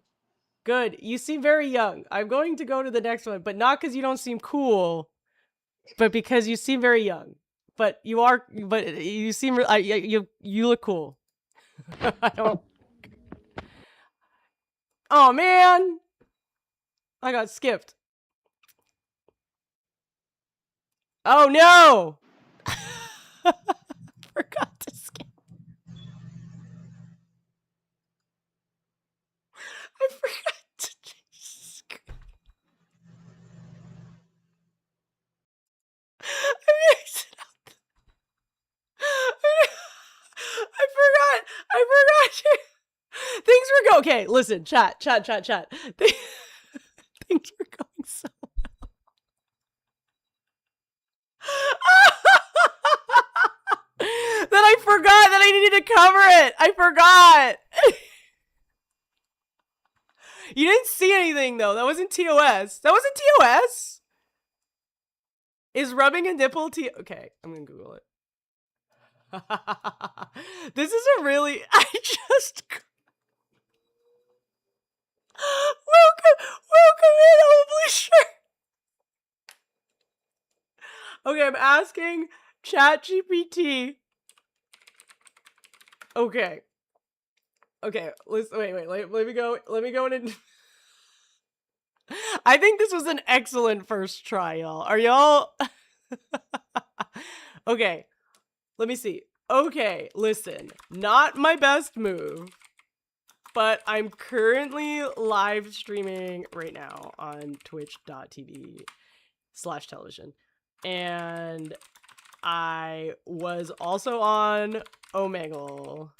Good. You seem very young. I'm going to go to the next one, but not because you don't seem cool, but because you seem very young. But you are. But you seem. You look cool. I don't. Oh man, I got skipped. Oh no! Forgot to skip. I forgot to change the screen. I'm gonna exit out. I forgot. I forgot. Things were going. Okay, listen, chat. Things were going so well. Then I forgot that I needed to cover it. I forgot. You didn't see anything though. That wasn't TOS. That wasn't TOS. Is rubbing a nipple T? Okay, I'm gonna Google it. This is a really. I just. Welcome in, holy shit. Okay, I'm asking ChatGPT. Okay. Listen, wait. Let me go in. I think this was an excellent first try, y'all. Are y'all? Okay. Let me see. Okay, listen. Not my best move, but I'm currently live streaming right now on twitch.tv/television. And I was also on Omegle.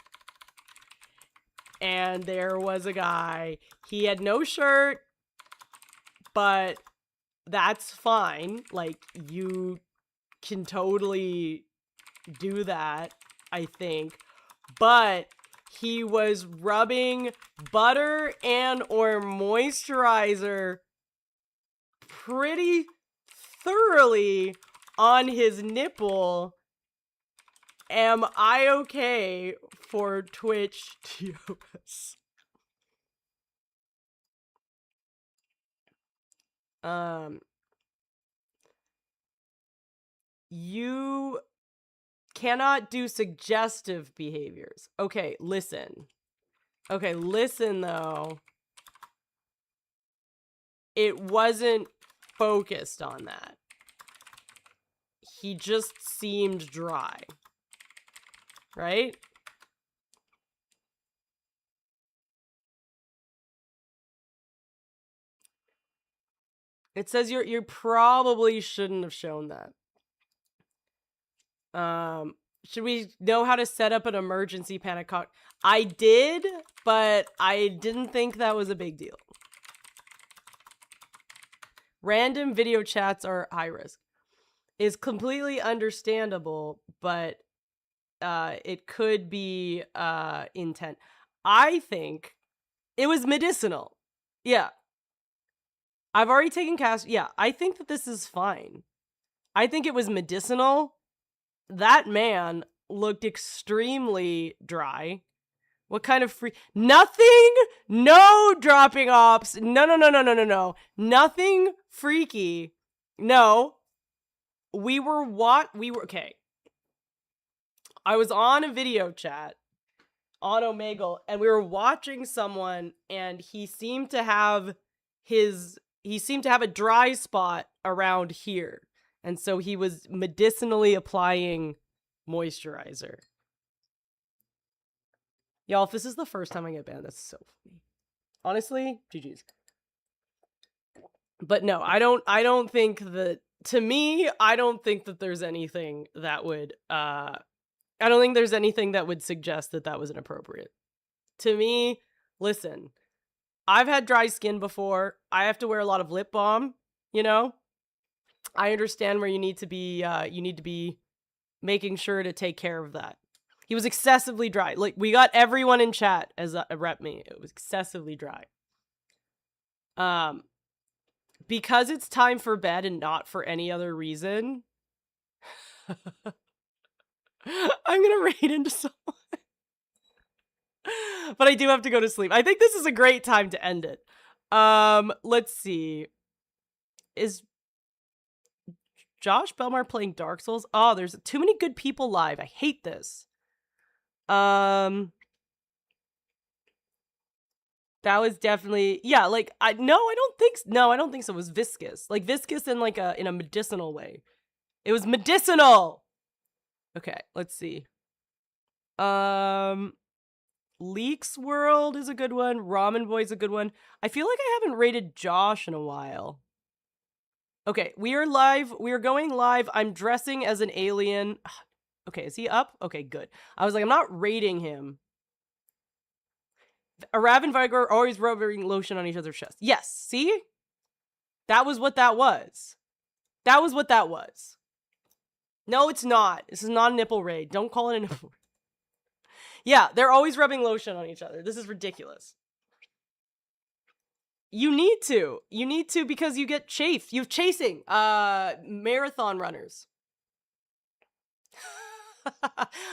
And there was a guy. He had no shirt, but that's fine. Like, you can totally do that, I think. But he was rubbing butter and or moisturizer pretty thoroughly on his nipple. Am I okay for Twitch TOS? You cannot do suggestive behaviors. Okay, listen. Okay, listen though. It wasn't focused on that. He just seemed dry. Right? It says you probably shouldn't have shown that. Should we know how to set up an emergency panic call? I did, but I didn't think that was a big deal. Random video chats are high risk. Is completely understandable, but it could be intent. I think it was medicinal. Yeah. I've already taken cast. Yeah, I think that this is fine. I think it was medicinal. That man looked extremely dry. What kind of free? Nothing. No dropping ops. No. Nothing freaky. No. We were okay. I was on a video chat on Omegle and we were watching someone and he seemed to have a dry spot around here. And so he was medicinally applying moisturizer. Y'all, if this is the first time I get banned, that's so funny. Honestly, GG's. But no, I don't think that, to me, I don't think that there's anything that would, I don't think there's anything that would suggest that that was inappropriate. To me, listen, I've had dry skin before. I have to wear a lot of lip balm, you know? I understand where you need to be making sure to take care of that. He was excessively dry. Like, we got everyone in chat as a rep me. It was excessively dry. Because it's time for bed and not for any other reason, I'm gonna raid into someone. But I do have to go to sleep. I think this is a great time to end it. Let's see. Is Josh Belmar playing Dark Souls? Oh, there's too many good people live. I hate this. That was definitely, yeah, like, I don't think so. It was viscous. Like, viscous in, like, in a medicinal way. It was medicinal! Okay, let's see. Leaks World is a good one. Ramen Boy's a good one. I feel like I haven't rated Josh in a while. Okay, we are live. We are going live. I'm dressing as an alien. Okay, is he up? Okay, good. I was like, I'm not rating him. Arav and Vigor are always rubbing lotion on each other's chest. Yes, see? That was what that was. That was what that was. No, it's not. This is not a nipple raid. Don't call it a nipple raid. Yeah, they're always rubbing lotion on each other. This is ridiculous. You need to. You need to because you get chafed. You're chasing marathon runners.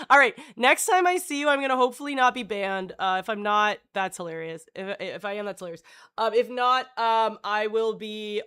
All right, next time I see you, I'm gonna hopefully not be banned. If I'm not, that's hilarious. If I am, that's hilarious. If not, I will be